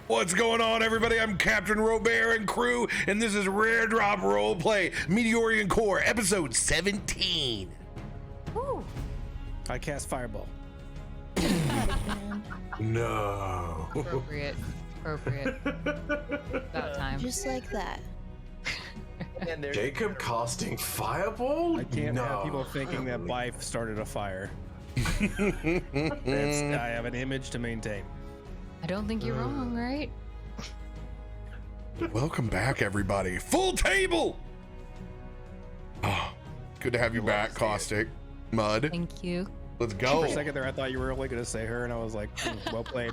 What's going on, everybody? I'm Captain Robert and crew, and this is Rare Drop Roleplay Meteorian Core, episode 17. Ooh. I cast Fireball. No. Appropriate. About time. Just like that. And Jacob casting Fireball? I can't have people thinking that Bife started a fire. I have an image to maintain. I don't think you're wrong, right? Welcome back, everybody. Full table. Oh, good to have you back, Caustic. Mud. Thank you. Let's go. For a second there, I thought you were only going to say her, and I was like, well played.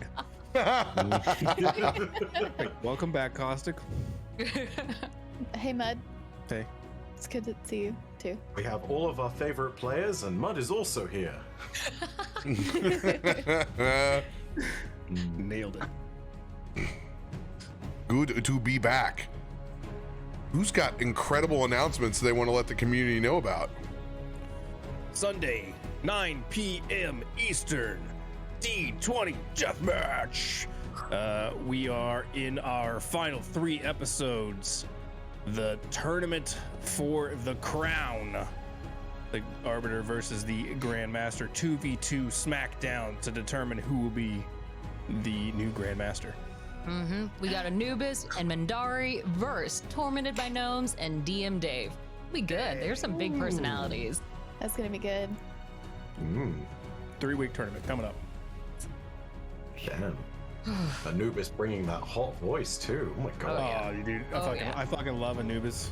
Like, welcome back, Caustic. Hey, Mud. Hey. It's good to see you, too. We have all of our favorite players, and Mud is also here. Nailed it. Good to be back. Who's got incredible announcements they want to let the community know about? Sunday, 9 p.m. Eastern, D20 Deathmatch. We are in our final 3 episodes. The tournament for the crown. The Arbiter versus the Grandmaster 2v2 Smackdown to determine who will be the new Grandmaster. Mm-hmm. We got Anubis and Mandari versus Tormented by Gnomes and DM Dave. We good. There's some big personalities. That's gonna be good. 3-week tournament coming up. Damn. Anubis bringing that hot voice too. Oh my god. yeah. Dude, yeah. I fucking love Anubis.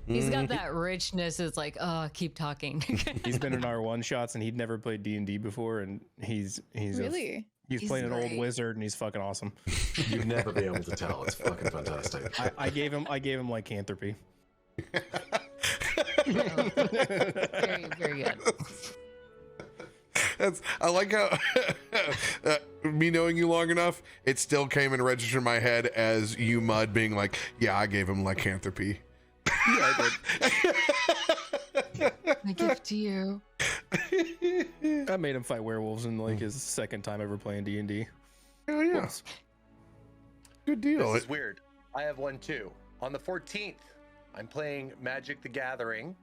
He's got that richness. It's like, keep talking. He's been in our one shots and he'd never played D&D before, and he's Really? He's playing an old wizard and he's fucking awesome. You'd never be able to tell. It's fucking fantastic. I gave him lycanthropy. Very, very good. I like how me knowing you long enough, it still came and registered in my head as you, Mud, being like, yeah, I gave him lycanthropy. Yeah, I did. My gift to you. I made him fight werewolves in like his second time ever playing D&D. Oh yeah. Whoops. Good deal. This is weird. I have one too. On the 14th, I'm playing Magic the Gathering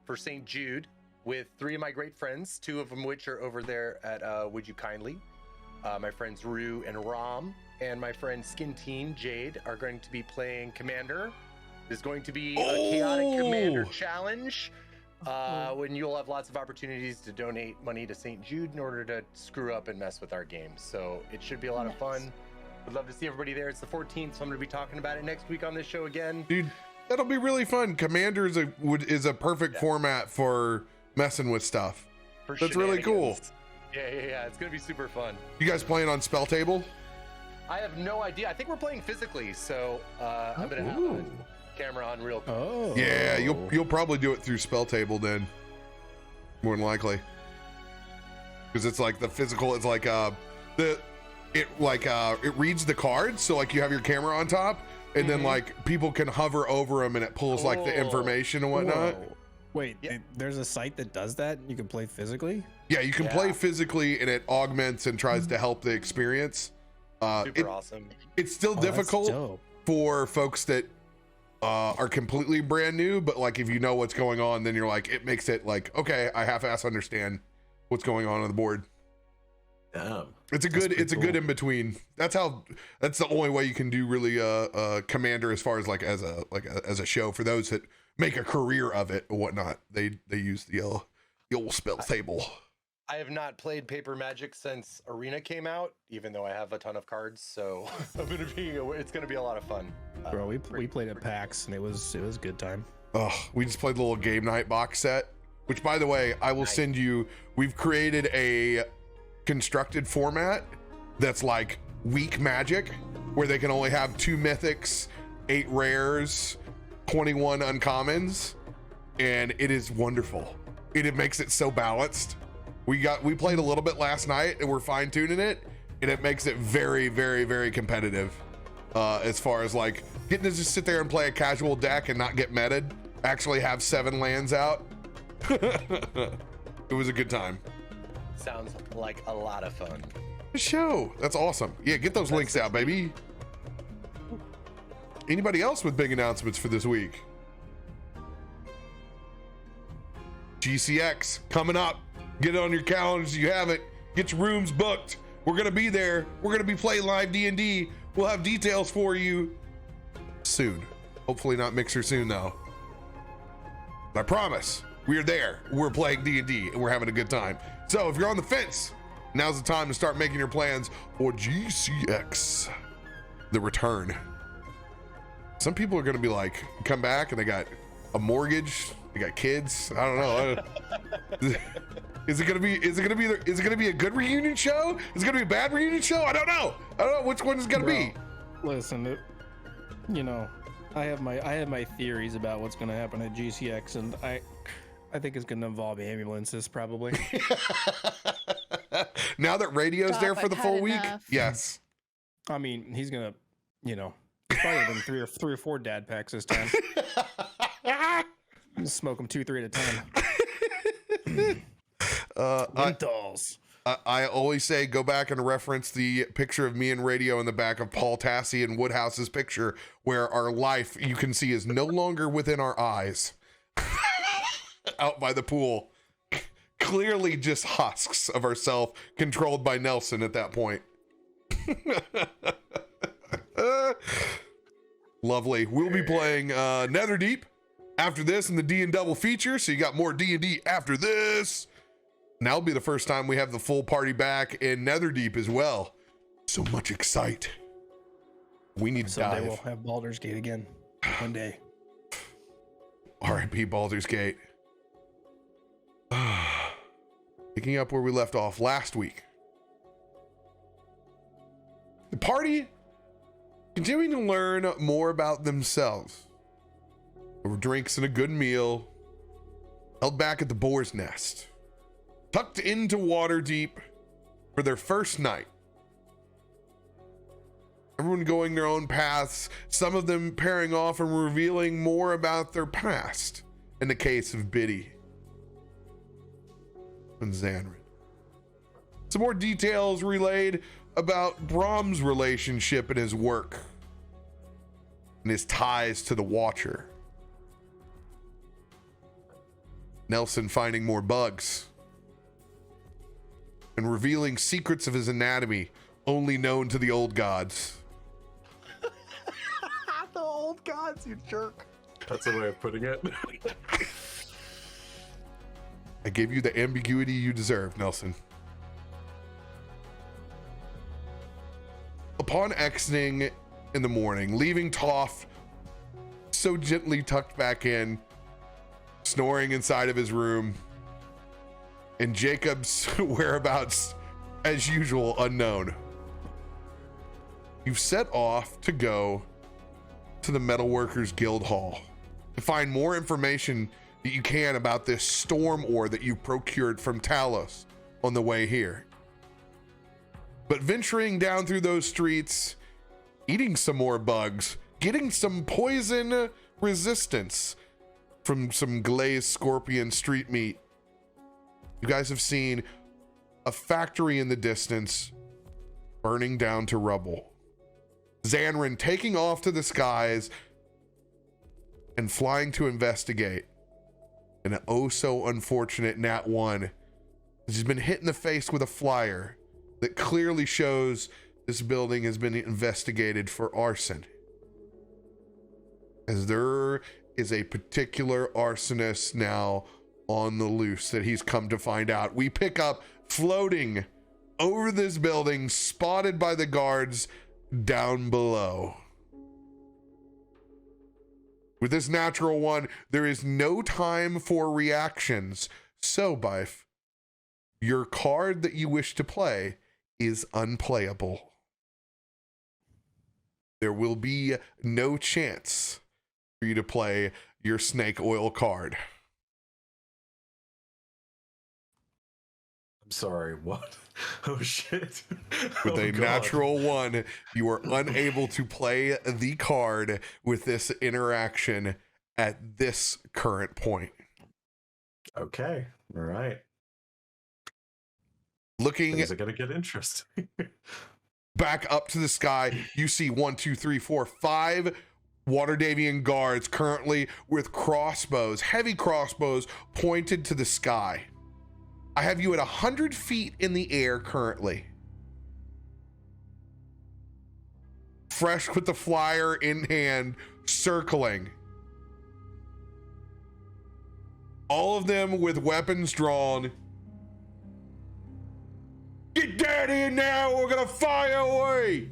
for St. Jude with 3 of my great friends, 2 of them which are over there at Would You Kindly. My friends Rue and Ram, and my friend Skinteen Jade are going to be playing Commander. There's going to be a chaotic Commander challenge. When you'll have lots of opportunities to donate money to St. Jude in order to screw up and mess with our games. So it should be a lot of fun. Would love to see everybody there. It's the 14th, so I'm going to be talking about it next week on this show again. Dude, that'll be really fun. Commander is a perfect format for messing with stuff. That's really cool. Yeah. It's going to be super fun. You guys playing on spell table? I have no idea. I think we're playing physically, so I'm going to have a camera on real quick. Oh. Yeah, you'll probably do it through spell table then, more than likely, because it's like the physical. It's like it reads the cards, so like you have your camera on top, and then like people can hover over them, and it pulls like the information and whatnot. Whoa. Wait, there's a site that does that? You can play physically? Yeah, you can play physically, and it augments and tries to help the experience. Super awesome. It's still difficult for folks that are completely brand new, but like if you know what's going on, then you're like, it makes it like, okay, I half-ass understand what's going on the board. Damn. It's a good in between. That's the only way you can do really Commander as far as like as a show for those that make a career of it or whatnot. They use the old spell table. I have not played Paper Magic since Arena came out, even though I have a ton of cards. So it's gonna be a lot of fun. Bro, we played at PAX and it was a good time. Oh, we just played the little game night box set, which by the way, I will send you. We've created a constructed format that's like weak Magic, where they can only have 2 mythics, 8 rares, 21 uncommons, and it is wonderful. It makes it so balanced. We played a little bit last night and we're fine tuning it, and it makes it very, very, very competitive. As far as like getting to just sit there and play a casual deck and not get meted, actually have 7 lands out. It was a good time. Sounds like a lot of fun. show. That's awesome. Yeah, get those links out, baby. Anybody else with big announcements for this week? GCX coming up. Get it on your calendars if you haven't. Get your rooms booked. We're gonna be there. We're gonna be playing live D&D. We'll have details for you soon. Hopefully not Mixer soon though. But I promise, we're there. We're playing D&D and we're having a good time. So if you're on the fence, now's the time to start making your plans for GCX, the return. Some people are gonna be like, come back and they got a mortgage, they got kids. I don't know. Is it gonna be a good reunion show? Is it gonna be a bad reunion show? I don't know which one is gonna be. Listen, I have my theories about what's gonna happen at GCX, and I think it's gonna involve ambulances probably. Now that radio's Stop, there for I've the had full week, enough. yes. I mean, he's gonna, probably been three or four dad packs this time. Smoke them 2-3 at a time. Menthols. I always say go back and reference the picture of me and radio in the back of Paul Tassi and Woodhouse's picture, where our life you can see is no longer within our eyes. Out by the pool. Clearly just husks of ourselves controlled by Nelson at that point. Lovely. We'll be playing Netherdeep after this in the D and double feature, so you got more D&D after this. Now will be the first time we have the full party back in Netherdeep as well. So much excite. We need to Someday dive. we'll have Baldur's Gate again. One day. R.I.P. Baldur's Gate. Picking up where we left off last week. The party continuing to learn more about themselves. Over drinks and a good meal. Held back at the Boar's Nest. Tucked into Waterdeep for their first night. Everyone going their own paths, some of them pairing off and revealing more about their past. In the case of Biddy and Zanryn. Some more details relayed about Brahm's relationship and his work and his ties to the Watcher. Nelson finding more bugs and revealing secrets of his anatomy only known to the old gods. The old gods, you jerk. That's a way of putting it. I gave you the ambiguity you deserve, Nelson. Upon exiting in the morning, leaving Toph so gently tucked back in, snoring inside of his room, and Jacob's whereabouts, as usual, unknown. You've set off to go to the Metalworkers Guild Hall to find more information that you can about this storm ore that you procured from Talos on the way here. But venturing down through those streets, eating some more bugs, getting some poison resistance from some glazed scorpion street meat. You guys have seen a factory in the distance burning down to rubble. Zanryn taking off to the skies and flying to investigate. And an oh so unfortunate Nat 1 has been hit in the face with a flyer that clearly shows this building has been investigated for arson. As there is a particular arsonist now on the loose that he's come to find out. We pick up floating over this building, spotted by the guards down below. With this natural one, there is no time for reactions. So, Bife, your card that you wish to play is unplayable. There will be no chance for you to play your snake oil card. I'm sorry, what? Oh shit. With Oh, a God. natural one, you are unable to play the card with this interaction at this current point. Okay, all right. Looking Things are gonna get interesting. back up to the sky, you see 1, 2, 3, 4, 5 Waterdevian guards currently with crossbows, heavy crossbows pointed to the sky. I have you at 100 feet in the air currently. Fresh with the flyer in hand, circling. All of them with weapons drawn. Get down here now, we're gonna fire away!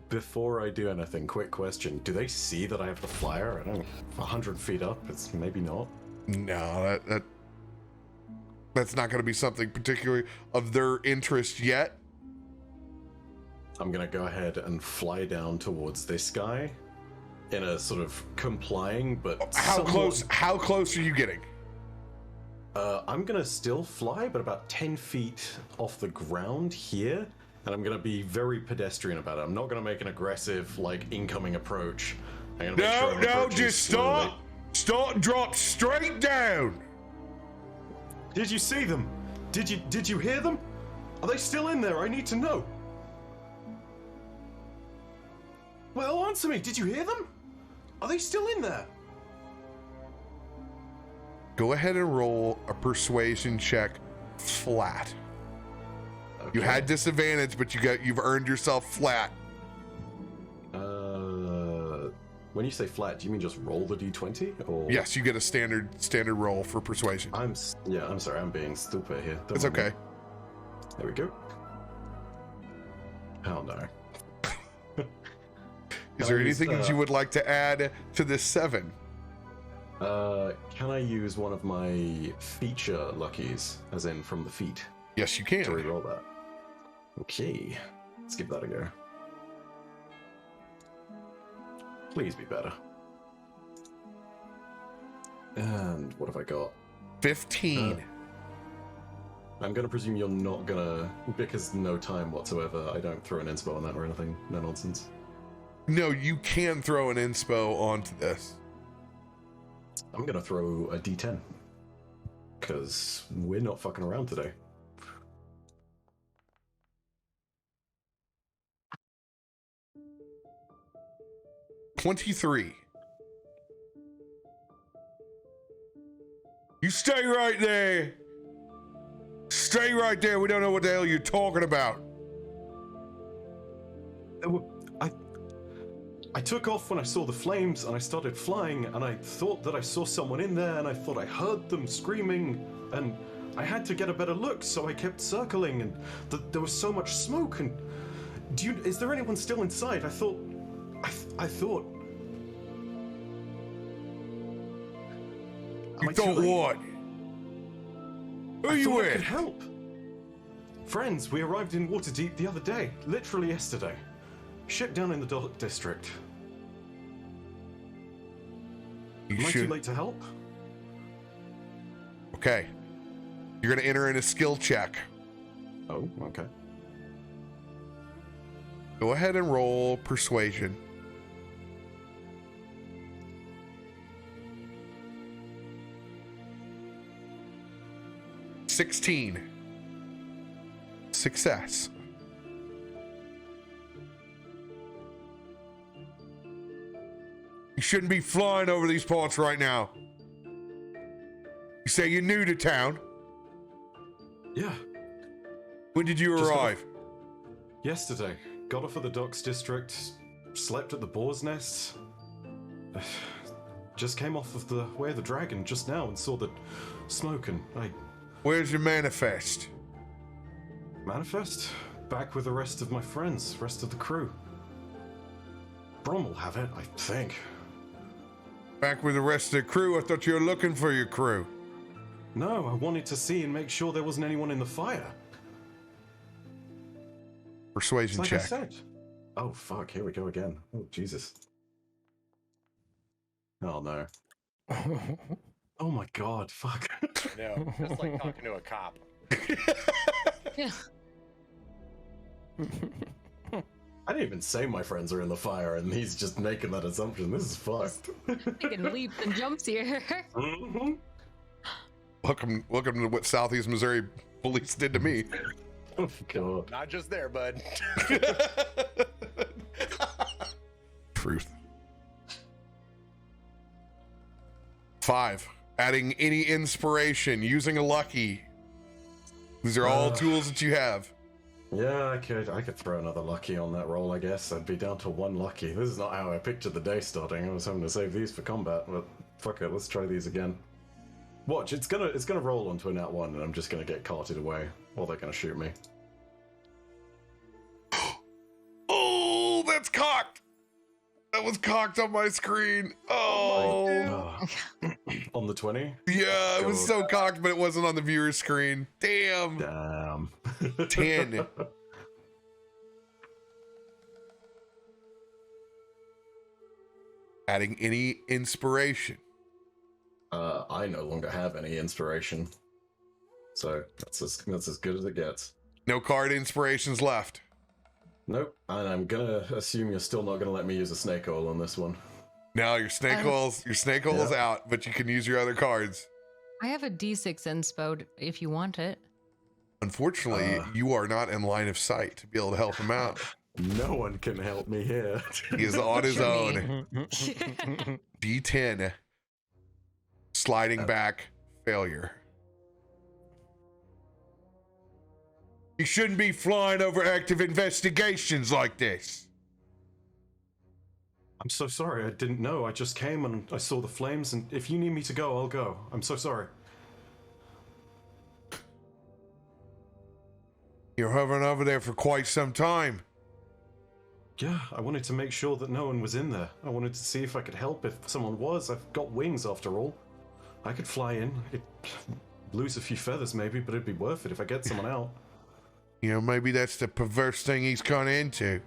Before I do anything, quick question. Do they see that I have the flyer? I don't know, 100 feet up, it's maybe not. No, that's not gonna be something particularly of their interest yet. I'm gonna go ahead and fly down towards this guy in a sort of complying, but How close are you getting? I'm gonna still fly, but about 10 feet off the ground here, and I'm gonna be very pedestrian about it. I'm not gonna make an aggressive, like, incoming approach. I'm gonna make sure I'm approaching just slowly. start and drop straight down. Did you see them? Did you hear them? Are they still in there? I need to know. Well, answer me. Did you hear them? Are they still in there? Go ahead and roll a persuasion check flat. Okay. You had disadvantage, but you've earned yourself flat. When you say flat, do you mean just roll the d20? Or Yes, you get a standard roll for persuasion. I'm sorry, I'm being stupid here. Don't It's mind me. okay. There we go. Hell no. Is there anything that you would like to add to this 7? Can I use one of my feature luckies, as in from the feet, Yes, you to can. reroll that? Okay, let's give that a go. Please be better. And what have I got? 15. I'm gonna presume you're not gonna, because no time whatsoever, I don't throw an inspo on that or anything. No nonsense. No, you can throw an inspo onto this. I'm gonna throw a d10. Because we're not fucking around today. $23. You stay right there. Stay right there. We don't know what the hell you're talking about. I took off when I saw the flames and I started flying and I thought that I saw someone in there and I thought I heard them screaming and I had to get a better look, so I kept circling and there was so much smoke and is there anyone still inside? I thought You thought what? Who I you thought I could with? help. Friends, we arrived in Waterdeep the other day, literally yesterday. Ship down in the Dark District. You Am I too should. late to help? Okay. You're going to enter in a skill check. Oh, okay. Go ahead and roll persuasion. $16. Success. You shouldn't be flying over these parts right now. You say you're new to town. Yeah, When did you Just got arrive? yesterday. Got off at the Docks District, slept at the Boar's Nest. Just came off of the Way of the Dragon just now and saw the smoke and I Where's your manifest? manifest back with the rest of my friends, rest of the crew. Brom will have it, I think. Back with the rest of the crew? I thought you were looking for your crew. No, I wanted to see and make sure there wasn't anyone in the fire. Persuasion Like I check. said. Oh fuck, here we go again. Oh Jesus. Oh no. Oh my god, fuck. No, it's like talking to a cop. Yeah. I didn't even say my friends are in the fire and he's just making that assumption. This is fucked. Taking leaps and jumps here. Mhm. Welcome to what Southeast Missouri police did to me. Oh god. Not just there, bud. Truth. 5. Adding any inspiration, using a lucky. These are all tools that you have. Yeah, I could throw another lucky on that roll, I guess. I'd be down to 1 lucky. This is not how I pictured the day starting. I was hoping to save these for combat, but fuck it, let's try these again. Watch, it's gonna roll onto a nat 1 and I'm just gonna get carted away, or they're gonna shoot me. Oh, that's cocked. That was cocked on my screen. Oh. On the 20? Yeah, it was so cocked, but it wasn't on the viewer's screen. Damn. Damn. 10. Adding any inspiration. I no longer have any inspiration. So that's as good as it gets. No card inspirations left. Nope. And I'm gonna assume you're still not gonna let me use a snake oil on this one. Now your snake oil is out, but you can use your other cards. I have a D6 inspo if you want it. Unfortunately, you are not in line of sight to be able to help him out. No one can help me here. He is on his own. D10. Sliding back. Failure. You shouldn't be flying over active investigations like this. I'm so sorry, I didn't know. I just came and I saw the flames, and if you need me to go, I'll go. I'm so sorry. You're hovering over there for quite some time. Yeah, I wanted to make sure that no one was in there. I wanted to see if I could help if someone was. I've got wings after all. I could fly in. I could lose a few feathers maybe, but it'd be worth it if I get someone out. You know, maybe that's the perverse thing he's kind of into.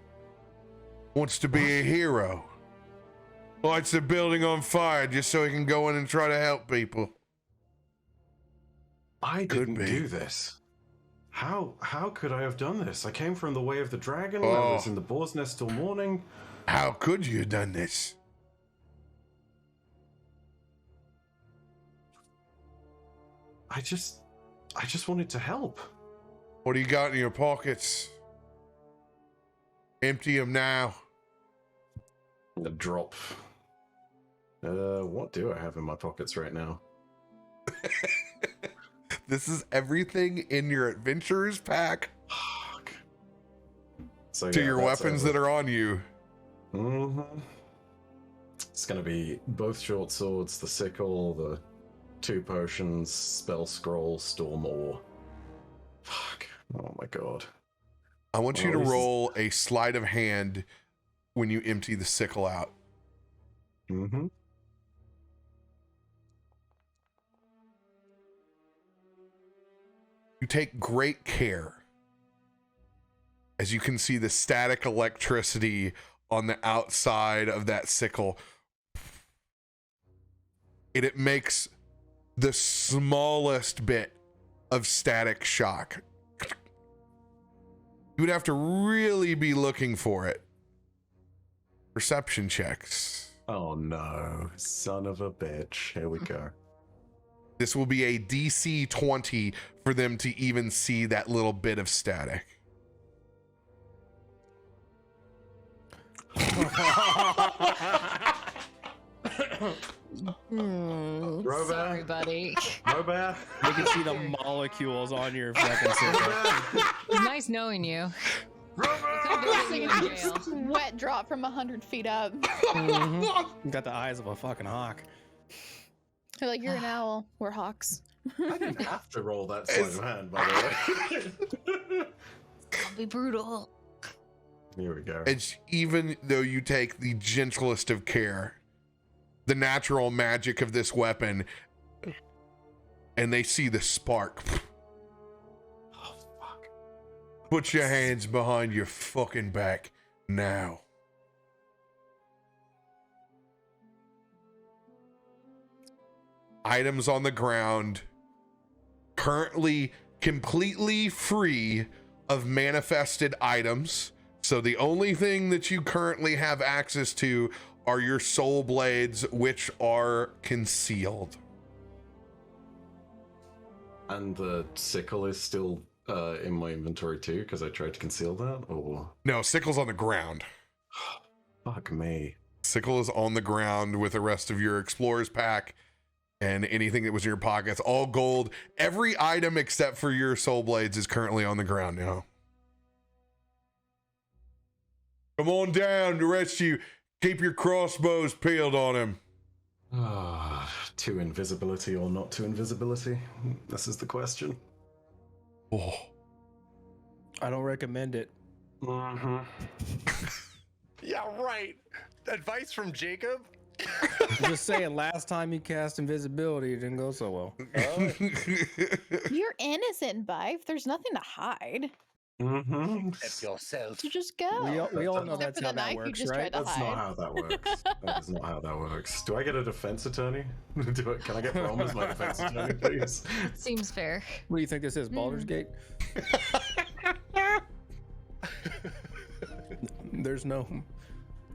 Wants to be a hero. Lights the building on fire just so he can go in and try to help people. I Could didn't be. do this. How could I have done this? I came from the way of the dragon. I was in the boar's nest till morning. How could you have done this? I just wanted to help. What do you got in your pockets? Empty them now. A drop. What do I have in my pockets right now? This is everything in your adventurer's pack Fuck. So, to yeah, your that's weapons over. that are on you. Mm-hmm. It's gonna be both short swords, the sickle, the 2 potions, spell scroll, storm ore. Fuck. Oh my god. I want you to this is- roll a sleight of hand when you empty the sickle out. Mm-hmm. You take great care, as you can see the static electricity on the outside of that sickle. It makes the smallest bit of static shock. You would have to really be looking for it. Perception checks. Oh no, son of a bitch. Here we go. This will be a DC 20 for them to even see that little bit of static. Sorry, buddy. Robert. You can see the molecules on your fucking sickle. It was nice knowing you. Wet drop from 100 feet up. You got the eyes of a fucking hawk. They're like, you're an owl. We're hawks. I didn't have to roll that sleight of hand, by the way. I'll be brutal. Here we go. It's even though you take the gentlest of care, the natural magic of this weapon, and they see the spark. Oh, fuck. Put your hands behind your fucking back now. Items on the ground, currently completely free of manifested items. So the only thing that you currently have access to are your soul blades, which are concealed. And the sickle is still in my inventory too, because I tried to conceal that, or... No, sickle's on the ground. Fuck me. Sickle is on the ground with the rest of your explorer's pack and anything that was in your pockets. All gold. Every item except for your soul blades is currently on the ground now. Come on down, the rest of you. Keep your crossbows peeled on him. To invisibility or not to invisibility? This is the question. Oh. I don't recommend it. Mm-hmm. Yeah, right. Advice from Jacob? I'm just saying, last time you cast invisibility, it didn't go so well. You're innocent, Bife. There's nothing to hide. Mm-hmm. Help yourself. So just go. We all know Except that's for how the that knife you works, just right? tried to That's not how that works. That is not how that works. Do I get a defense attorney? Can I get Rome as my defense attorney, please? Seems fair. What do you think this is, Baldur's Gate? There's no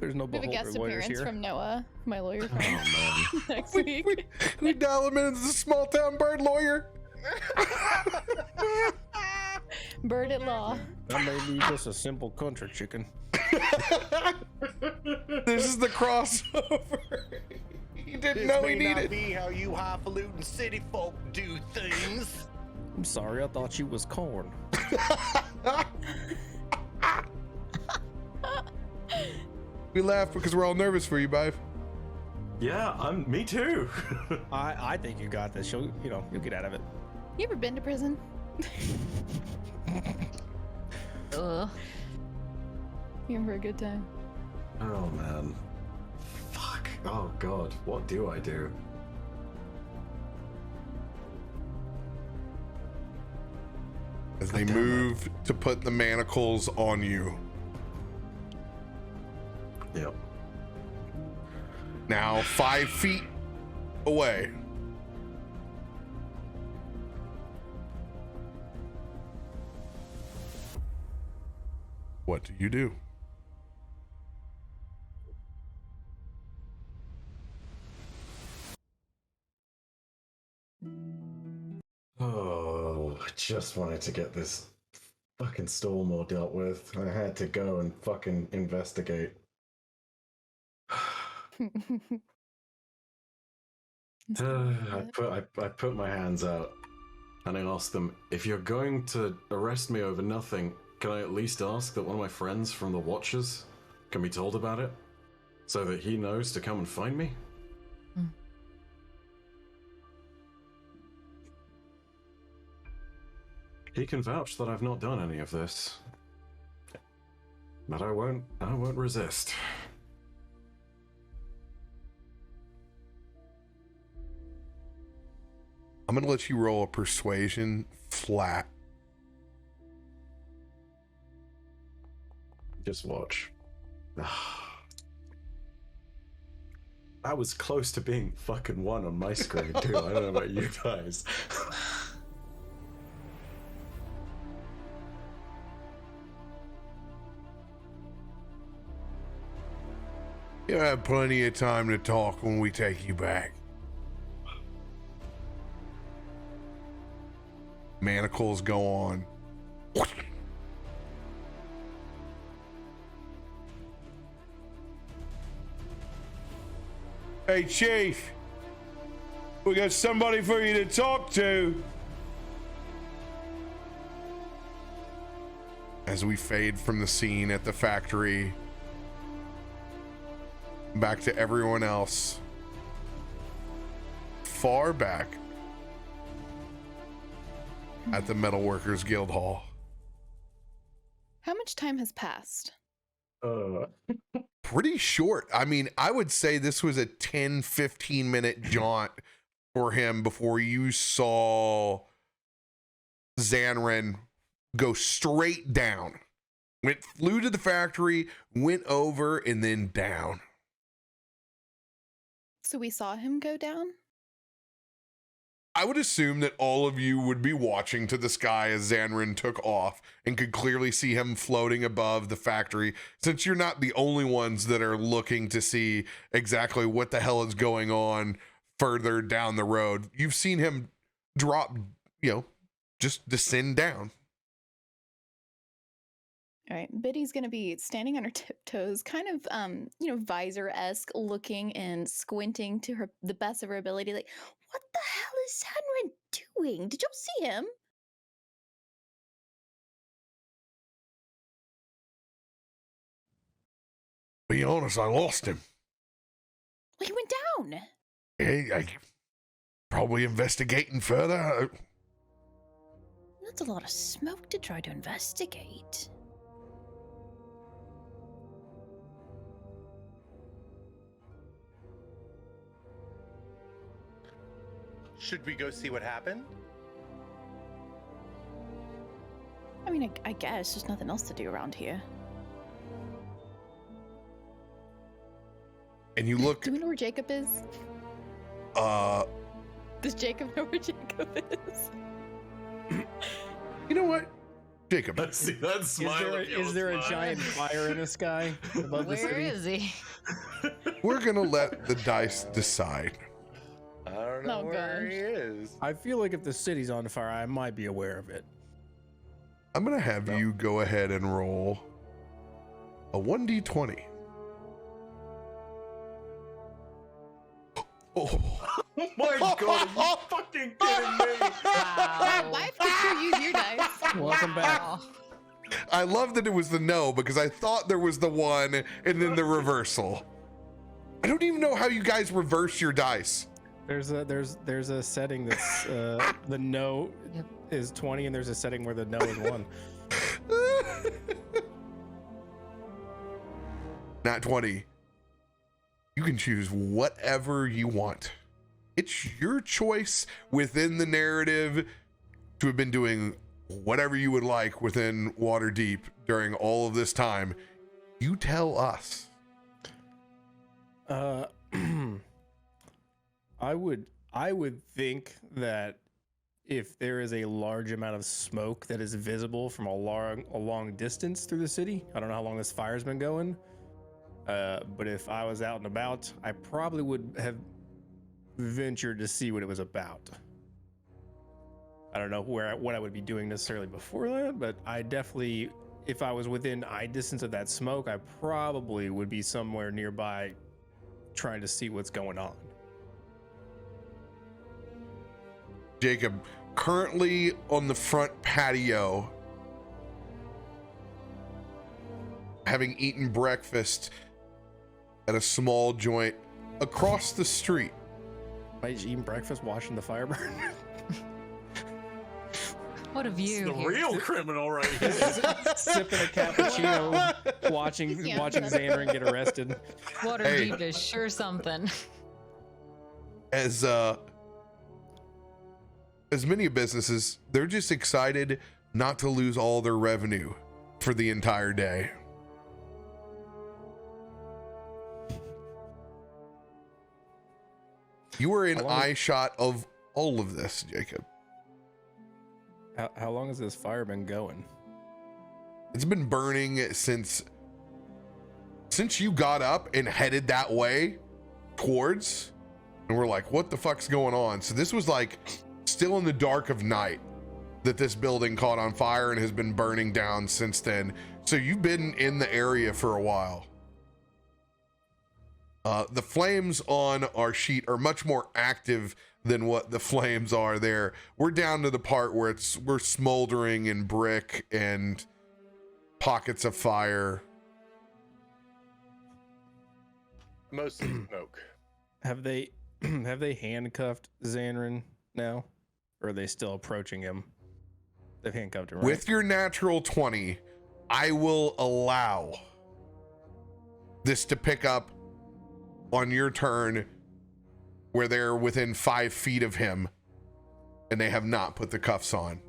We have a beholder guest lawyers appearance here. from Noah, my lawyer Oh, friend, man. next week. We dial him in as a small town bird lawyer. Bird at law. That may be just a simple country chicken. This is the crossover. He didn't know he may not needed. be how you highfalutin city folk do things. I'm sorry, I thought you was corn. We laugh because we're all nervous for you, Bive. Yeah, me too. I think you got this. You'll get out of it. You ever been to prison? Ugh. You in for a good time. Oh, man. Fuck. Oh, God. What do I do? As they move to put the manacles on you. Yep. Now 5 feet away. What do you do? Oh, I just wanted to get this fucking storm all dealt with. I had to go and fucking investigate. I put my hands out and I asked them, if you're going to arrest me over nothing, can I at least ask that one of my friends from the Watchers can be told about it? So that he knows to come and find me? He can vouch that I've not done any of this. But I won't resist. I'm gonna let you roll a persuasion flat. Just watch. I was close to being fucking 1 on my screen too. I don't know about you guys. You'll have plenty of time to talk when we take you back. Manacles go on. Hey, Chief. We got somebody for you to talk to. As we fade from the scene at the factory, back to everyone else. Far back at the Metalworkers Guild Hall. How much time has passed? Pretty short. I mean, I would say this was a 10-15 minute jaunt for him before you saw Zanryn go straight down. Flew to the factory, went over, and then down. So we saw him go down? I would assume that all of you would be watching to the sky as Zanryn took off and could clearly see him floating above the factory, since you're not the only ones that are looking to see exactly what the hell is going on further down the road. You've seen him drop, just descend down. All right, Biddy's gonna be standing on her tiptoes, kind of, visor-esque, looking and squinting to the best of her ability. Like, what the hell is Zanryn doing? Did y'all see him? Be honest, I lost him. Well, he went down. Hey, I probably investigating further. That's a lot of smoke to try to investigate. Should we go see what happened? I mean, I guess there's nothing else to do around here. And you look. Do we know where Jacob is? Does Jacob know where Jacob is? You know what, Jacob? Let's see that smile. Is there a giant fire in the sky above the Where city? is he? We're gonna let the dice decide. I don't know Oh, where gosh. he is. I feel like if the city's on fire, I might be aware of it. I'm gonna have you go ahead and roll a 1d20. Oh. Oh my god, are you fucking kidding me? Wow. Why did you use your dice? Welcome back. Wow. I love that it was the no because I thought there was the one and then the reversal. I don't even know how you guys reverse your dice. There's a setting that's the no Yep. is 20 and there's a setting where the no is 1. Not 20. You can choose whatever you want. It's your choice within the narrative to have been doing whatever you would like within Waterdeep during all of this time. You tell us. I would think that if there is a large amount of smoke that is visible from a long distance through the city, I don't know how long this fire's been going, but if I was out and about, I probably would have ventured to see what it was about. I don't know what I would be doing necessarily before that, but I definitely, if I was within eye distance of that smoke, I probably would be somewhere nearby trying to see what's going on. Jacob, currently on the front patio, having eaten breakfast at a small joint across the street. I just eating breakfast, watching the fire burn. What a view. The here. real criminal right here. Sipping a cappuccino, watching Yeah. Zanryn get arrested. Waterdeep is sure something. As many businesses, they're just excited not to lose all their revenue for the entire day. You were in How long eye shot of all of this, Jacob. How long has this fire been going? It's been burning since you got up and headed that way towards, and we're like, what the fuck's going on? So this was like still in the dark of night that this building caught on fire and has been burning down since then. So you've been in the area for a while. The flames on our sheet are much more active than what the flames are there. We're down to the part where we're smoldering in brick and pockets of fire. Mostly smoke. Have they handcuffed Zanryn now, or are they still approaching him? They've handcuffed him, right? With your natural 20, I will allow this to pick up on your turn where they're within 5 feet of him and they have not put the cuffs on.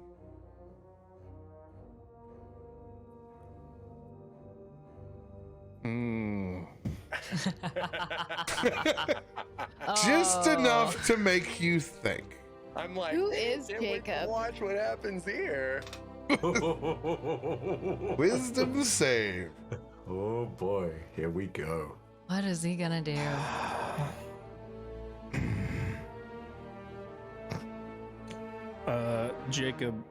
Just enough to make you think. I'm like, Who is can't wait to Jacob? watch what happens here. Wisdom save. Oh boy, here we go. What is he gonna do? Jacob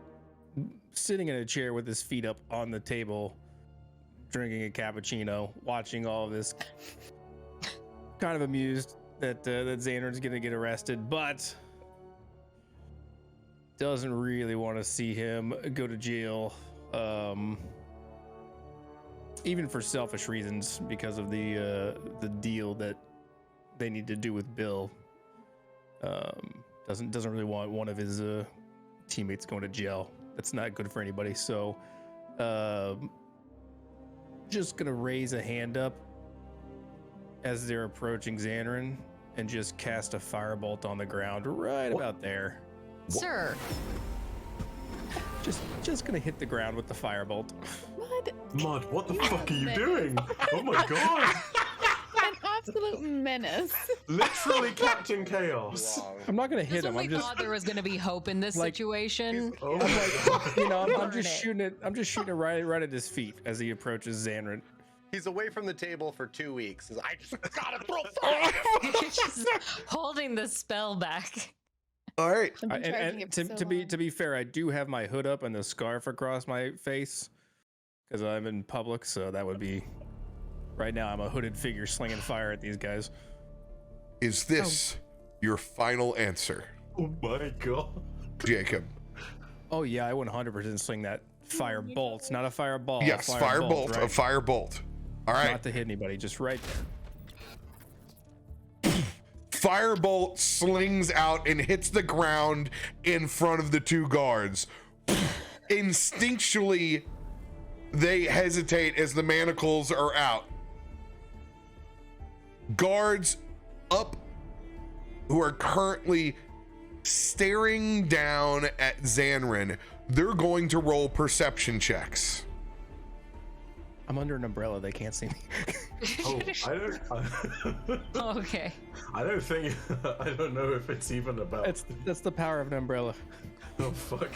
sitting in a chair with his feet up on the table, drinking a cappuccino, watching all of this, kind of amused that Zanryn's gonna get arrested, but doesn't really want to see him go to jail, even for selfish reasons, because of the deal that they need to do with Bill. Doesn't really want one of his teammates going to jail. That's not good for anybody. So, just gonna raise a hand up as they're approaching Zanryn and just cast a firebolt on the ground right about there. Sir, Just gonna hit the ground with the firebolt. What? Mud, what the fuck are you doing? Oh my god! An absolute menace. Literally Captain Chaos. Wrong. I'm not gonna just hit when him. we I'm just thought there was gonna be hope in this like, situation. Oh I'm my like, god. you know, I'm Burn just it. shooting it. I'm just shooting it right at his feet as he approaches Zanryn. He's away from the table for 2 weeks. I just gotta throw fire. Just holding the spell back. All right. I've been charging And it for so to long. be fair, I do have my hood up and the scarf across my face because I'm in public. So that would be right now. I'm a hooded figure slinging fire at these guys. Is this your final answer, Oh my god. Jacob? Oh yeah, I would 100% sling that fire bolt, not a fireball. Yes, firebolt, right? a firebolt. All right. Not to hit anybody, just right there. Firebolt slings out and hits the ground in front of the two guards. Instinctually, they hesitate as the manacles are out. Guards up who are currently staring down at Zanryn, they're going to roll perception checks. I'm under an umbrella; they can't see me. Oh, Okay. I don't think. I don't know if it's even about. That's the power of an umbrella. Oh fuck.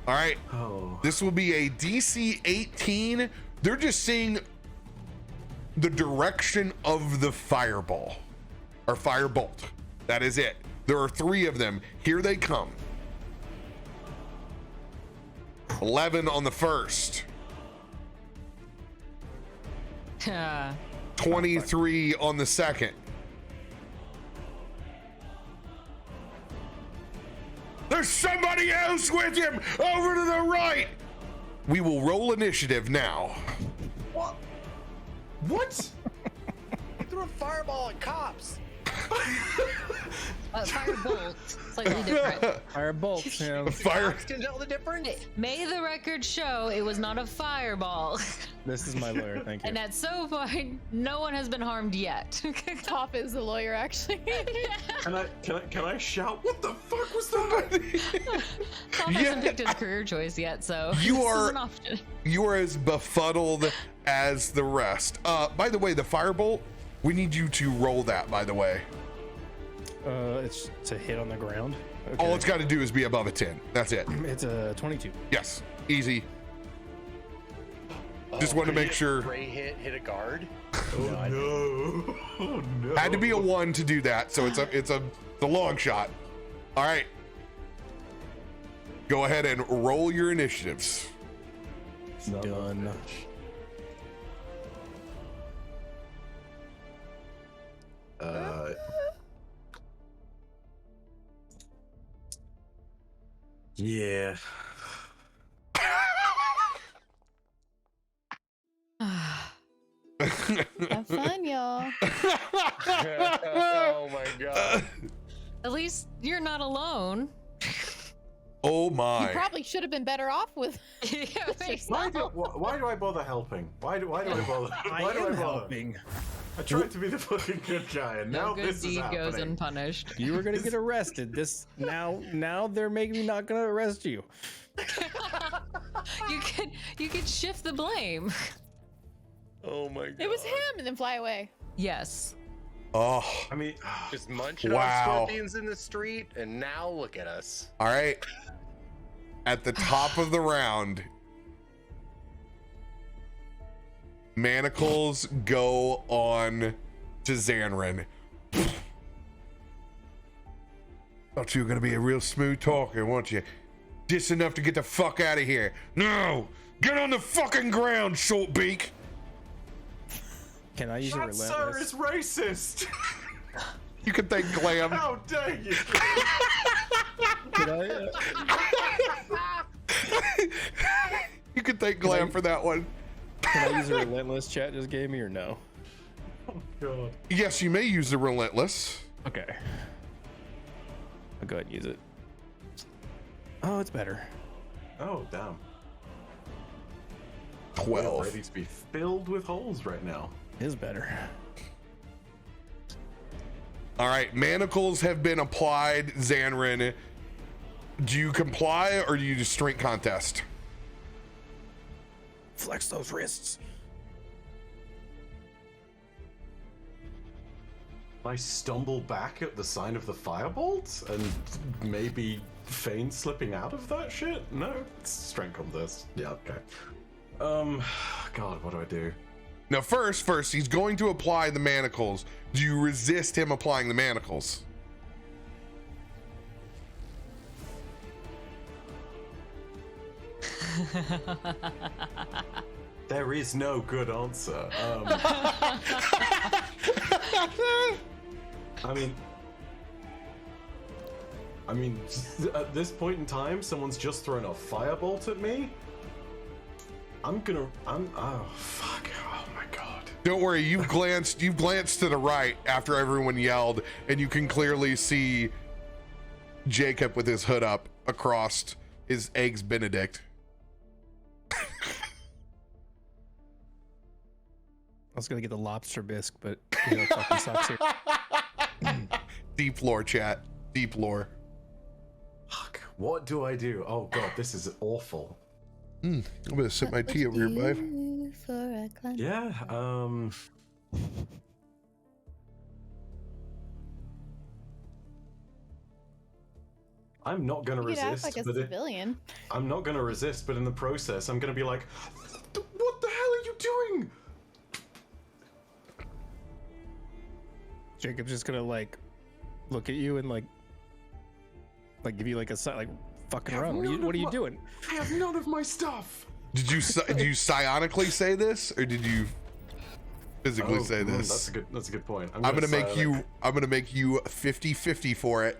All right. Oh. This will be a DC 18. They're just seeing the direction of the fireball or firebolt. That is it. There are 3 of them. Here they come. 11 on the first. 23 on the second. There's somebody else with him over to the right. We will roll initiative now. What? What? You threw a fireball at cops. Firebolt, slightly different. Fire bolts, you know. Fire. Cops can tell the difference. May the record show it was not a fireball. This is my lawyer. Thank you. And at so far, no one has been harmed yet. Top is the lawyer, actually. Can I shout? What the fuck was that? Tom hasn't picked his career choice yet, so You this are- is an option. You are as befuddled as the rest. By the way, the firebolt, we need you to roll that, by the way. It's a hit on the ground. All Okay. it's got to do is be above a 10. That's it. It's a 22. Yes. Easy. Just want to make sure. Ray hit a guard. Oh no. Oh no. Had to be a 1 to do that, so it's a long shot. All right. Go ahead and roll your initiatives. Son of a Done. bitch. Yeah. Have fun, y'all. Oh my god. At least you're not alone. Oh You my. probably should have been better off with. Why do I bother helping? Why do I bother? Why do I bother? helping. I tried to be the fucking good guy, and No now good this is deed goes happening. unpunished. You were gonna get arrested. This now they're maybe not gonna arrest you. You could shift the blame. Oh my god. It was him, and then fly away. Yes. Oh. I mean, Just munching Wow. on scorpions in the street, and now look at us. All right. At the top of the round, manacles go on to Zanryn. Thought you were going to be a real smooth talker, weren't you? Just enough to get the fuck out of here. No! Get on the fucking ground, short beak! Can I use a That sir relentless? is racist. You can thank Glam. How dare you? Can I, You can thank Glam for that one. can I use a relentless chat just gave me or no? Oh god. Yes, you may use the relentless. Okay. I'll go ahead and use it. Oh, it's better. Oh damn. 12. Ready to be filled with holes right now. It is better. All right, manacles have been applied. Zanryn, do you comply or do you just strength contest? Flex those wrists. I stumble back at the sign of the firebolt and maybe feign slipping out of that shit? No, it's strength contest. Yeah, okay. God, what do I do? Now, first, he's going to apply the manacles. Do you resist him applying the manacles? There is no good answer. I mean, at this point in time, someone's just thrown a firebolt at me. Oh, fuck. Oh my god. Don't worry, you've glanced to the right after everyone yelled, and you can clearly see Jacob with his hood up across his eggs Benedict. I was gonna get the lobster bisque, but you know, fucking sucks here. Deep lore, chat. Deep lore. Fuck. What do I do? Oh god, this is awful. I'm gonna sip my tea over here, babe. Yeah, I'm not gonna You could act resist, like a but civilian. I'm not gonna resist, but in the process, I'm gonna be like, what the hell are you doing? Jacob's just gonna like look at you and like give you like a like fucking around. What are you doing? I have none of my stuff. Did you psionically say this, or did you physically say this? That's a good point. I'm gonna make you 50-50 for it.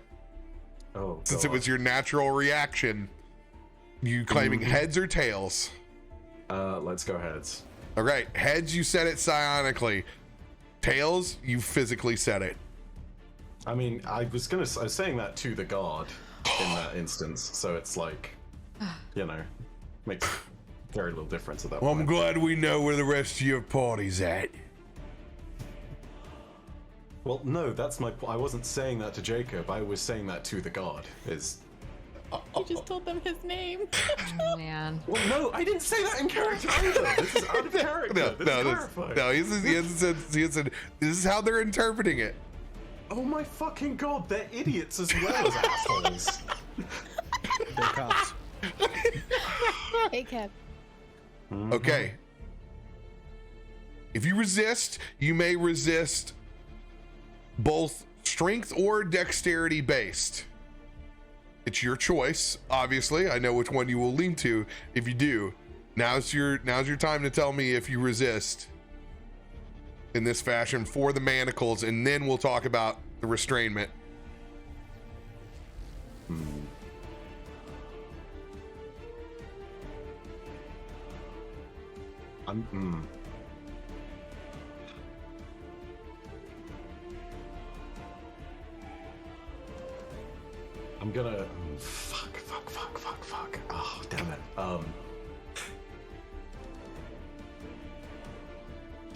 Oh, Since it was your natural reaction. You claiming heads or tails? Let's go heads. All right, heads, you said it psionically. Tails, you physically said it. I mean, I was saying that to the guard in that instance, so it's like, you know, makes very little difference at that Well, point. I'm glad we know where the rest of your party's at. Well, no, that's my point. I wasn't saying that to Jacob. I was saying that to the guard. You just told them his name. Oh, man. Well, no, I didn't say that in character either. This is out of character. He said, this is how they're interpreting it. Oh my fucking god, they're idiots as well as assholes. They're cops. Hey, Kev. Okay. If you resist, you may resist both strength or dexterity based. It's your choice, obviously. I know which one you will lean to if you do. Now's your time to tell me if you resist in this fashion for the manacles, and then we'll talk about the restrainment. I'm gonna fuck. Oh, damn it.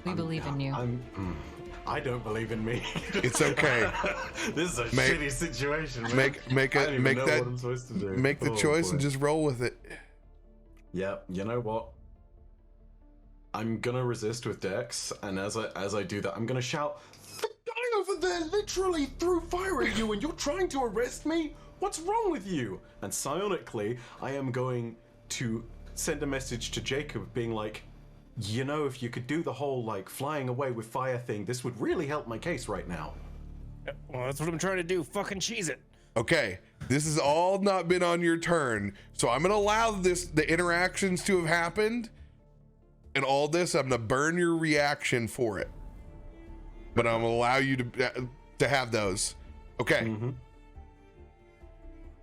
We believe in you. I don't believe in me. It's okay. This is a shitty situation, man. Make I don't even make know that what I'm supposed to do. make the Oh, choice boy. and just roll with it. Yeah, you know what? I'm gonna resist with Dex, and as I do that, I'm gonna shout, "The guy over there literally threw fire at you, and you're trying to arrest me? What's wrong with you?" And psionically, I am going to send a message to Jacob, being like, "You know, if you could do the whole like flying away with fire thing, this would really help my case right now." Well, that's what I'm trying to do. Fucking cheese it. Okay, this has all not been on your turn, so I'm gonna allow the interactions to have happened, and all this, I'm gonna burn your reaction for it, but I'm gonna allow you to have those. Okay. Mm-hmm.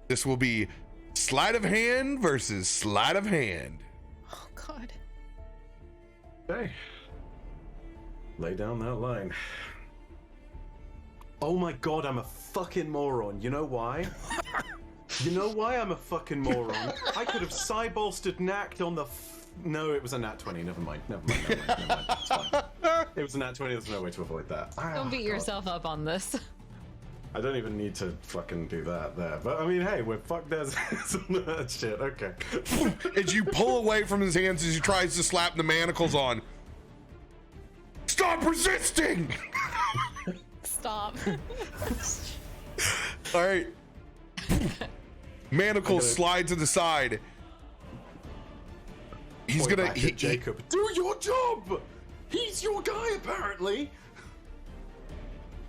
This will be sleight of hand versus sleight of hand. Oh God. Okay. Lay down that line. Oh my God, I'm a fucking moron. You know why? You know why I'm a fucking moron? I could have side-bolstered knacked on the no, it was a nat 20. Never mind. It's fine. It was a nat 20. There's no way to avoid that. Don't beat yourself up on this. I don't even need to fucking do that there. But I mean, hey, we're fucked as some of that shit. Okay. As you pull away from his hands as he tries to slap the manacles on. Stop resisting! Stop. All right. Manacles slide to the side. He's gonna hit Jacob. Do your job. He's your guy, apparently.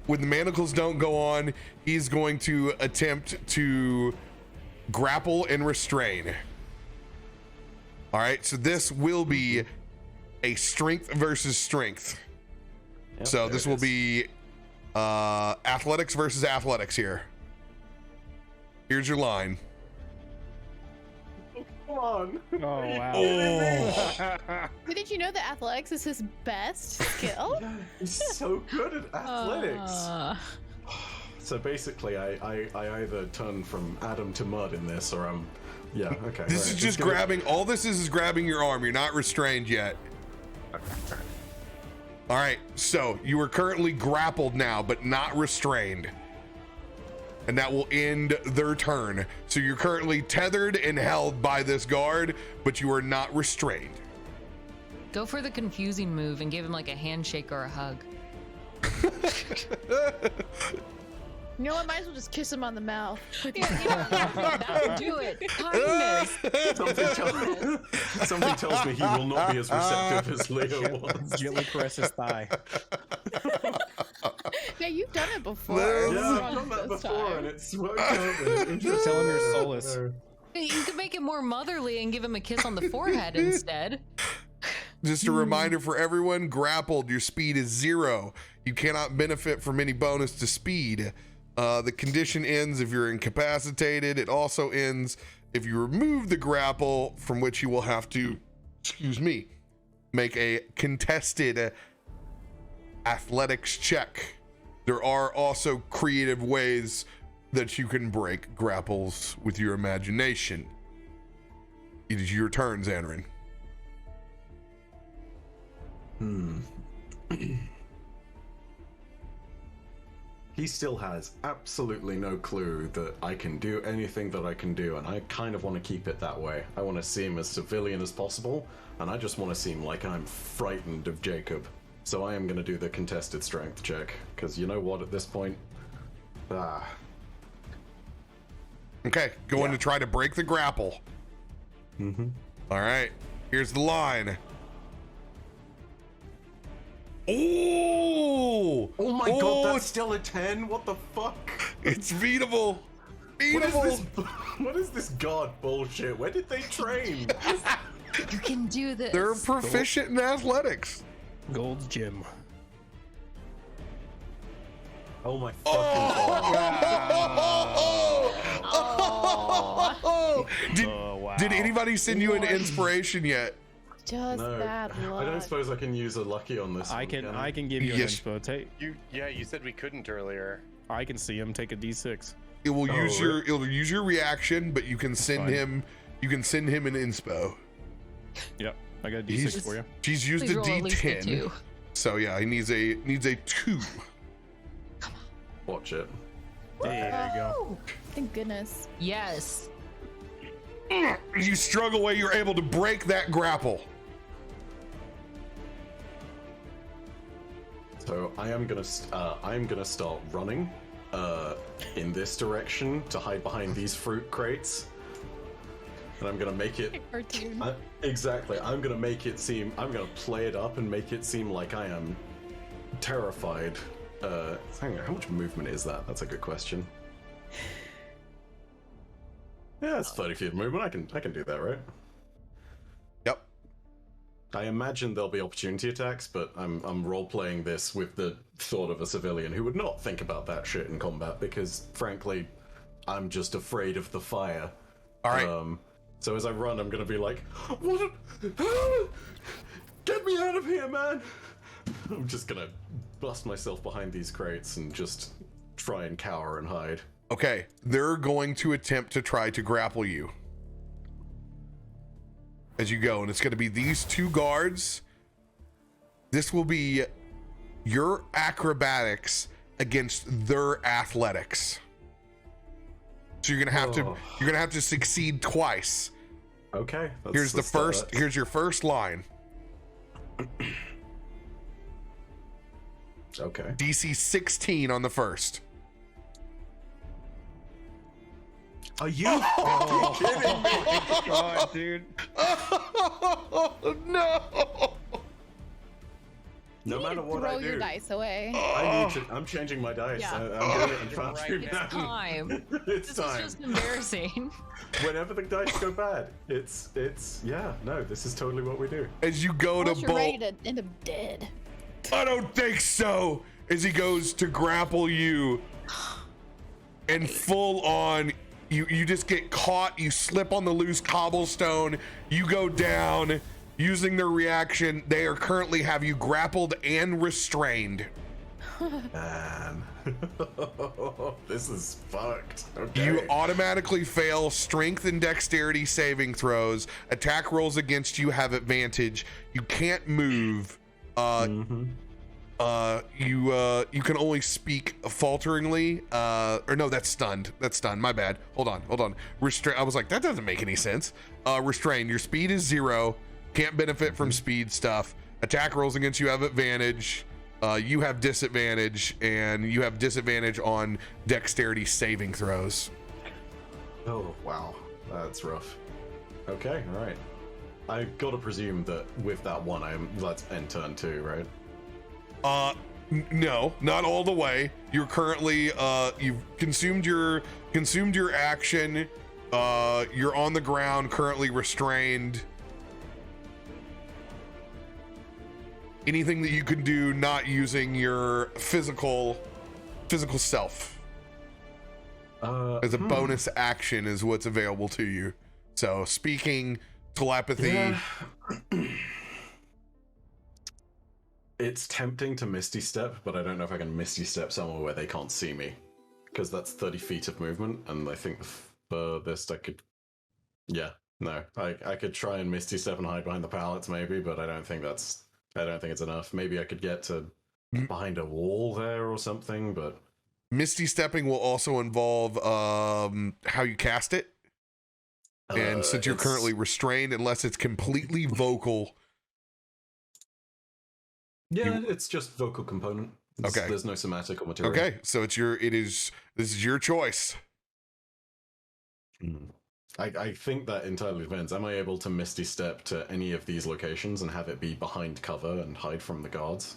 When the manacles don't go on, he's going to attempt to grapple and restrain. All right, so this will be a strength versus strength. Yep, So this will be athletics versus athletics here. Here's your line. Come on. Oh wow. Oh. Didn't you know that athletics is his best skill? Yeah, he's so good at athletics. So basically, I either turn from Adam to mud in this, or I'm, yeah, okay. This is just grabbing. All this is grabbing your arm. You're not restrained yet. All right. So you are currently grappled now, but not restrained, and that will end their turn. So you're currently tethered and held by this guard, but you are not restrained. Go for the confusing move and give him like a handshake or a hug. You know what? Might as well just kiss him on the mouth. That would do it. Kindness. Something tells me he will not be as receptive as Leo was. Gently caress his thigh. Yeah, you've done it before. Yeah, I've done that before, and it's worked out. Tell him your solace. You could make it more motherly and give him a kiss on the forehead instead. Just a reminder for everyone, grappled, your speed is 0. You cannot benefit from any bonus to speed. The condition ends if you're incapacitated. It also ends if you remove the grapple, from which you will have to, make a contested athletics check. There are also creative ways that you can break grapples with your imagination. It is your turn, Zanryn. He still has absolutely no clue that I can do anything that I can do, and I kind of want to keep it that way. I want to seem as civilian as possible, and I just want to seem like I'm frightened of Jacob. So I am going to do the contested strength check, because you know what, at this point? Okay, going to try to break the grapple. Mm-hmm. All right, here's the line. Oh! Oh my god, that's still a 10? What the fuck? It's beatable. Beatable. What is this god bullshit? Where did they train? You can do this. They're proficient in athletics. Gold's Gym. Oh my fucking god. Did anybody send you an inspiration yet? Just No, that I luck. don't suppose I can use a lucky on this. I one, can give you an Yes. inspo. Take. You said we couldn't earlier. I can see him. Take a D6. It will use your really? it'll use your reaction, but you can send fine. him an inspo. Yep, I got a D6 He's- for you. She's used Please a roll at least a D10. 2. So yeah, he needs a 2. Watch it. There you go. Oh, thank goodness. Yes. You struggle away, you're able to break that grapple. So I am gonna start running in this direction to hide behind these fruit crates, and I'm gonna make it Cartoon. exactly. I'm gonna play it up and make it seem like I am terrified. Hang on, how much movement is that? That's a good question. Yeah, it's 30 feet of movement. I can do that, right? Yep. I imagine there'll be opportunity attacks, but I'm role-playing this with the thought of a civilian who would not think about that shit in combat, because, frankly, I'm just afraid of the fire. All right. So as I run, I'm gonna be like, what? Get me out of here, man! I'm just gonna bust myself behind these crates and just try and cower and hide. Okay, they're going to attempt to try to grapple you as you go, and it's going to be these two guards. This will be your acrobatics against their athletics. So you're gonna have to succeed twice. Okay. Here's your first line. Okay. DC 16 on the first. Are you kidding me? God, dude. Oh, no. No matter what Throw I your do, dice away. I'm changing my dice. Yeah. I'm doing it in front of you It's now. time. It's This time. is just embarrassing. Whenever the dice go bad, it's yeah. No, this is totally what we do. As you go Unless to you're ready bolt, to end up dead. I don't think so. As he goes to grapple you, and full on, you just get caught. You slip on the loose cobblestone. You go down. Using their reaction, they are currently have you grappled and restrained. Man, this is fucked. Okay. You automatically fail strength and dexterity saving throws. Attack rolls against you have advantage. You can't move. You can only speak falteringly. Or no, that's stunned. That's stunned. My bad. Hold on. I was like, that doesn't make any sense. Restrained. Your speed is 0. Can't benefit from speed stuff. Attack rolls against you have advantage. You have disadvantage, and you have disadvantage on dexterity saving throws. Oh wow, that's rough. Okay, all right. I gotta presume that with that one, that's end turn 2, right? No, not all the way. You're currently you've consumed your action. You're on the ground, currently restrained. Anything that you can do not using your physical self as a bonus action is what's available to you. So speaking, telepathy. Yeah. It's tempting to Misty Step, but I don't know if I can Misty Step somewhere where they can't see me, because that's 30 feet of movement, and I think the furthest I could... Yeah, no. I could try and Misty Step and hide behind the pallets maybe, but I don't think it's enough. Maybe I could get to behind a wall there or something, but... Misty stepping will also involve how you cast it. And since you're currently restrained, unless it's completely vocal... Yeah, it's just vocal component. Okay. There's no somatic or material. Okay, so this is your choice. I think that entirely depends. Am I able to Misty Step to any of these locations and have it be behind cover and hide from the guards?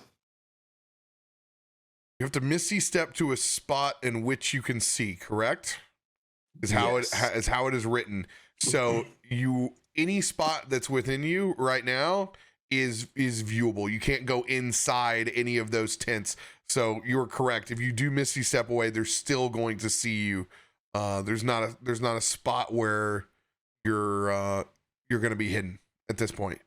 You have to Misty Step to a spot in which you can see, correct? Is how it is written. So any spot that's within you right now is viewable. You can't go inside any of those tents. So you're correct. If you do Misty Step away, they're still going to see you. There's not a spot where you're going to be hidden at this point.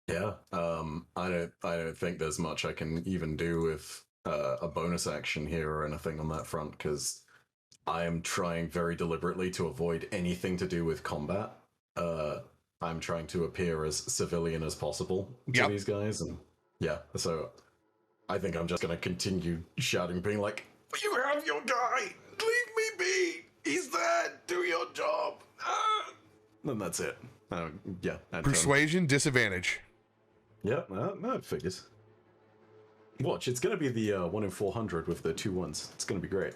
Yeah. I don't think there's much I can even do with a bonus action here or anything on that front, because I am trying very deliberately to avoid anything to do with combat. I'm trying to appear as civilian as possible to these guys, and yeah, so I think I'm just gonna continue shouting, being like, "You have your guy! Leave me be! He's there! Do your job!" And that's it. Yeah. Persuasion, disadvantage. Yeah, that figures. Watch, it's gonna be the 1 in 400 with the 2 1s. It's gonna be great.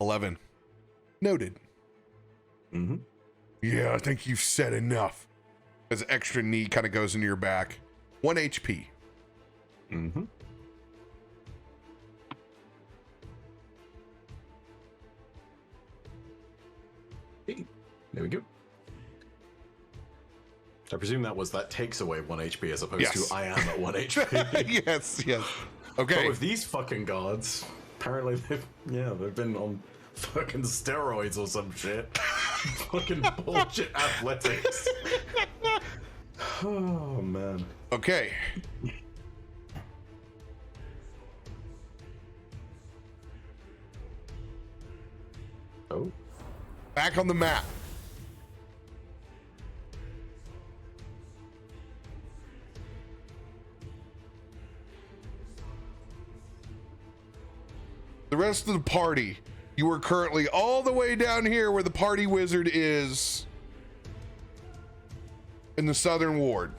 11. Noted. Mm-hmm. Yeah, I think you've said enough. As extra knee kind of goes into your back. 1 HP. Mm-hmm. There we go. I presume that takes away 1 HP as opposed Yes. to I am at 1 HP. Yes. But Okay. with these fucking guards, apparently they've been on fucking steroids or some shit. Fucking bullshit athletics. Oh man. Okay. Oh. Back on the map. The rest of the party, you are currently all the way down here where the party wizard is in the southern ward.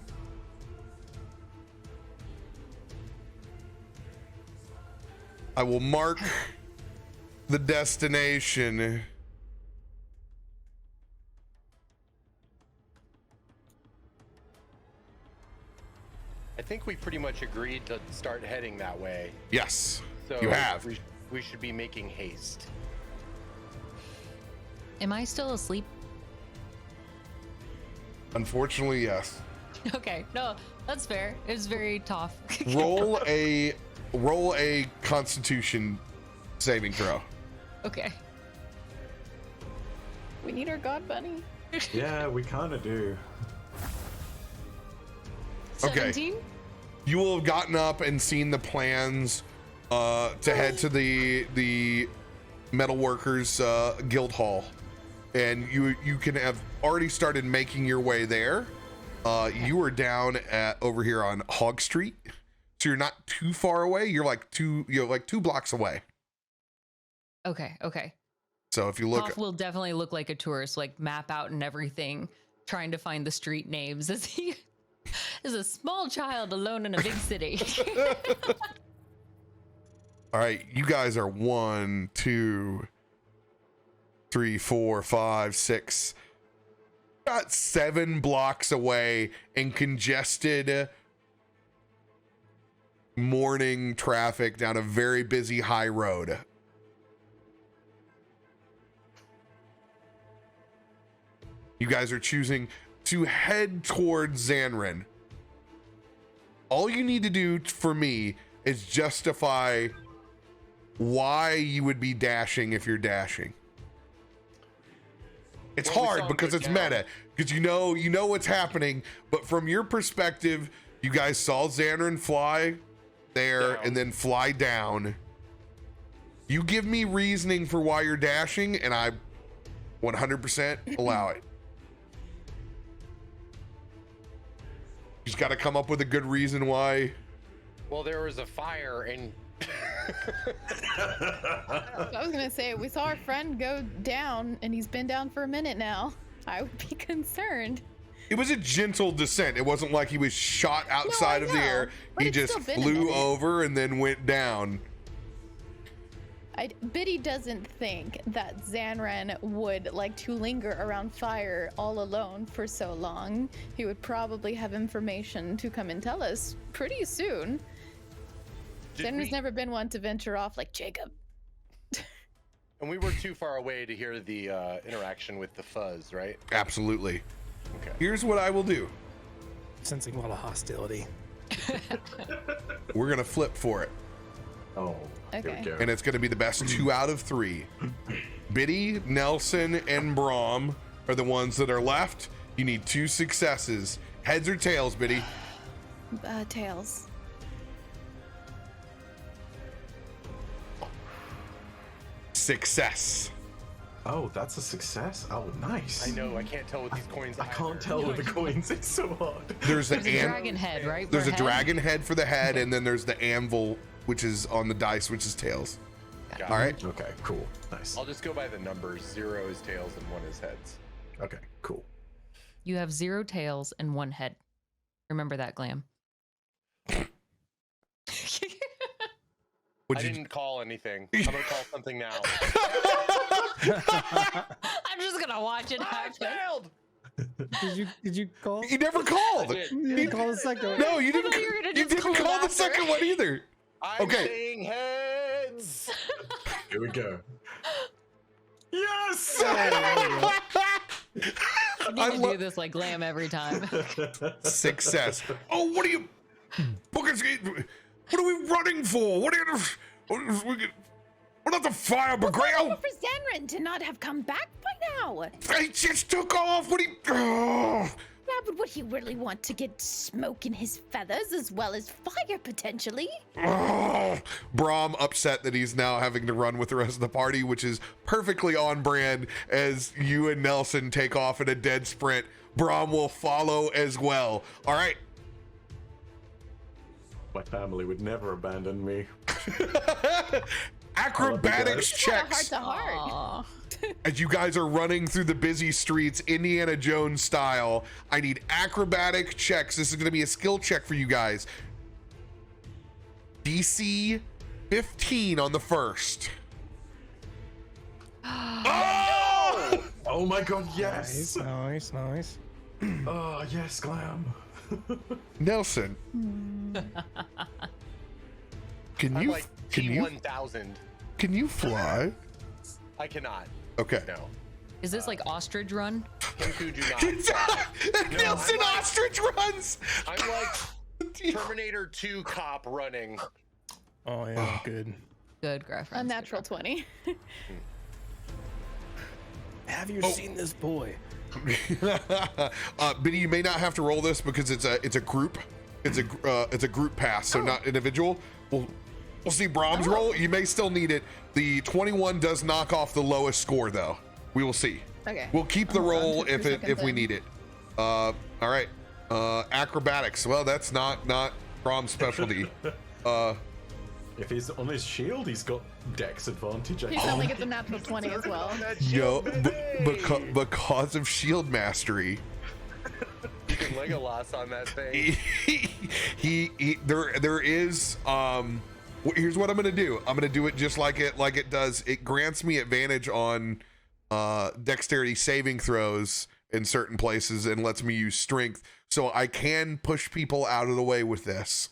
I will mark the destination. I think we pretty much agreed to start heading that way. Yes, So you have. We should be making haste. Am I still asleep? Unfortunately, yes. Okay, no, that's fair. It was very tough. Roll a Constitution saving throw. Okay. We need our god bunny. Yeah, we kind of do. Okay. 17? You will have gotten up and seen the plans to head to the Metalworkers Guild Hall, and you can have already started making your way there. You are down at over here on Hog Street, so you're not too far away. You're like 2 blocks away. Okay. So if you look, Hoff will definitely look like a tourist, like map out and everything, trying to find the street names as he is a small child alone in a big city. all right, you guys are 1, 2, 3, 4, 5, 6, about 7 blocks away in congested morning traffic down a very busy high road. You guys are choosing to head towards Zanryn. All you need to do for me is justify why you would be dashing if you're dashing. It's Well, we hard saw him because go it's down. meta, because you know what's happening, but from your perspective, you guys saw Zanryn fly there Down. and then fly down. You give me reasoning for why you're dashing, and I 100% allow it. You just got to come up with a good reason why. Well, there was a fire and I was gonna say we saw our friend go down, and he's been down for a minute now. I would be concerned. It was a gentle descent. It wasn't like he was shot outside I of the know, air. but He it's just still been a flew minute. over and then went down. Biddy doesn't think that Zanryn would like to linger around fire all alone for so long. He would probably have information to come and tell us pretty soon. Zanryn's never been one to venture off like Jacob. we were too far away to hear the interaction with the fuzz, right? Absolutely. Okay. Here's what I will do. Sensing a lot of hostility. We're going to flip for it. Oh, here Okay. we go. And it's going to be the best 2 out of 3. Biddy, Nelson, and Braum are the ones that are left. You need 2 successes. Heads or tails, Biddy? Tails. Success. Oh, that's a success. Oh, nice. I know. I can't tell with these coins. I can't tell with the coins. It's so hard. There's There's a dragon head, right? There's per a head? dragon head for the head, and then there's the anvil, which is on the dice, which is tails. Got All it. right. Okay, cool. Nice. I'll just go by the numbers. 0 is tails and 1 is heads. Okay, cool. You have 0 tails and 1 head. Remember that, Glam. Would I you? didn't call anything. I'm gonna call something now. I'm just gonna watch it I happen. failed. Did you call? He never called. I did. You didn't call the second one. No, you didn't. thought you were gonna You just didn't call call the after. second one either. I'm Okay. saying heads. Here we go. Yes! You need to do this like Glam every time. Success. Oh, what are you? What are we running for? What are you? We're not the fire brigade. For Zanryn to not have come back by now. I just took off. What do you? Oh. Yeah, but would he really want to get smoke in his feathers as well as fire potentially? Oh. Brahm upset that he's now having to run with the rest of the party, which is perfectly on brand. As you and Nelson take off in a dead sprint, Brahm will follow as well. All right. My family would never abandon me. Acrobatics checks. Heart to heart. Aw. As you guys are running through the busy streets, Indiana Jones style, I need acrobatic checks. This is going to be a skill check for you guys. DC 15 on the first. Oh! Oh my god, yes! Nice. Oh, yes, Glam. Nelson. Can I'm you like can you T1000. can you fly? I cannot. Okay. No. Is this like ostrich run? Kenku do not. Nelson I'm like- Ostrich runs. I'm like Terminator 2 cop running. Oh yeah, good. Good reference. Unnatural 20. Have you Oh. seen this boy? Biddy, you may not have to roll this because it's a group. It's a group pass, so not individual. We'll see Brahms roll. You may still need it. The 21 does knock off the lowest score, though. We will see. Okay. We'll keep the Hold on roll to if the we second need it. All right. Acrobatics. Well, that's not Brahms' specialty. If he's on his shield, he's got dex advantage. He only gets a natural 20 as well. Yo, because of shield mastery. You can Legolas on that thing. There is here's what I'm gonna do. I'm gonna do it just like it does. It grants me advantage on dexterity saving throws in certain places and lets me use strength, so I can push people out of the way with this.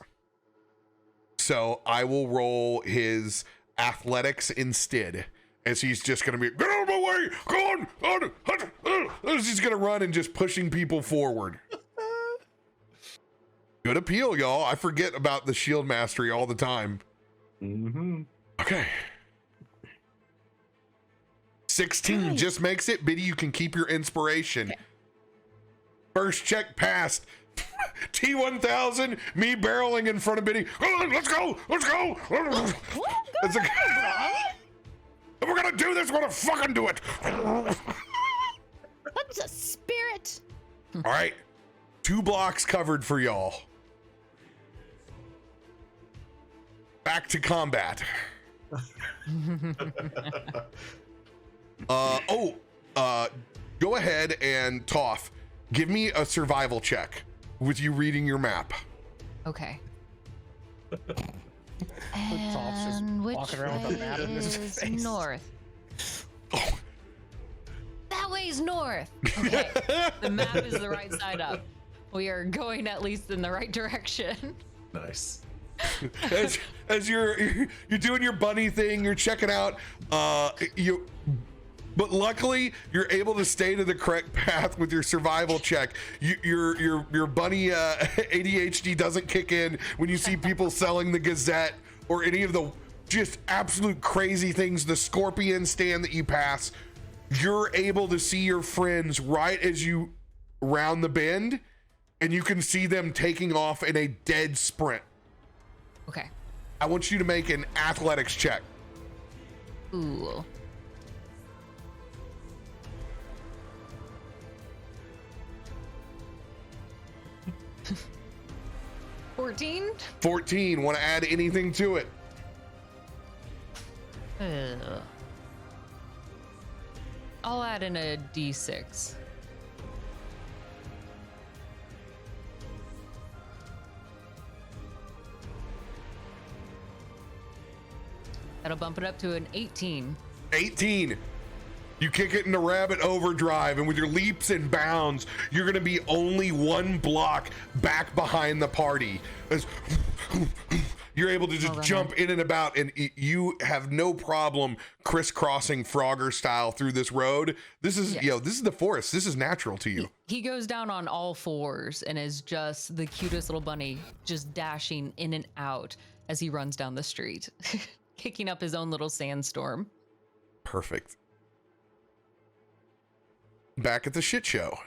So I will roll his athletics instead, as he's just gonna be, get out of my way, go on, he's gonna run and just pushing people forward. Good appeal, y'all. I forget about the shield mastery all the time. Mm-hmm. Okay. 16 just makes it. Biddy, you can keep your inspiration. Okay. First check passed. T1000, me barreling in front of Biddy. Oh, let's go. It's a, if we're gonna do this, we're gonna fucking do it. What's a spirit? All right. 2 blocks covered for y'all. Back to combat. Go ahead and Toph, give me a survival check with you reading your map. Okay. Toph's just And which walking around with a map in his is face. north? Oh, That way's north. Okay. The map is the right side up. We are going at least in the right direction. Nice. as you're doing your bunny thing, you're checking out, but luckily you're able to stay to the correct path with your survival check. Your bunny ADHD doesn't kick in when you see people selling the Gazette or any of the just absolute crazy things, the scorpion stand that you pass. You're able to see your friends right as you round the bend, and you can see them taking off in a dead sprint. Okay. I want you to make an athletics check. Ooh. $14? 14. Want to add anything to it? I'll add in a D6. That'll bump it up to an 18. 18. You kick it into rabbit overdrive, and with your leaps and bounds, you're going to be only 1 block back behind the party. As You're able to just Runner. jump in and about, and you have no problem crisscrossing Frogger style through this road. This is, Yes. this is the forest. This is natural to you. He goes down on all fours and is just the cutest little bunny, just dashing in and out as he runs down the street, kicking up his own little sandstorm. Perfect. Back at the shit show.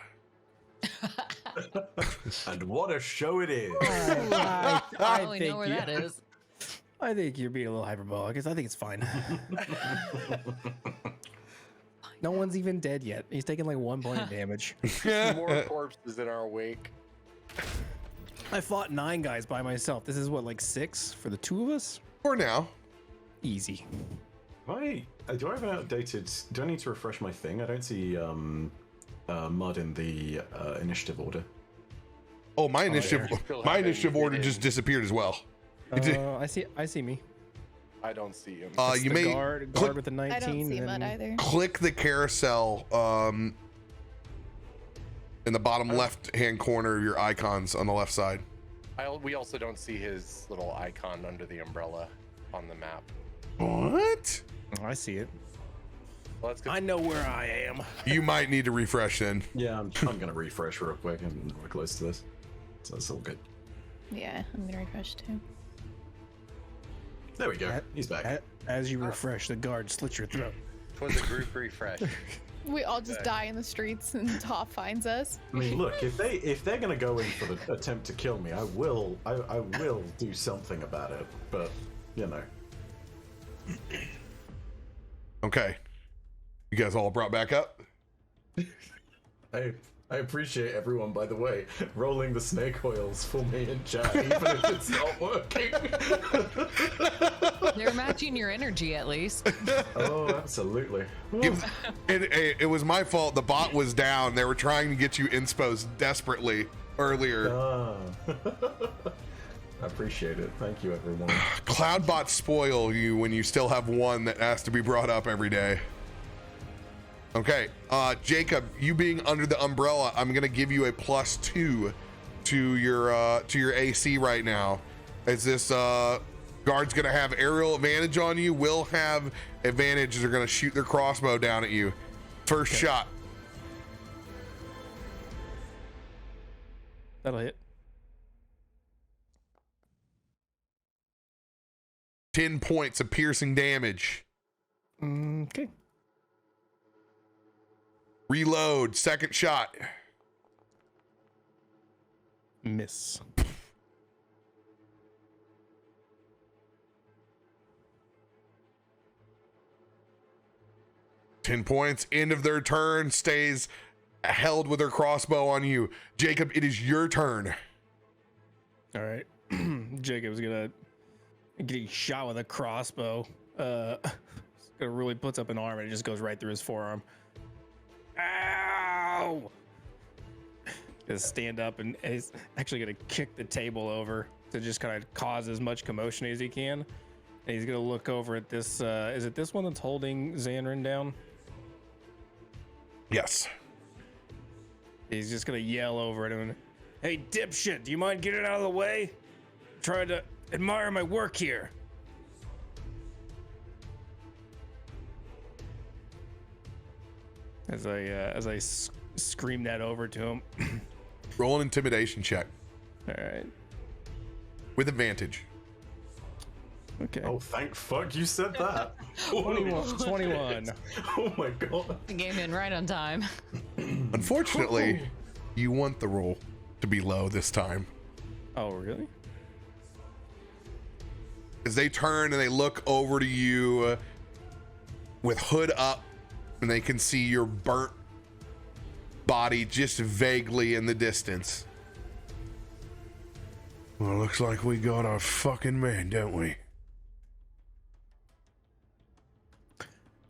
And what a show it is. I only know where that is. I think you're being a little hyperbolic. I think it's fine. No one's even dead yet. He's taking like 1 point of damage. More corpses in our wake. I fought 9 guys by myself. This is what, like 6 for the 2 of us? For now. Easy. Do I have an outdated? Do I need to refresh my thing? I don't see mud in the initiative order. Oh, my initiative, Still my haven't initiative order been just in. disappeared as well. It did- I see me. I don't see him. It's you the may guard click, with the 19. I don't see and mud then- either. click the carousel in the bottom left-hand corner of your icons on the left side. We also don't see his little icon under the umbrella on the map. What? Oh, I see it. Well, that's good. I know where I am. You might need to refresh then. Yeah, I'm gonna refresh real quick, and we're close to this, so that's all good. Yeah, I'm gonna refresh too. There we go. He's back. As you refresh, the guard slits your throat. It was a group refresh. We all just die in the streets and Top finds us. I mean, look, if they're gonna go in for the attempt to kill me, I will do something about it. But you know, Okay. You guys all brought back up? I appreciate everyone, by the way, rolling the snake oils for me in chat, even if it's not working. They're matching your energy at least. Oh, absolutely. It was my fault. The bot was down. They were trying to get you insposed desperately earlier. I appreciate it. Thank you, everyone. Cloud bots spoil you when you still have one that has to be brought up every day. Okay, Jacob, you being under the umbrella, I'm gonna give you a +2 to your AC right now. As this guard's gonna have aerial advantage on you, will have advantage. They're gonna shoot their crossbow down at you. First shot. That'll hit. 10 points of piercing damage. Okay. Reload. Second shot. Miss. Ten points. End of their turn. Stays held with their crossbow on you. Jacob, it is your turn. All right. Jacob's gonna getting shot with a crossbow. Gonna really puts up an arm and it just goes right through his forearm. Ow! Gonna stand up and he's actually gonna kick the table over to just kind of cause as much commotion as he can. And he's gonna look over at this. Is it this one that's holding Zanryn down? Yes. He's just gonna yell over at him. Hey, dipshit! Do you mind getting out of the way? I'm trying to admire my work here. As I scream that over to him. Roll an intimidation check All right. with advantage. Okay. Oh, thank fuck you said that. 21. Oh my god. The game in right on time. Unfortunately, you want the roll to be low this time. Oh, really? As they turn and they look over to you with hood up, and they can see your burnt body just vaguely in the distance. Well, looks like we got our fucking man, don't we?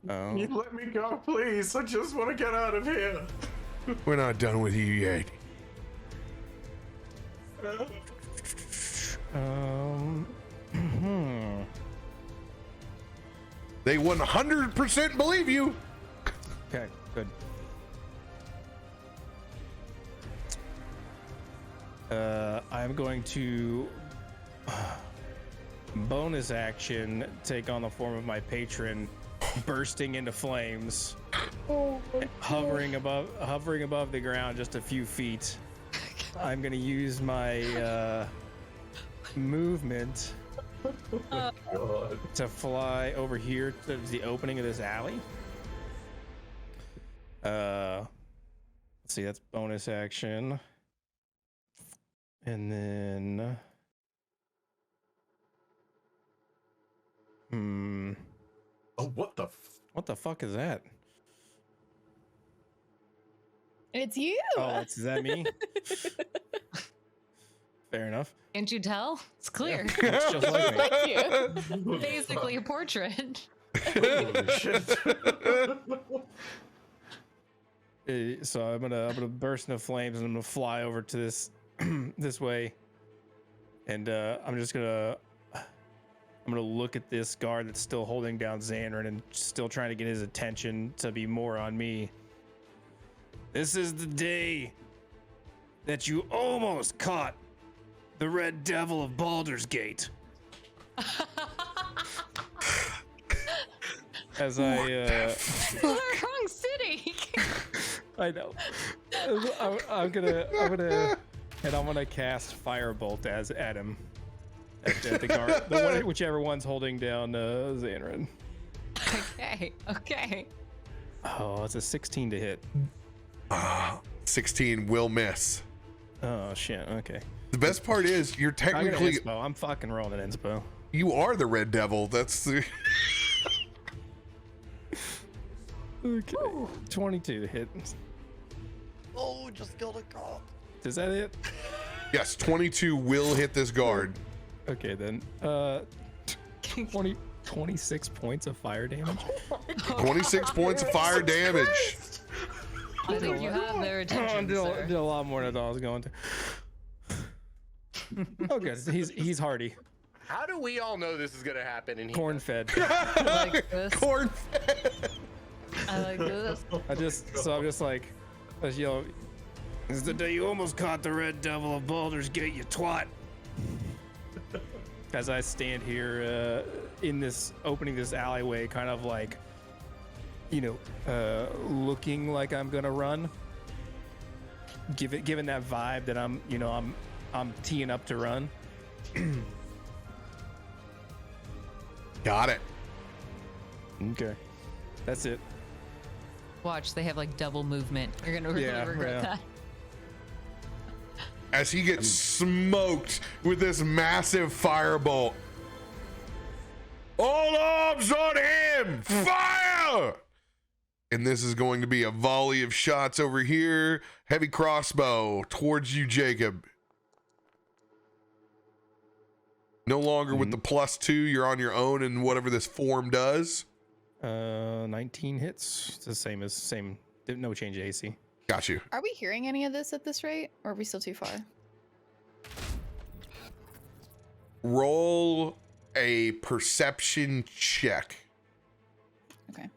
You let me go, please. I just want to get out of here. We're not done with you yet. They 100% believe you. Okay, good. I'm going to bonus action, take on the form of my patron, bursting into flames, hovering above the ground just a few feet. I'm gonna use my movement to fly over here to the opening of this alley. Let's see, that's bonus action. And then Oh, what the fuck is that? It's you. Oh, is that me? Fair enough. Can't you tell? It's clear. Yeah, it's just like me. Like you. Basically a portrait. Holy shit. So I'm gonna burst into flames and I'm gonna fly over to this this way, and I'm gonna look at this guard that's still holding down Zanryn and still trying to get his attention to be more on me. This is the day that you almost caught the Red Devil of Baldur's Gate. As Wrong city. I know. I'm gonna cast Firebolt at him. At the guard, whichever one's holding down Zanryn. Okay. Oh, it's a 16 to hit. 16 will miss. Oh shit. Okay. The best part is you're technically I'm fucking rolling an inspo. you are the Red Devil. That's the Okay. 22 to hit. Oh, just killed a cop. Is that it? yes. 22 will hit this guard. Okay then. 26 points of fire damage. 26 points of fire damage. I think you have their attention, Did sir. a lot more than I thought I was going to. Okay, so he's hardy. How do we all know this is gonna happen? And Corn fed. I like this. Corn. I like this. I'm just like, this is the day you almost caught the Red Devil of Baldur's Gate, you twat. As I stand here opening this alleyway, kind of like, looking like I'm gonna run. Given that vibe that I'm teeing up to run. Got it. Okay, that's it. Watch, they have like double movement. You're gonna really regret that. As he gets smoked with this massive firebolt. All arms on him! Fire! And this is going to be a volley of shots over here. Heavy crossbow towards you, Jacob. No longer with the +2. You're on your own in whatever this form does. 19 hits. It's the same. No change to AC. Got you. Are we hearing any of this at this rate, or are we still too far? Roll a perception check. Okay.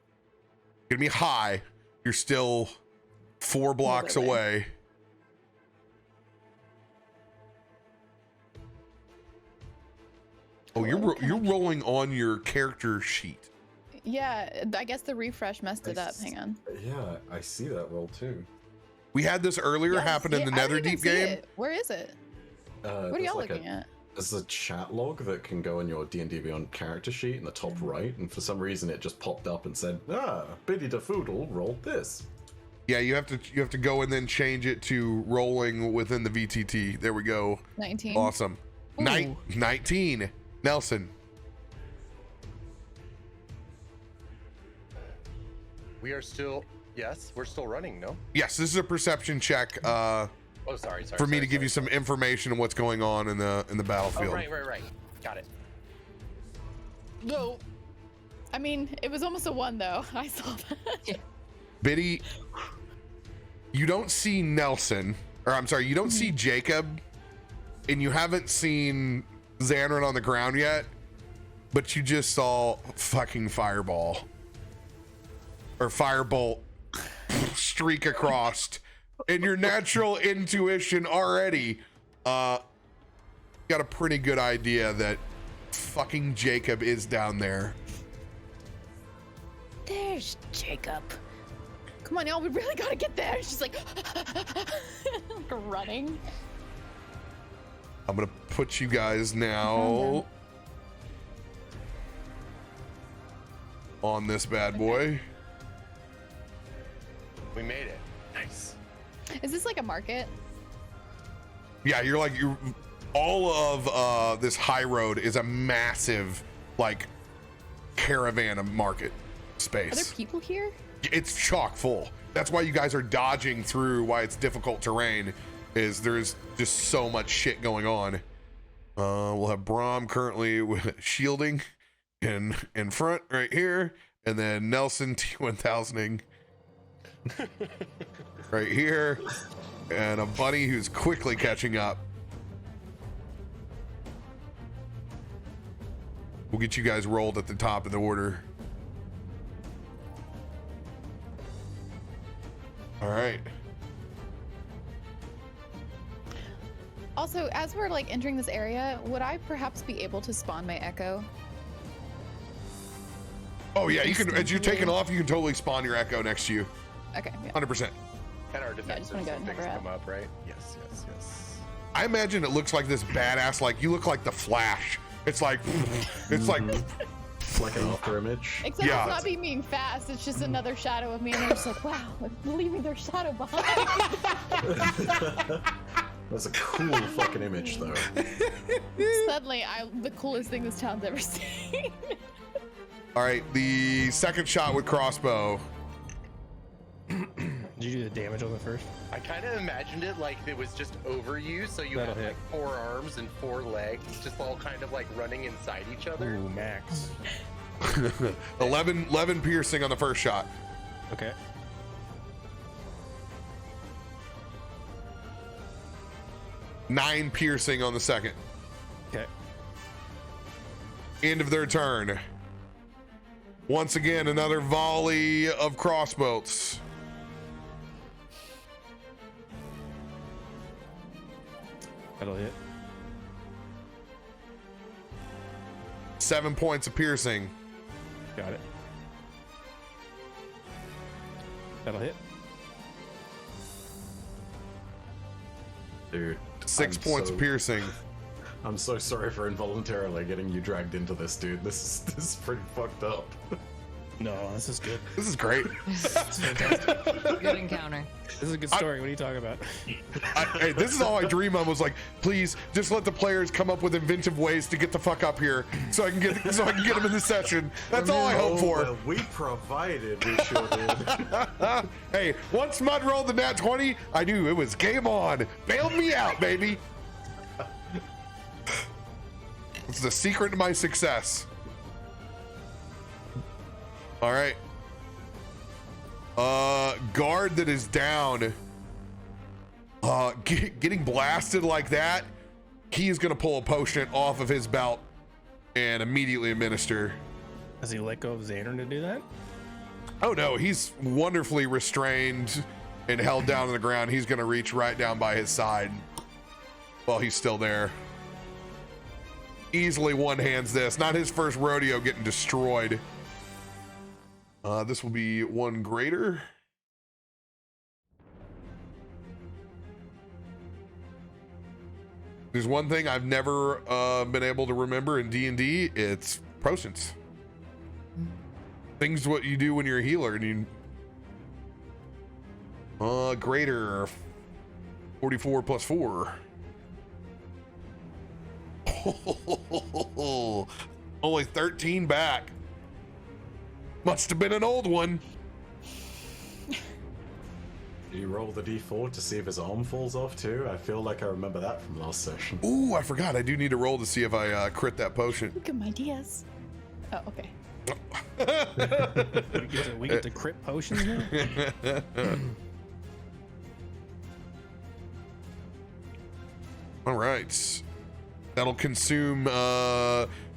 Gonna be high. You're still 4 blocks away. Oh, you're rolling on your character sheet. Yeah, I guess the refresh messed it up. Hang on. Yeah, I see that roll too. We had this earlier happen in the I didn't even Netherdeep see game. it. Where is it? What are y'all looking at? There's a chat log that can go in your D&D Beyond character sheet in the top right, and for some reason it just popped up and said, Biddy da Foodle rolled this. Yeah, you have to go and then change it to rolling within the VTT. There we go. 19. Awesome. 19. Nelson. We are still, yes, we're still running, no? Yes, this is a perception check. Oh, sorry. For me to give you some information on what's going on in the battlefield. Oh, right. Got it. No. I mean, it was almost a 1 though. I saw that. Biddy, you don't see Nelson, or I'm sorry, you don't see Jacob, and you haven't seen Zanryn on the ground yet, but you just saw fucking fireball or firebolt streak across. And your natural intuition already got a pretty good idea that fucking Jacob is down there? There's Jacob. Come on, y'all. We really gotta get there. She's like running. I'm gonna put you guys now on this bad boy. We made it. Nice. Is this like a market? Yeah, you're all of this high road is a massive like caravan of market Are there space. people here? It's chock full. That's why you guys are dodging through, why it's difficult terrain, is there's just so much shit going on. We'll have Brahm currently with shielding in front right here, and then Nelson T1000ing right here, and a bunny who's quickly catching up. We'll get you guys rolled at the top of the order. All right. Also, as we're like entering this area, would I perhaps be able to spawn my echo? Oh yeah, you can. As you're taking off, you can totally spawn your echo next to you. Okay. Yeah. 100%. And our just defensive wanna go and things hover up. come up, right? Yes, yes, yes. I imagine it looks like this badass. Like you look like the Flash. It's like It's like an after image. Except Yeah. it's not me being fast. It's just another shadow of me, and they're just like, wow, leaving their shadow behind. That's a cool fucking image, though. Suddenly, I'm the coolest thing this town's ever seen. All right, the second shot with crossbow. Did you do the damage on the first? I kind of imagined it like it was just over you, so you That'll have hit. like 4 arms and 4 legs, just all kind of like running inside each other. Ooh, max. 11 piercing on the first shot. Okay. Nine piercing on the second. Okay. End of their turn. Once again, another volley of crossbolts. That'll hit. 7 points of piercing. Got it. That'll hit. Dude. 6 points of piercing. I'm so sorry for involuntarily getting you dragged into this, dude. This is pretty fucked up. No, this is good. This is great. This is fantastic. Good encounter. This is a good story. What are you talking about? Hey, this is all I dream of. Was like, please just let the players come up with inventive ways to get the fuck up here, so I can get them in the session. That's all I hope for. Well, we provided, we sure did. Hey, once Mud rolled the nat 20, I knew it was game on. Bailed me out, baby. It's the secret to my success. All right. Guard that is down. Getting blasted like that, he is gonna pull a potion off of his belt and immediately administer. Has he let go of Zanryn to do that? Oh no, he's wonderfully restrained and held down on the ground. He's gonna reach right down by his side while he's still there. Easily one-hands this. Not his first rodeo getting destroyed. This will be one greater. There's one thing I've never been able to remember in D&D. It's potions. Things what you do when you're a healer and you greater 44 plus 4. Only 13 back. Must have been an old one. Do you roll the d4 to see if his arm falls off too? I feel like I remember that from last session. Ooh, I forgot. I do need to roll to see if I crit that potion. Look at my DS. Oh, okay. We get to crit potions now? All right. That'll consume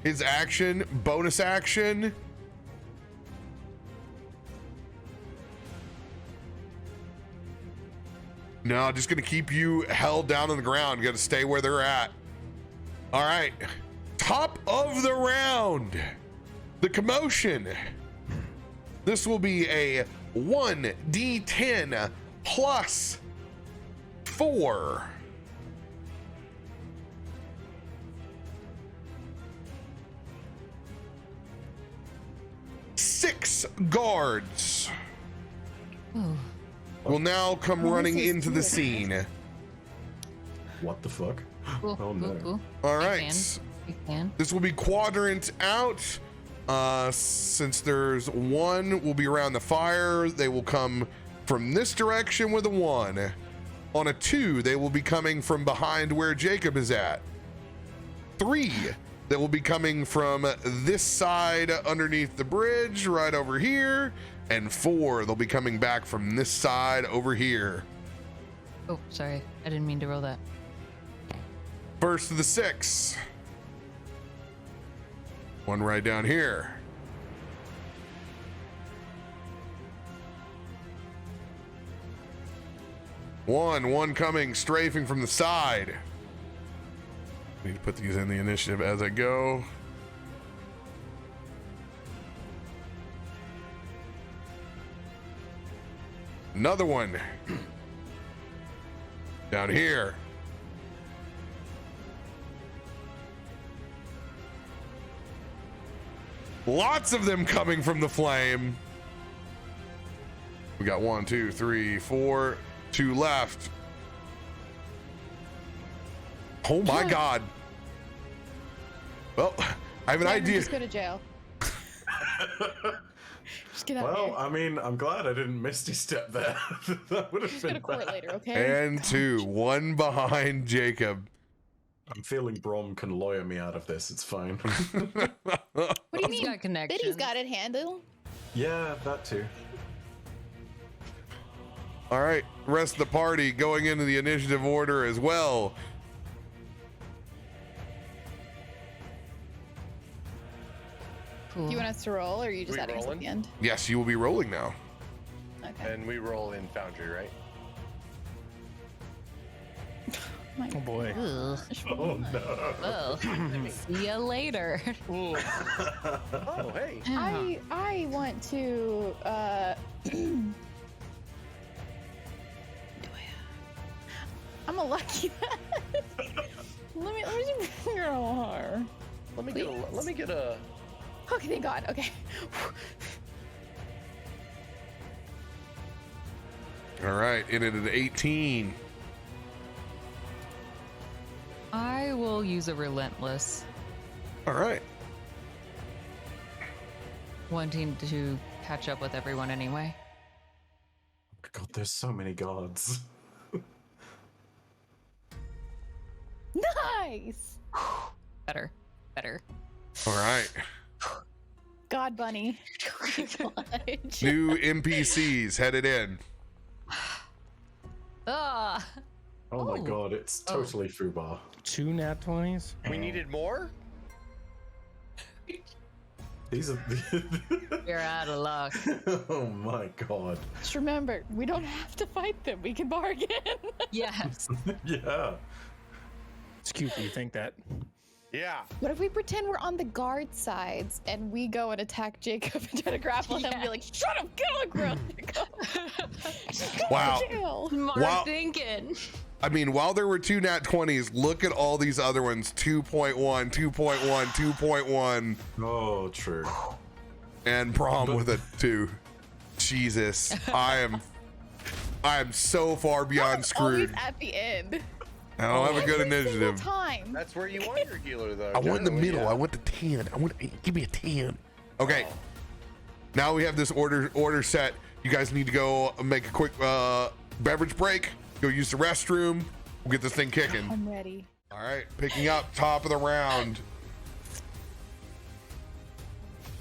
his action, bonus action. No, just gonna keep you held down on the ground. You gotta stay where they're at. All right. top of the round, the commotion. This will be a 1d10 plus 4. Six guards Ooh. will now come running into the scene. What the fuck? Ooh, Oh, no. ooh, ooh. All Big right. fan. Big fan. This will be quadrant out. Since there's one, will be around the fire. They will come from this direction with a 1. On a 2, they will be coming from behind where Jacob is at. 3, they will be coming from this side underneath the bridge right over here. And 4, they'll be coming back from this side over here. Oh, sorry. I didn't mean to roll that. First of the 6. One right down here. One coming, strafing from the side. Need to put these in the initiative as I go. Another one. Down here. Lots of them coming from the flame. We got 1, 2, 3, 4, 2 left. Oh my God. Well, I have an idea. Just go to jail. Just get out Well, of here. I mean, I'm glad I didn't misty step there. That would have Just go been to court bad. later, okay? And 2, one behind Jacob. I'm feeling Brom can lawyer me out of this. It's fine. What do you He's mean? got connections. Biddy's got it handled. Yeah, that too. All right, rest of the party going into the initiative order as well. Cool. Do you want us to roll, or are you just We adding us at rolling? the end? Yes, you will be rolling now. Okay. And we roll in Foundry, right? My Oh boy. Ugh. Oh no. Well, see ya later. Oh, hey. I want to I'm a lucky let me just figure out her. Let me get a Okay, thank God. Okay. All right, in at an 18. I will use a relentless, All right. wanting to catch up with everyone anyway. God, there's so many guards. Nice. Better. All right. God bunny. New NPCs headed in. Ah. Oh my Oh. god, it's Oh. totally Fubar. 2 nat 20s? We needed more? These are. You're out of luck. Oh my god. Just remember, we don't have to fight them. We can bargain. Yes. Yeah. It's cute that you think that. Yeah. What if we pretend we're on the guard sides and we go and attack Jacob and try to grapple him and be Yeah. like, shut up, get on the ground, Jacob. Wow. Jail. Smart Wow. thinking. I mean, while there were 2 nat 20s, look at all these other ones. 2.1, 2.1, 2.1, Oh, true. and Prom with a 2. Jesus. I am so far beyond Always screwed. at the end. I don't have a good Every single initiative. time. That's where you want your healer, though. I want in the generally, middle. yeah. I want the 10. Give me a 10. Okay. Now we have this order set. You guys need to go make a quick beverage break. Go use the restroom. We'll get this thing kicking. I'm ready. All right, picking up top of the round.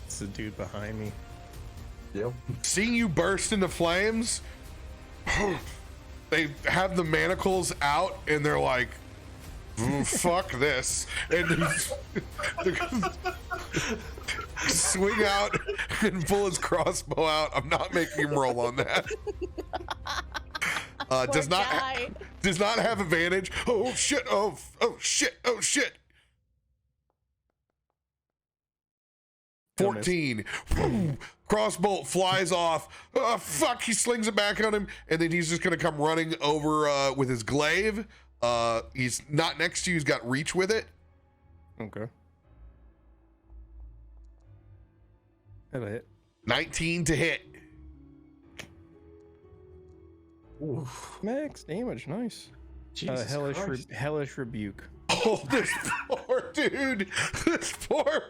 It's the dude behind me. Yep. Seeing you burst into flames, they have the manacles out and they're like, fuck this. And swing out and pull his crossbow out. I'm not making him roll on that. Does not have advantage. Oh shit! Oh shit! Oh shit! 14. Crossbolt flies off. Oh, fuck, he slings it back on him, and then he's just gonna come running over with his glaive. He's not next to you, he's got reach with it. Okay. That'll hit. 19 to hit. Oof. Max damage, nice. Jesus Christ. Hellish rebuke. Oh, this poor dude. This poor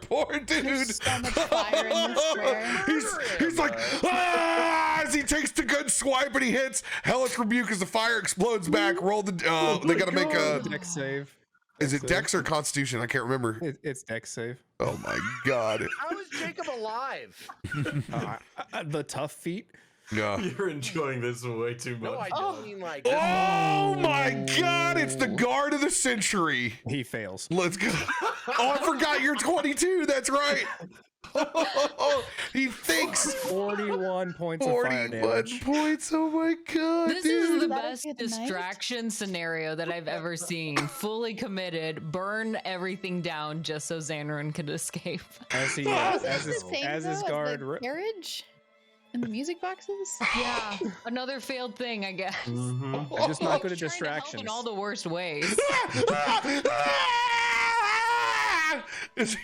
dude. There's so much fire in this chair. He's like, ah! As he takes the good swipe and he hits. Hellish rebuke as the fire explodes back. Roll the. They gotta make a Dex save. Is it Dex or Constitution? I can't remember. It's Dex save. Oh my god. How is Jacob alive? The tough feat. Yeah. You're enjoying this way too much. No, I don't mean like. Oh my god! It's the guard of the century. He fails. Let's go. Oh, I forgot you're 22. That's right. He thinks 41 points of fire 41 damage. points. Oh my god, This dude. is the that a best good night? distraction scenario that I've ever seen. Fully committed, burn everything down just so Zanryn could escape. As he, Is as this his, the same as his though guard. as the carriage and the music boxes? Yeah, another failed thing, I guess. Mm-hmm. I'm just not good at Trying to help distractions. in all the worst ways.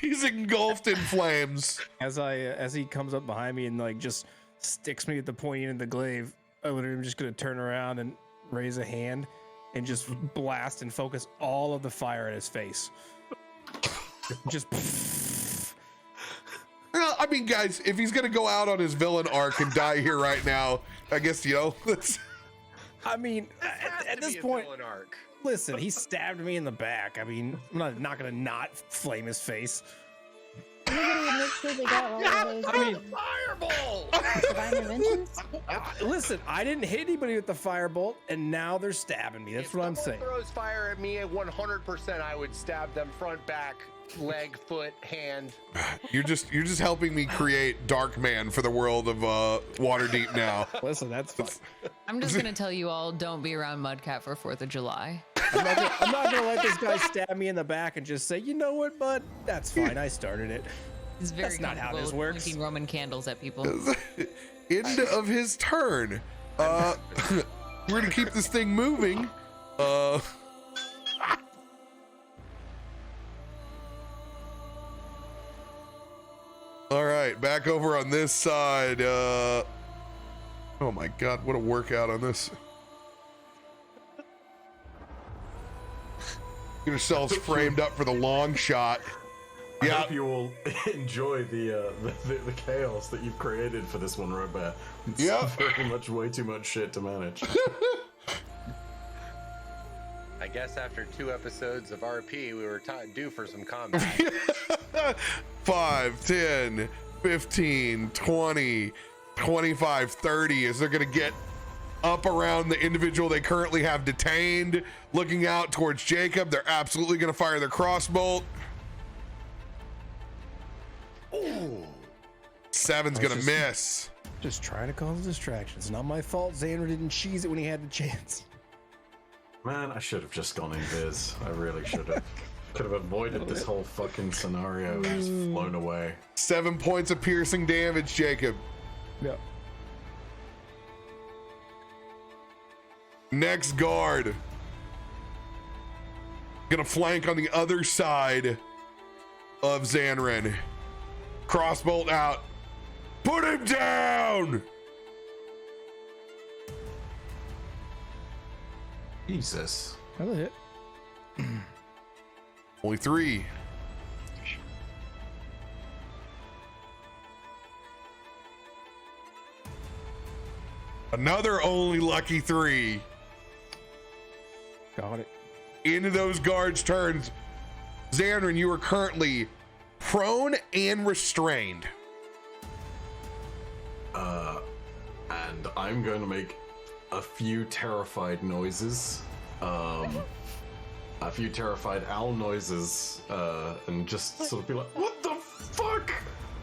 He's engulfed in flames. As he comes up behind me and like just sticks me at the pointy end of the glaive, I literally am just gonna turn around and raise a hand and just blast and focus all of the fire at his face. Just Well, I mean, guys, if he's gonna go out on his villain arc and die here right now, I guess that's. I mean, at this point, Arc. listen, he stabbed me in the back. I mean, I'm not gonna not flame his face. Nobody would make sure they got all of those I mean, Fireball! divine interventions. listen, I didn't hit anybody with the firebolt, and now they're stabbing me. That's If what I'm someone saying. throws fire at me at 100%, I would stab them front, back, leg, foot, hand. You're just helping me create Darkman for the world of Waterdeep now. Listen, that's fine. I'm just gonna tell you all, don't be around Mudcat for 4th of July. I'm not gonna let this guy stab me in the back and just say, you know what, bud? That's fine. I started it. He's very That's not how comfortable this with works. pointing Roman candles at people. End of his turn. We're gonna keep this thing moving. All right, back over on this side. Oh my god, what a workout on this. Get yourselves framed up for the long shot. I Yeah. hope you all enjoy the chaos that you've created for this one, Robert. It's Yeah. very much way too much shit to manage. I guess after 2 episodes of RP, we were due for some combat. 5, 10, 15, 20, 25, 30 as they're going to get up around the individual they currently have detained, looking out towards Jacob. They're absolutely going to fire their crossbolt. Ooh. 7's going to miss. Just trying to cause distractions. Not my fault. Xander didn't cheese it when he had the chance. Man, I should have just gone in Viz. I really should have. Could have avoided this whole fucking scenario and just flown away. 7 points of piercing damage, Jacob. Yep. Next guard. Gonna flank on the other side of Zanryn. Crossbolt out. Put him down! Jesus. That'll hit. Only 3. Another only lucky 3. Got it. Into those guards' turns. Zanryn, you are currently prone and restrained. And I'm going to make a few terrified noises. A few terrified owl noises. And just sort of be like, what the fuck?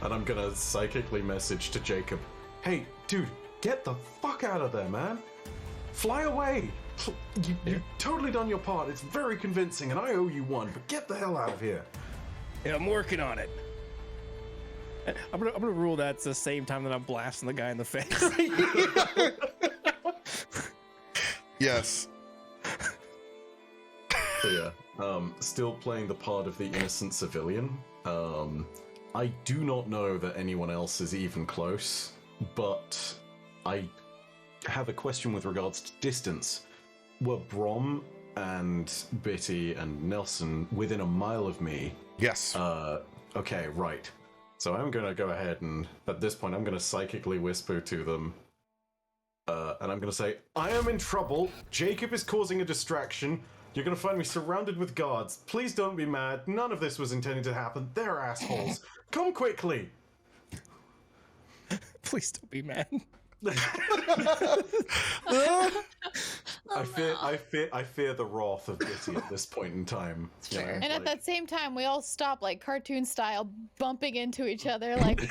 And I'm going to psychically message to Jacob, hey, dude, get the fuck out of there, man. Fly away. You've totally done your part. It's very convincing, and I owe you one, but get the hell out of here. Yeah, I'm working on it. I'm gonna rule that's the same time that I'm blasting the guy in the face. Yes. So yeah, still playing the part of the innocent civilian. I do not know that anyone else is even close, but I have a question with regards to distance. Were Brom and Bitty and Nelson within a mile of me? Yes. Okay, right. So I'm gonna go ahead and, at this point, I'm gonna psychically whisper to them, and I'm gonna say, I am in trouble. Jacob is causing a distraction. You're gonna find me surrounded with guards. Please don't be mad. None of this was intended to happen. They're assholes. Come quickly. Please don't be mad. I fear the wrath of Bitty at this point in time. You know, And at that same time, we all stop, like cartoon style, bumping into each other, like.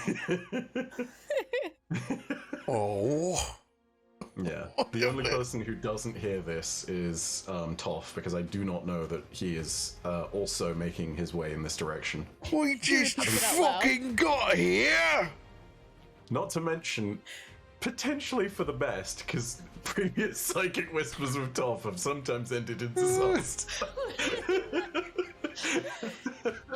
Oh. Yeah. The only person who doesn't hear this is Toph, because I do not know that he is also making his way in this direction. We just Talk it out loud. fucking got here. Not to mention, potentially for the best, because previous psychic whispers with Toph have sometimes ended in disaster.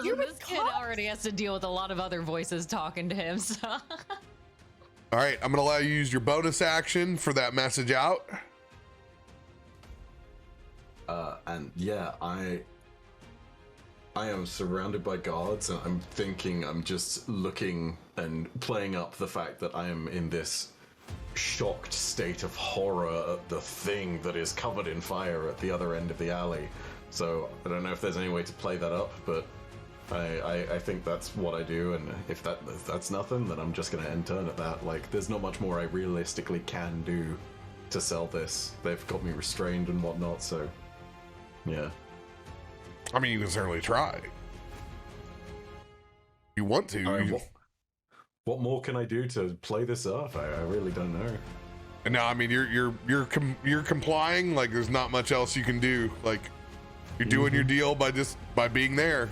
This kid already has to deal with a lot of other voices talking to him, so. All right, I'm gonna allow you to use your bonus action for that message out. And yeah, I am surrounded by guards, and I'm thinking, I'm just looking and playing up the fact that I am in this shocked state of horror at the thing that is covered in fire at the other end of the alley. So I don't know if there's any way to play that up, but I think that's what I do, and if that's nothing, then I'm just gonna end turn at that. Like, there's not much more I realistically can do to sell this. They've got me restrained and whatnot, so yeah. I mean, you can certainly try. You want to? I mean, what more can I do to play this up? I really don't know. No, I mean you're complying. Like, there's not much else you can do. Like, you're doing your deal by being there.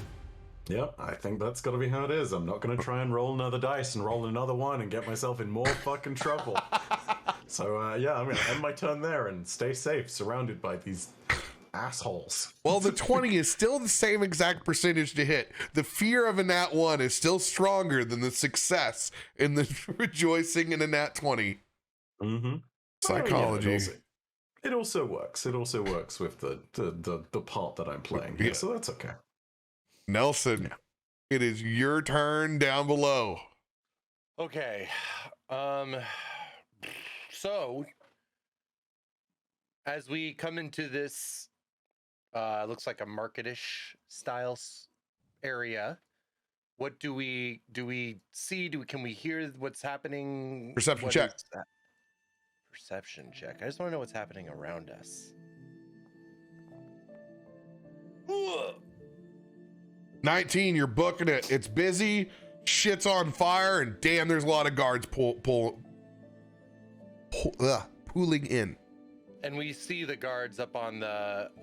Yep, I think that's gotta be how it is. I'm not gonna try and roll another dice and roll another one and get myself in more fucking trouble. So yeah, I'm gonna end my turn there and stay safe, surrounded by these assholes. Well, the 20 is still the same exact percentage to hit. The fear of a nat 1 is still stronger than the success in the rejoicing in a nat 20. Mm-hmm. Psychology. Oh, yeah, it also works. It also works with the part that I'm playing here, so that's okay. Nelson, it is your turn down below. Okay. So as we come into this looks like a marketish style area, what do we see? Can we hear what's happening? Perception What check. is that? Perception check. I just want to know what's happening around us. 19, you're booking it. It's busy, shit's on fire, and damn, there's a lot of guards pooling in. And we see the guards up on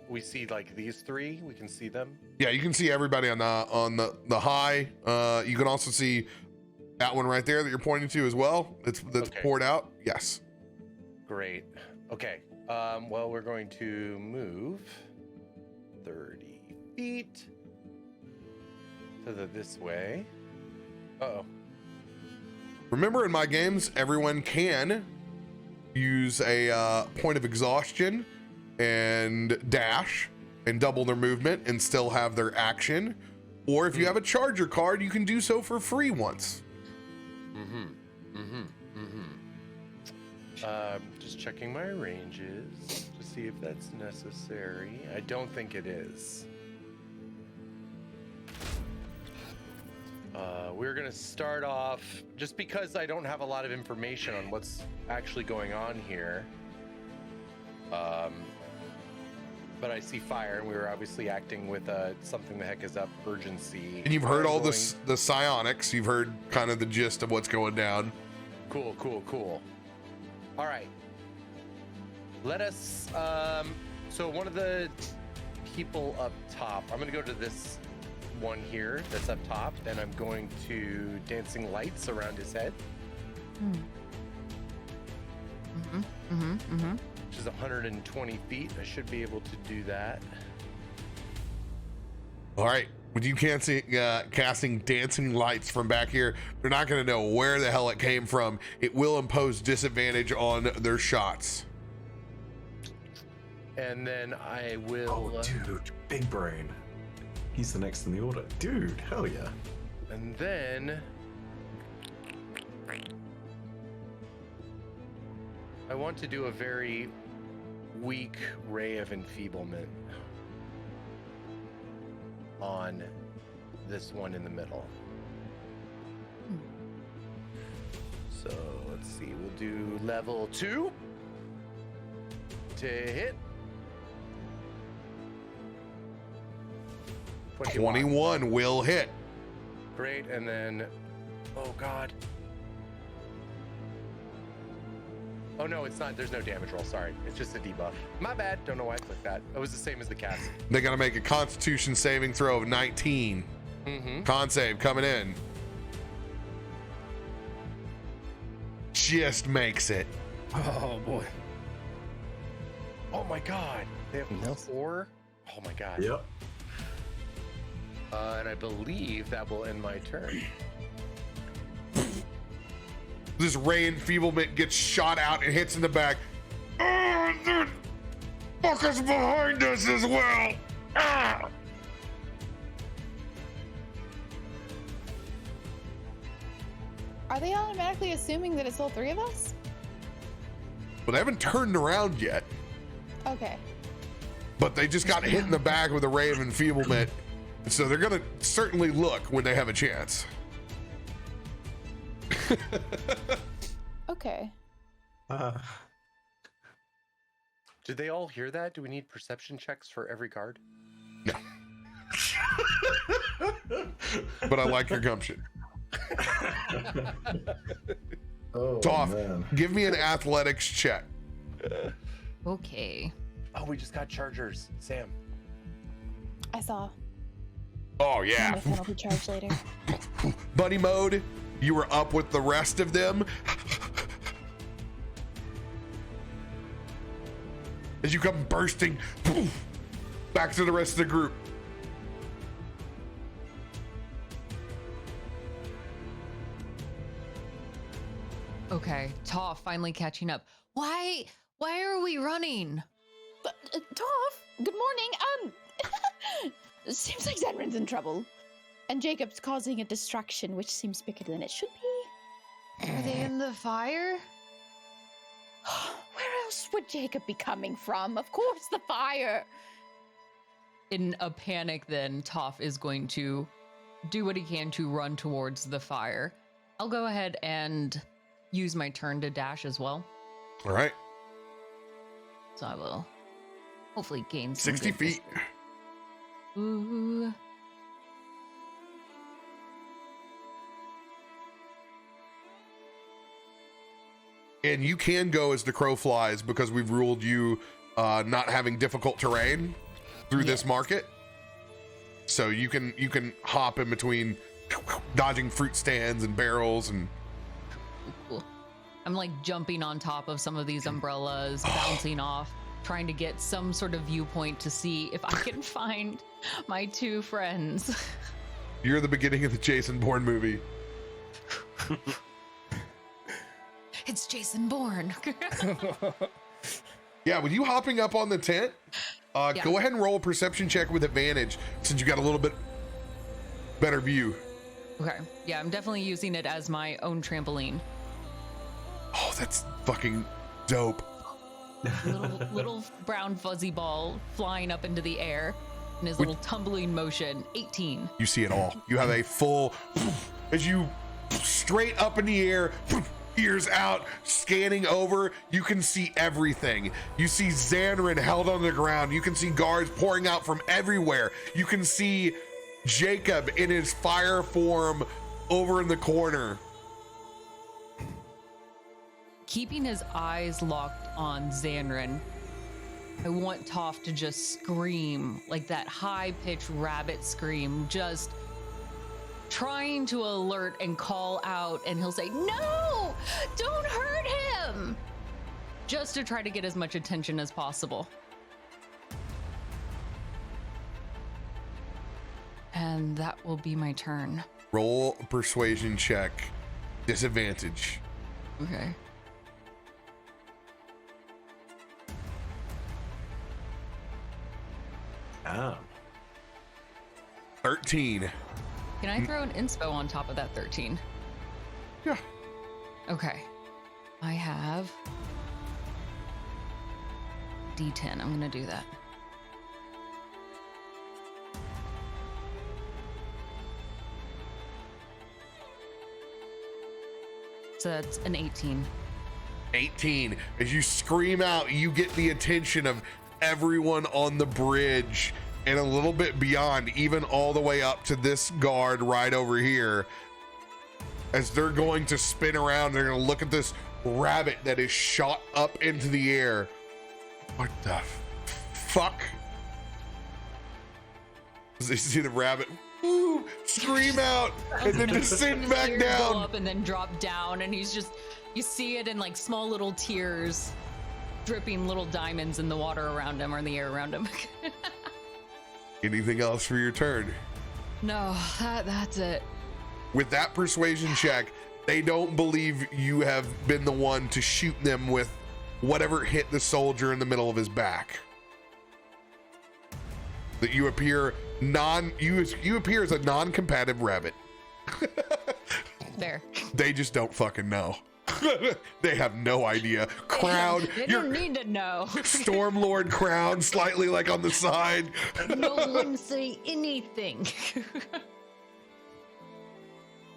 we see like these three, we can see them. Yeah, you can see everybody on the high. You can also see that one right there that you're pointing to as well. That's Okay. poured out. Yes. Great. Okay. Well, we're going to move 30 feet to this way. Uh-oh. Remember, in my games, everyone can use a point of exhaustion and dash and double their movement and still have their action. Or if you have a charger card, you can do so for free once. Just checking my ranges to see if that's necessary. I don't think it is. We're gonna start off, just because I don't have a lot of information on what's actually going on here. But I see fire, and we were obviously acting with something the heck is up, urgency. And you've heard all the psionics. You've heard kind of the gist of what's going down. Cool. All right. Let us. So one of the people up top. I'm gonna go to this one here that's up top. Then I'm going to dancing lights around his head, which is 120 feet. I should be able to do that. All right. With you casting dancing lights from back here, they're not going to know where the hell it came from. It will impose disadvantage on their shots. And then I will. Oh, dude, big brain. He's the next in the order. Dude, hell yeah. And then I want to do a very weak ray of enfeeblement on this one in the middle. So let's see, we'll do level 2 to hit. 21 will hit. Great, and then, oh God. Oh no, it's not, there's no damage roll, sorry. It's just a debuff. My bad, don't know why I clicked that. It was the same as the cast. They're going to make a Constitution saving throw of 19. Con save coming in. Just makes it. Oh boy. Oh my God, they have 4? Oh my God. Yep. And I believe that will end my turn. This ray enfeeblement gets shot out and hits in the back. Oh, the fucker's behind us as well. Ah! Are they automatically assuming that it's all 3 of us? Well, they haven't turned around yet, Okay. but they just got hit in the back with a ray of enfeeblement. So they're going to certainly look when they have a chance. Okay. Did they all hear that? Do we need perception checks for every guard? No. But I like your gumption. Oh, Toph, man. give me an athletics check. Okay. Oh, we just got chargers. Sam. I saw. Oh, My yeah. penalty charge later. Bunny mode, you were up with the rest of them. As you come bursting back to the rest of the group. Okay. Toph finally catching up. Why are we running? But, Toph, good morning. It seems like Zanryn's in trouble. And Jacob's causing a distraction, which seems bigger than it should be. Are they in the fire? Where else would Jacob be coming from? Of course, the fire. In a panic, then, Toph is going to do what he can to run towards the fire. I'll go ahead and use my turn to dash as well. All right. So I will hopefully gain some 60 good feet. distance. Ooh. And you can go as the crow flies because we've ruled you not having difficult terrain through this market. So you can hop in between dodging fruit stands and barrels and Cool. I'm like jumping on top of some of these umbrellas, bouncing off, trying to get some sort of viewpoint to see if I can find my 2 friends. you're the beginning of the Jason Bourne movie. It's Jason Bourne. Yeah, with you hopping up on the tent, Yeah. go ahead and roll a perception check with advantage since you got a little bit better view. Okay. Yeah, I'm definitely using it as my own trampoline. Oh, that's fucking dope. Little brown fuzzy ball flying up into the air in his little tumbling motion. 18. You see it all. You have a full, as you straight up in the air, ears out, scanning over, you can see everything. You see Zanryn held on the ground. You can see guards pouring out from everywhere. You can see Jacob in his fire form over in the corner. Keeping his eyes locked on Zanryn, I want Toph to just scream, like that high-pitched rabbit scream, just trying to alert and call out, and he'll say, "No! Don't hurt him!" Just to try to get as much attention as possible. And that will be my turn. Roll a persuasion check. Disadvantage. Okay. Ah. 13. Can I throw an inspo on top of that 13? Yeah. Okay. I have D10. I'm going to do that. So that's an 18. 18. As you scream out, you get the attention of everyone on the bridge and a little bit beyond, even all the way up to this guard right over here. As they're going to spin around, they're going to look at this rabbit that is shot up into the air. What the fuck? As they see the rabbit, woo, scream out, and then descend back Tears down. go up and then drop down, and he's just, you see it in like small little tears, dripping little diamonds in the water around him or in the air around him. Anything else for your turn? No, that's it. With that persuasion check, they don't believe you have been the one to shoot them with whatever hit the soldier in the middle of his back. That you appear you appear as a non-combative rabbit. There. They just don't fucking know. They have no idea. Crowd, They your don't need to know. Stormlord crown slightly like on the side. No one say anything.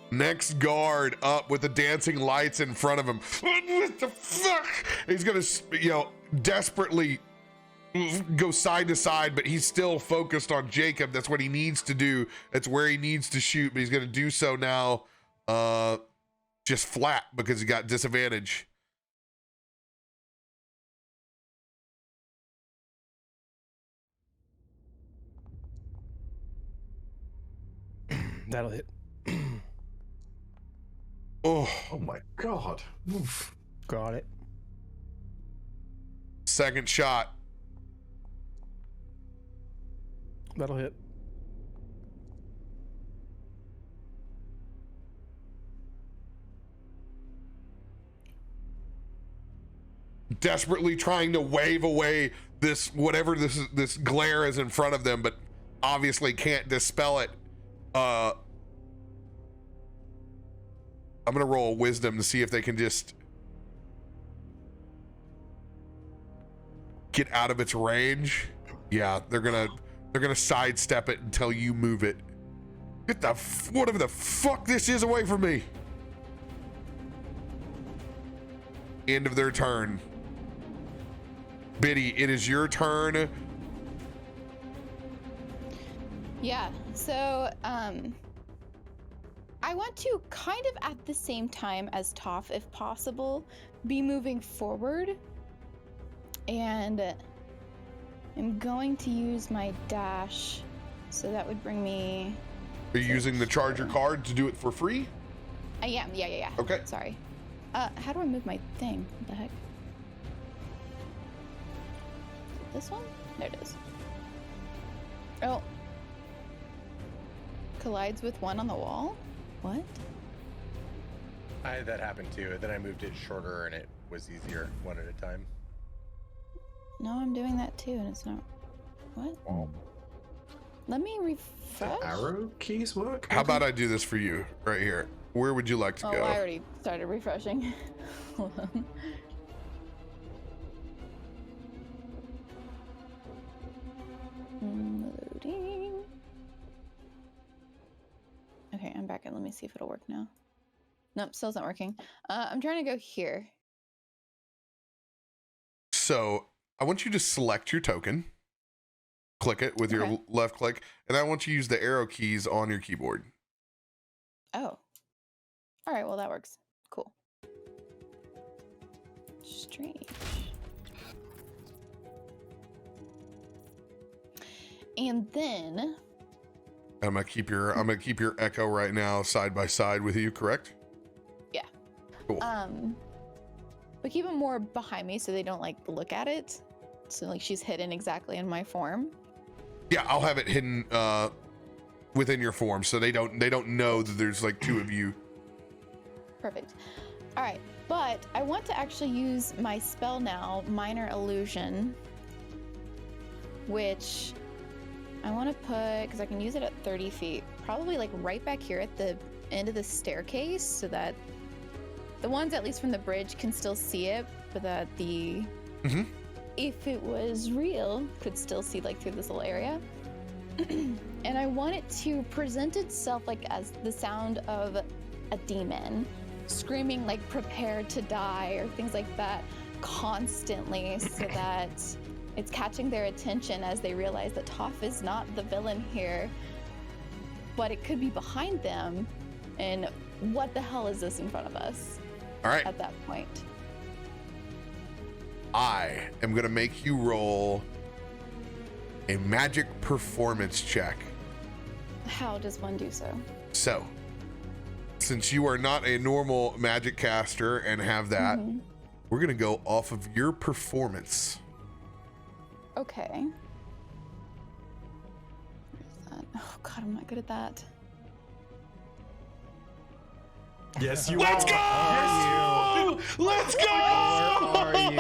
Next guard up with the dancing lights in front of him. What the fuck? He's gonna, desperately go side to side, but he's still focused on Jacob. That's what he needs to do. That's where he needs to shoot, but he's gonna do so now just flat because he got disadvantage. That'll hit. Oh my god. Oof. Got it. Second shot. That'll hit. Desperately trying to wave away this whatever this glare is in front of them, but obviously can't dispel it. I'm gonna roll a wisdom to see if they can just get out of its range. Yeah, they're gonna sidestep it until you move it. Get the whatever the fuck this is away from me. End of their turn. Biddy, it is your turn. Yeah, so I want to kind of at the same time as Toph, if possible, be moving forward. And I'm going to use my dash. So that would bring me... Are you using the charger card to do it for free? I am, yeah. Okay. Sorry. How do I move my thing? What the heck? This one? There it is. Oh. Collides with one on the wall? What? I had that happen too. Then I moved it shorter and it was easier one at a time. No, I'm doing that too, and it's not. What? Let me refresh. The arrow keys work? How about I do this for you right here? Where would you like to Oh, go? I already started refreshing. Hold on. Loading. Okay, I'm back, and let me see if it'll work now. Nope, still not working. I'm trying to go here. So I want you to select your token, click it with your Okay. left click, and I want you to use the arrow keys on your keyboard. Oh. All right, well, that works. Cool. Strange. And then I'm gonna keep your echo right now side by side with you, correct? Yeah. Cool. But keep them more behind me so they don't like look at it. So like she's hidden exactly in my form. Yeah, I'll have it hidden within your form so they don't know that there's like two of you. Perfect. All right, but I want to actually use my spell now, Minor Illusion, which I want to put, because I can use it at 30 feet, probably like right back here at the end of the staircase so that the ones at least from the bridge can still see it, but that the, if it was real, could still see like through this little area. And I want it to present itself like as the sound of a demon screaming like prepare to die or things like that constantly so that it's catching their attention as they realize that Toph is not the villain here, but it could be behind them. And what the hell is this in front of us? All right. At that point. I am going to make you roll a magic performance check. How does one do so? So, since you are not a normal magic caster and have that, we're going to go off of your performance. Okay. Where's that? Oh god, I'm not good at that. Yes, you Let's are. go! Let's go! Where are you?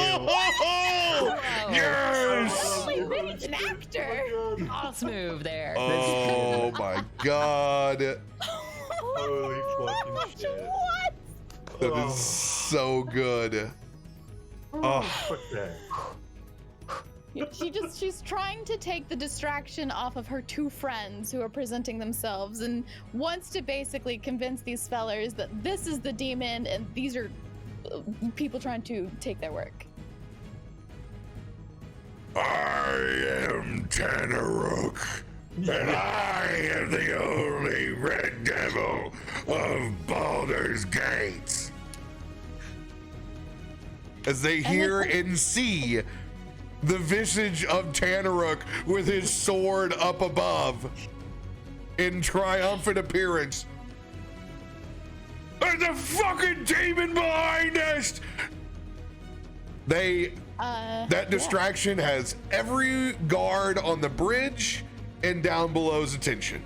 Yes! Holy bitch, an actor! Boss move there. Oh my god. Holy fucking shit. What? That is so good. Oh, Okay. Yeah, she's trying to take the distraction off of her two friends who are presenting themselves and wants to basically convince these fellers that this is the demon and these are people trying to take their work. I am Tanaruk, and I am the only red devil of Baldur's Gates. As they hear and see the visage of Tanaruk with his sword up above in triumphant appearance. There's a fucking demon behind us! That distraction has every guard on the bridge and down below's attention.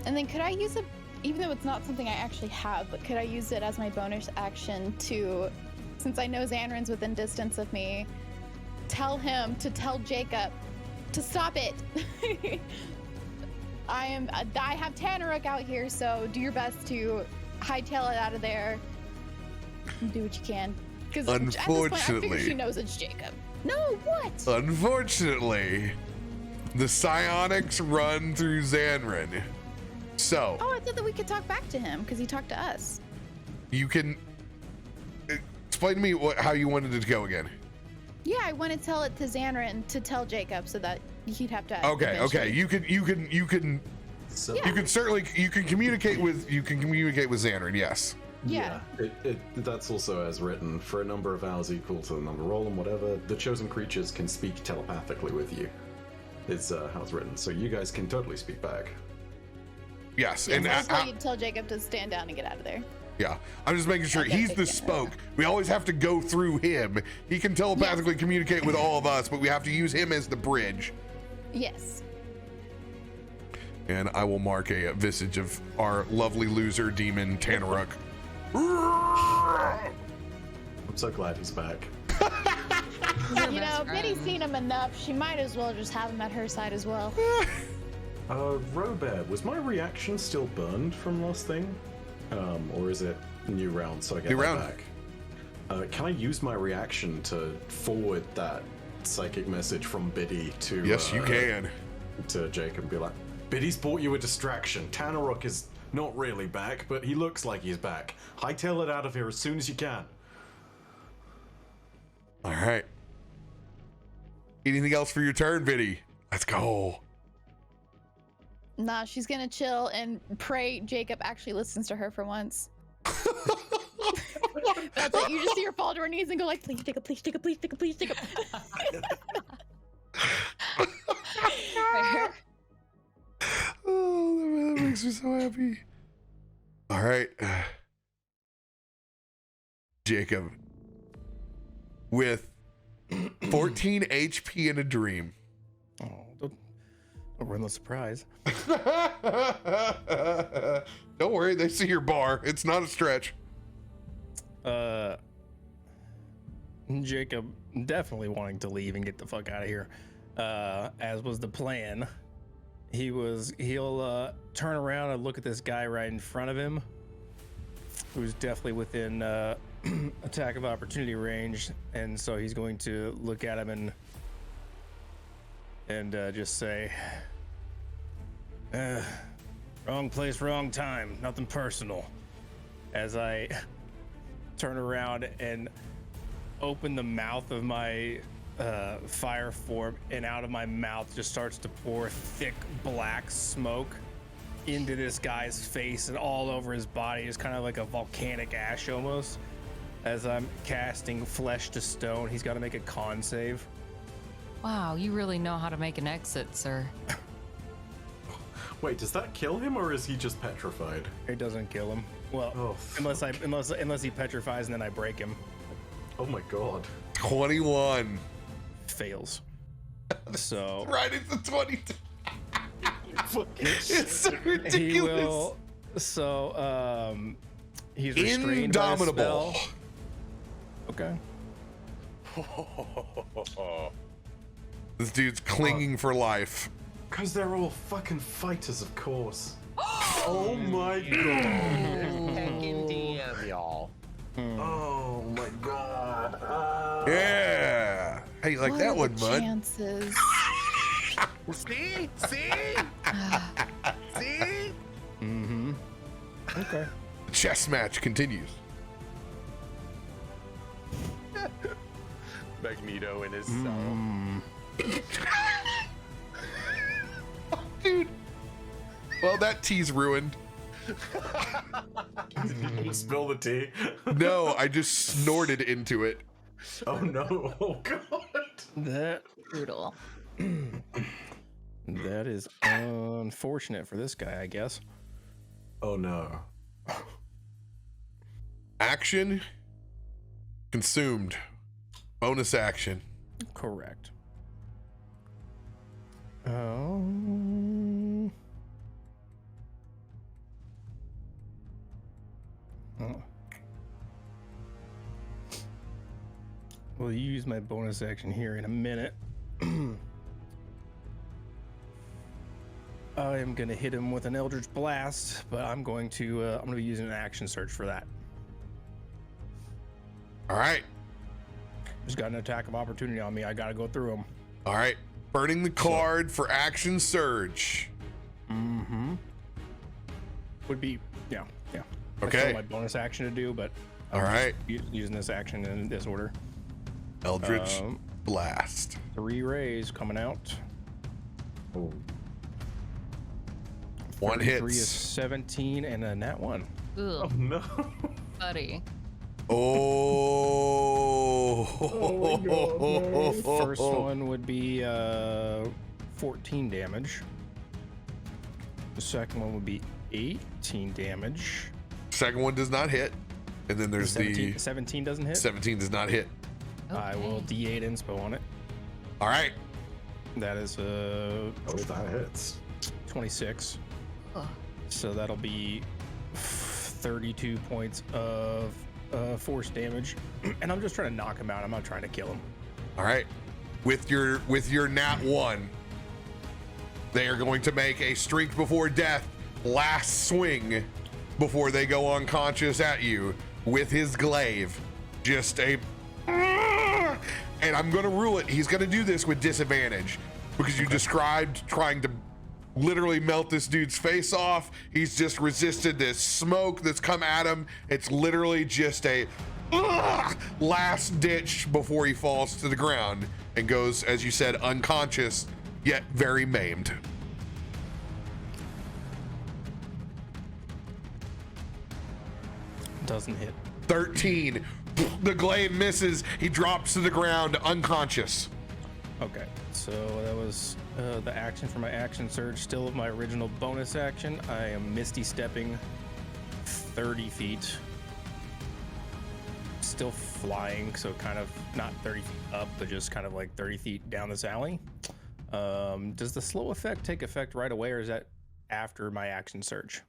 And then could I use it, even though it's not something I actually have, but could I use it as my bonus action to, since I know Zanryn's within distance of me, tell him to tell Jacob to stop it. I have Tanaruk out here, so do your best to hightail it out of there. Do what you can. Because at this point, I figure she knows it's Jacob. No, what? Unfortunately, the psionics run through Zanryn. So. Oh, I thought that we could talk back to him because he talked to us. You can explain to me how you wanted it to go again. Yeah, I want to tell it to Zanryn to tell Jacob so that he'd have to. Okay. eventually- You can So, Yeah. you can communicate with Zanryn. Yes. Yeah. That's also as written. For a number of hours equal to the number roll and whatever, the chosen creatures can speak telepathically with you. Is how it's written. So you guys can totally speak back. Yes. And And that's why you tell Jacob to stand down and get out of there. yeah, I'm just making sure he's the spoke. We always have to go through him. He can telepathically communicate with all of us, but we have to use him as the bridge. Yes. And I will mark a visage of our lovely loser demon Tanaruk. I'm so glad he's back. You know, Biddy's seen him enough. She might as well just have him at her side as well. Robert, was my reaction still burned from last thing? Or is it new round so I get New that round. back? Can I use my reaction to forward that psychic message from Biddy to Yes, you can. to Jacob and be like, Biddy's bought you a distraction. Tanaruk is not really back, but he looks like he's back. Hightail it out of here as soon as you can. All right. Anything else for your turn, Biddy? Let's go. Nah, she's gonna chill and pray Jacob actually listens to her for once. That's it. You just see her fall to her knees and go like, please, Jacob, please, Jacob, please, Jacob, please, Jacob. Fair. makes me so happy. All right. Jacob, with 14 HP and a dream. Oh, don't ruin the surprise. Don't worry, they see your bar. It's not a stretch. Jacob definitely wanting to leave and get the fuck out of here, as was the plan. He'll turn around and look at this guy right in front of him, who's definitely within attack of opportunity range, and so he's going to look at him and just say, wrong place, wrong time, nothing personal. As I turn around and open the mouth of my fire form, and out of my mouth just starts to pour thick black smoke into this guy's face and all over his body. It's kind of like a volcanic ash almost. As I'm casting flesh to stone, he's got to make a con save. Wow, you really know how to make an exit, sir. Wait, does that kill him or is he just petrified? It doesn't kill him. Well, Oh, unless he petrifies and then I break him. Oh my god. 21. Fails. So Right into 22. It's so he ridiculous. will. So he's restrained by a Indomitable. spell. Okay. This dude's clinging for life. Because they're all fucking fighters, of course. Oh my god. Heckin' DM, y'all. Oh my god. Yeah. Hey, you like What that are one, the bud? chances? See? See? See? Mm-hmm. Okay. The chess match continues. Magneto in his cell. Dude. Well, that tea's ruined. Did you spill the tea? No, I just snorted into it. Oh no. Oh god. That Brutal. that is unfortunate for this guy, I guess. Oh no. Action consumed. Bonus action. Correct. We'll use my bonus action here in a minute. I am gonna hit him with an Eldritch Blast, but I'm gonna be using an action search for that. All right. He's got an attack of opportunity on me. I gotta go through him. All right. Burning the card for action surge. Mm-hmm. Would be, yeah. Okay. That's my bonus action to do, but All right. using this action in this order. Eldritch Blast. 3 rays coming out. Oh. 1 3 is hits. 17 and a nat 1. Oh Ugh, no. buddy. Oh. First one would be 14 damage. The second one would be 18 damage. Second one does not hit. And then there's 17 doesn't hit. 17 does not hit. I will Okay. D8 inspo on it. All right. That is Oh, that hits. 26. Ugh. So that'll be 32 points of force damage. And I'm just trying to knock him out. I'm not trying to kill him. All right. With your nat 1, they are going to make a strength before death last swing before they go unconscious at you with his glaive. Just a, and I'm going to rule it. He's going to do this with disadvantage because you described trying to literally melt this dude's face off. He's just resisted this smoke that's come at him. It's literally just a last ditch before he falls to the ground and goes, as you said, unconscious, yet very maimed. Doesn't hit. 13. The glaive misses. He drops to the ground unconscious. Okay, so that was The action for my action surge, still of my original bonus action. I am Misty Stepping 30 feet. Still flying, so kind of not 30 feet up, but just kind of like 30 feet down this alley. Does the slow effect take effect right away, or is that after my action surge?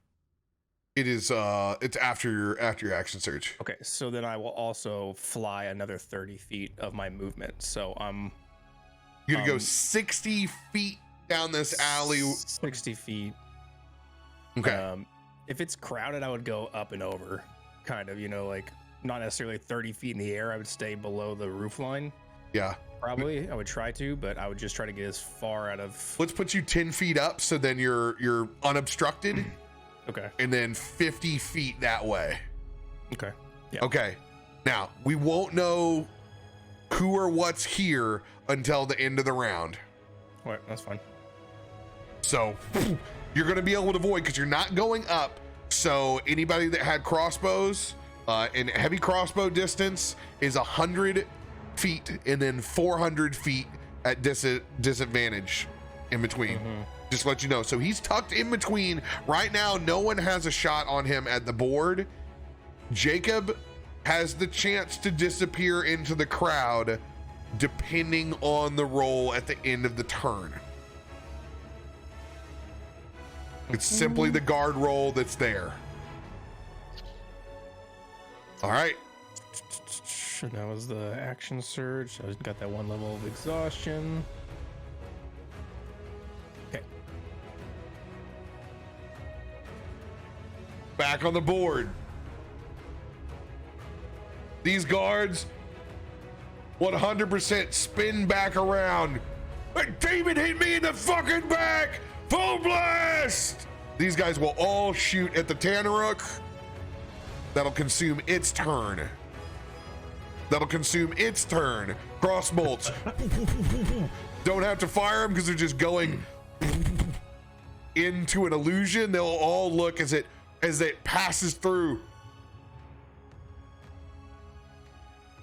It is it's after your action surge. Okay, so then I will also fly another 30 feet of my movement. So You're gonna go 60 feet down this alley. 60 feet. Okay. If it's crowded, I would go up and over, kind of, like not necessarily 30 feet in the air. I would stay below the roof line. Yeah. Probably. I would try to, but I would just try to get as far out of. Let's put you 10 feet up, so then you're unobstructed. Okay. And then 50 feet that way. Okay. Yeah. Okay. Now, we won't know who or what's here until the end of the round. All right, that's fine. So you're going to be able to avoid because you're not going up. So anybody that had crossbows and heavy crossbow distance is 100 feet and then 400 feet at disadvantage in between. Just to let you know. So he's tucked in between. Right now, no one has a shot on him at the board. Jacob has the chance to disappear into the crowd depending on the roll at the end of the turn. It's simply the guard roll that's there. All right. That was the action surge. I got that one level of exhaustion. Okay. Back on the board. These guards 100% spin back around. A demon hit me in the fucking back! Full blast! These guys will all shoot at the Tanaruk. That'll consume its turn. Cross bolts. Don't have to fire them because they're just going into an illusion. They'll all look as it passes through.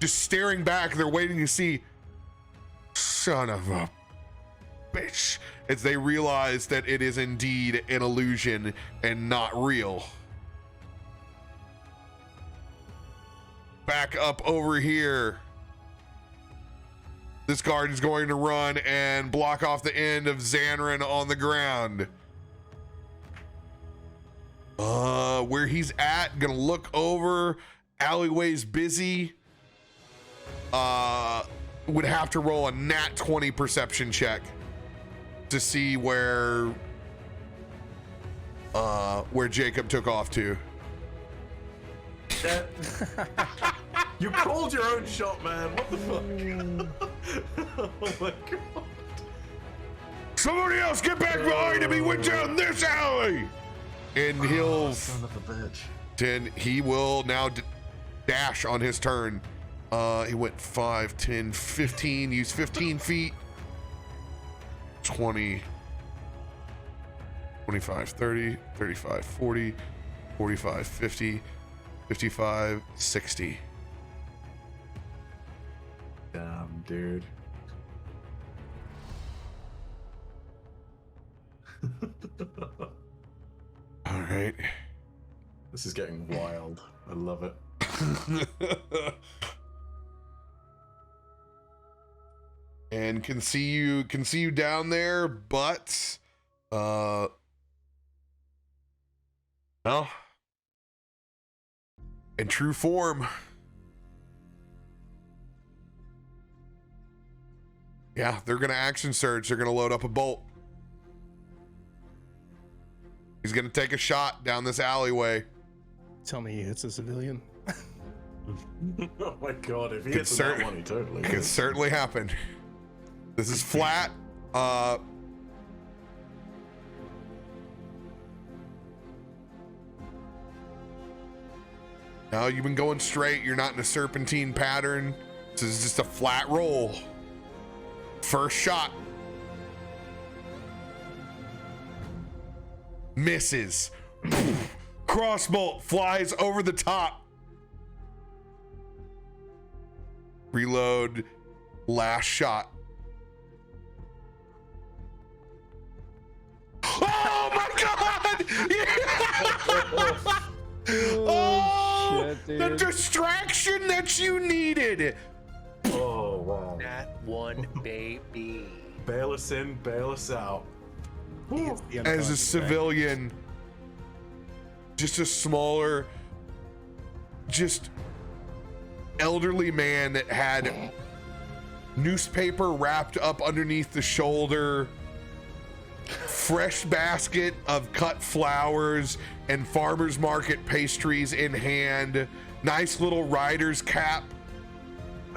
Just staring back, they're waiting to see, son of a bitch, as they realize that it is indeed an illusion and not real. Back up over here. This guard is going to run and block off the end of Zanryn on the ground. Where he's at, gonna look over. Alleyway's busy. Would have to roll a nat 20 perception check to see where Jacob took off to. You called your own shot, man. What the fuck? Oh my god. Somebody else get back behind him. He went down this alley. And he'll Son of a bitch. 10. He will now dash on his turn. He went 5, 10, 15. Use 15 feet. 20, 25, 30, 35, 40, 45, 50, 55, 60. Damn, dude. All right. This is getting wild. I love it. And can see you down there, but no. In true form. Yeah, they're gonna action surge. They're gonna load up a bolt. He's gonna take a shot down this alleyway. Tell me it's a civilian. Oh my god, if he hits that one, he totally could certainly happen. This is flat. Now you've been going straight. You're not in a serpentine pattern. This is just a flat roll. First shot. Misses. Crossbolt flies over the top. Reload. Last shot. The distraction that you needed. Oh, wow. Nat 1, baby. Bail us in, bail us out. Woo. As a civilian, just a smaller, just elderly man that had newspaper wrapped up underneath the shoulder, fresh basket of cut flowers and farmer's market pastries in hand, nice little rider's cap,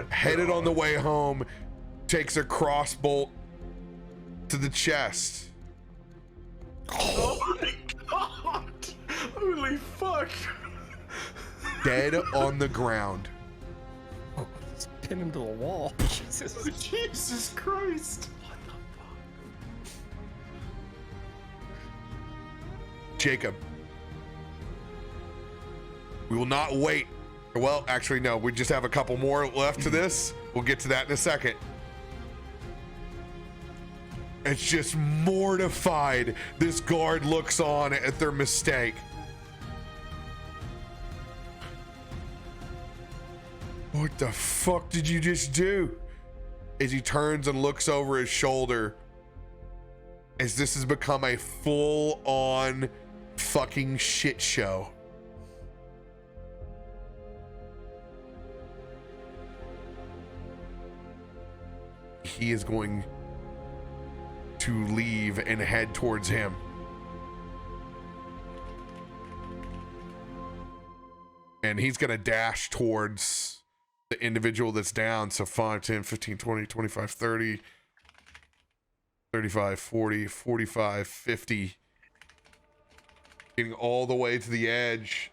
headed on the way home, takes a crossbolt to the chest. Oh my god! Holy fuck! Dead on the ground. Just pin him to the wall. Jesus. Jesus Christ! Jacob, we will not wait. Well, actually, no, we just have a couple more left to this. We'll get to that in a second. It's just mortified. This guard looks on at their mistake. What the fuck did you just do? As he turns and looks over his shoulder, as this has become a full-on fucking shit show. He is going to leave and head towards him. And he's going to dash towards the individual that's down. So 5, 10, 15, 20, 25, 30, 35, 40, 45, 50. Getting all the way to the edge.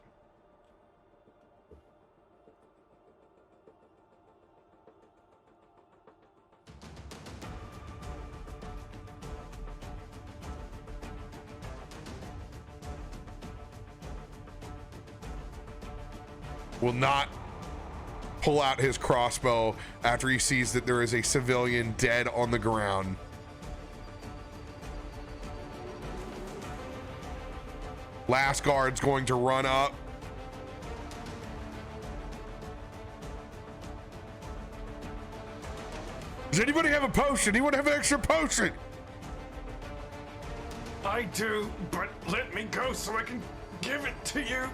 Will not pull out his crossbow after he sees that there is a civilian dead on the ground. Last guard's going to run up. Does anybody have a potion? Anyone have an extra potion? I do, but let me go so I can give it to you.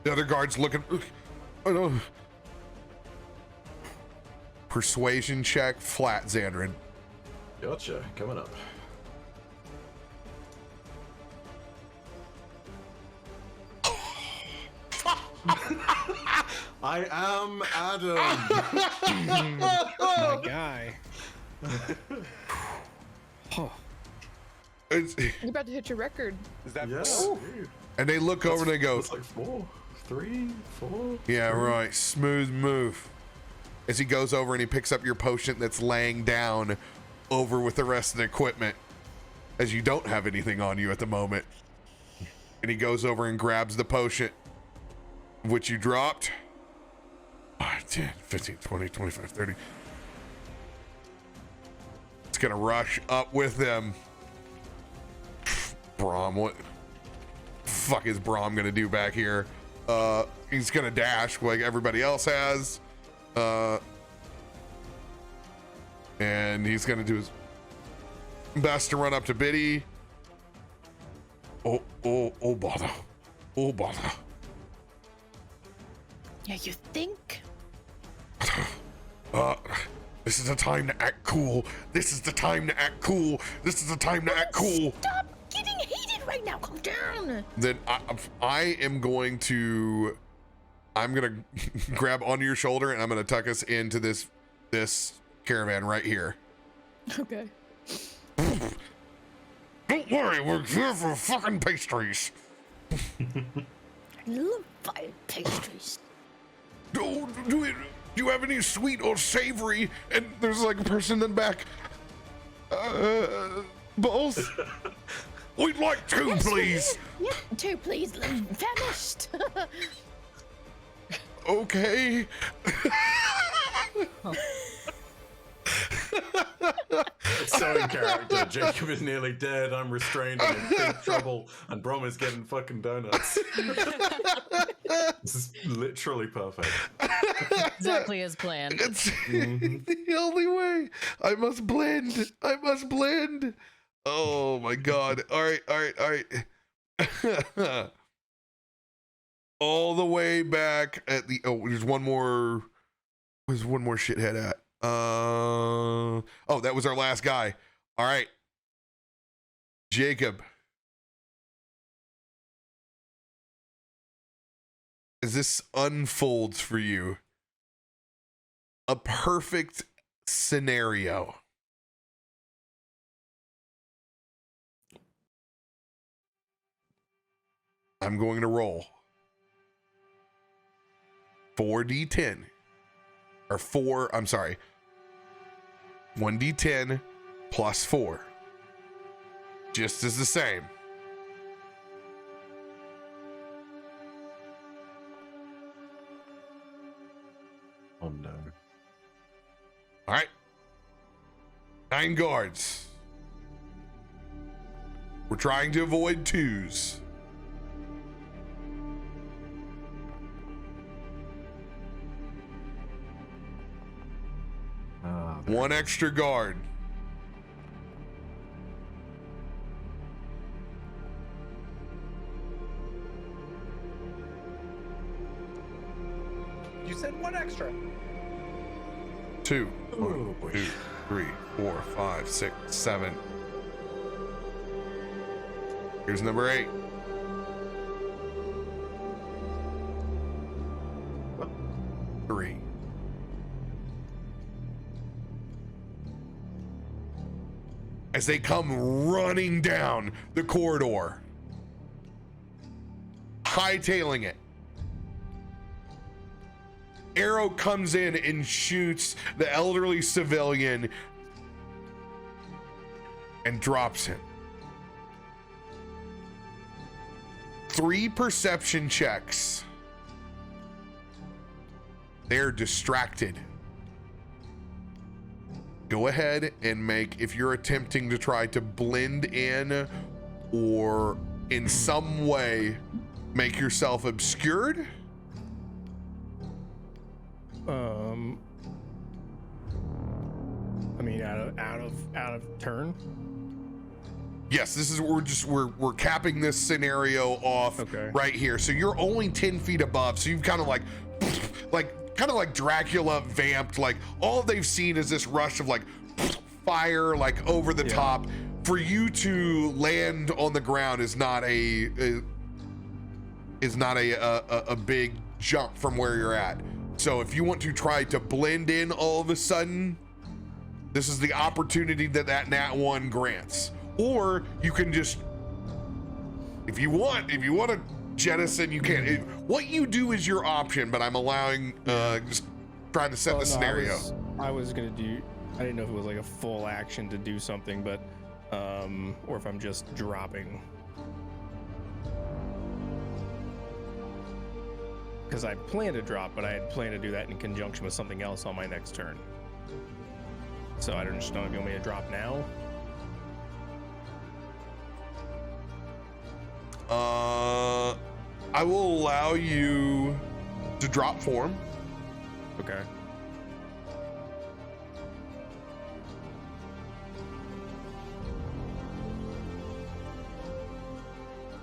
The other guard's looking. Oh, no. Persuasion check, flat, Zanryn. Gotcha, coming up. I am Adam. My guy. Oh. You're about to hit your record. Is that Yes. And they look over and they go, It's like 4, 3, 4. yeah, right, smooth move. As he goes over and he picks up your potion that's laying down over with the rest of the equipment, as you don't have anything on you at the moment. And he goes over and grabs the potion, which you dropped. 5, 10, 15, 20, 25, 30. It's gonna rush up with them. Braum, what fuck is Braum gonna do back here? He's gonna dash like everybody else has. And he's gonna do his best to run up to Biddy. Oh bother. Oh bother. Yeah, you think? This is the time to act cool. This is the time to act cool. This is the time to act cool. Stop getting heated right now. Calm down. Then I am going to, I'm gonna grab onto your shoulder and I'm gonna tuck us into this caravan right here. Okay. Don't worry, we're here for fucking pastries. I love fire pastries. Do you have any sweet or savory? And there's like a person in the back. Both? We'd like two, please. Yeah, two, please. Famished. Okay. It's so in character. Jacob is nearly dead. I'm restrained and in big trouble, and Brom is getting fucking donuts. This is literally perfect. Exactly as planned. It's the only way. I must blend. I must blend. Oh my god. All right. All the way back at the there's one more. Where's one more shithead at? Oh, that was our last guy. All right. Jacob. As this unfolds for you, a perfect scenario. I'm going to roll 4d10 or 1d10 plus 4, just as the same. Oh no. All right. 9 guards. We're trying to avoid 2s. One extra guard. You said one extra. 2. Oh, 1, boy. 2, 3, 4, 5, 6, 7. Here's number 8. What? 3. As they come running down the corridor, hightailing it. Arrow comes in and shoots the elderly civilian and drops him. 3 perception checks. They're distracted. Go ahead and make, if you're attempting to try to blend in or in some way make yourself obscured. I mean, out of turn. Yes, this is we're capping this scenario off right here. So you're only 10 feet above, so you've kind of like Dracula vamped. Like all they've seen is this rush of like fire, like over the top. For you to land on the ground is not a big jump from where you're at. So if you want to try to blend in all of a sudden, this is the opportunity that Nat 1 grants. Or you can just, if you want to jettison, you can. What you do is your option, but I'm allowing, just trying to set the scenario. I was gonna do, I didn't know if it was like a full action to do something, but, or if I'm just dropping. Because I planned to drop, but I had planned to do that in conjunction with something else on my next turn. So I don't just know if you want me to drop now. I will allow you to drop form. Okay.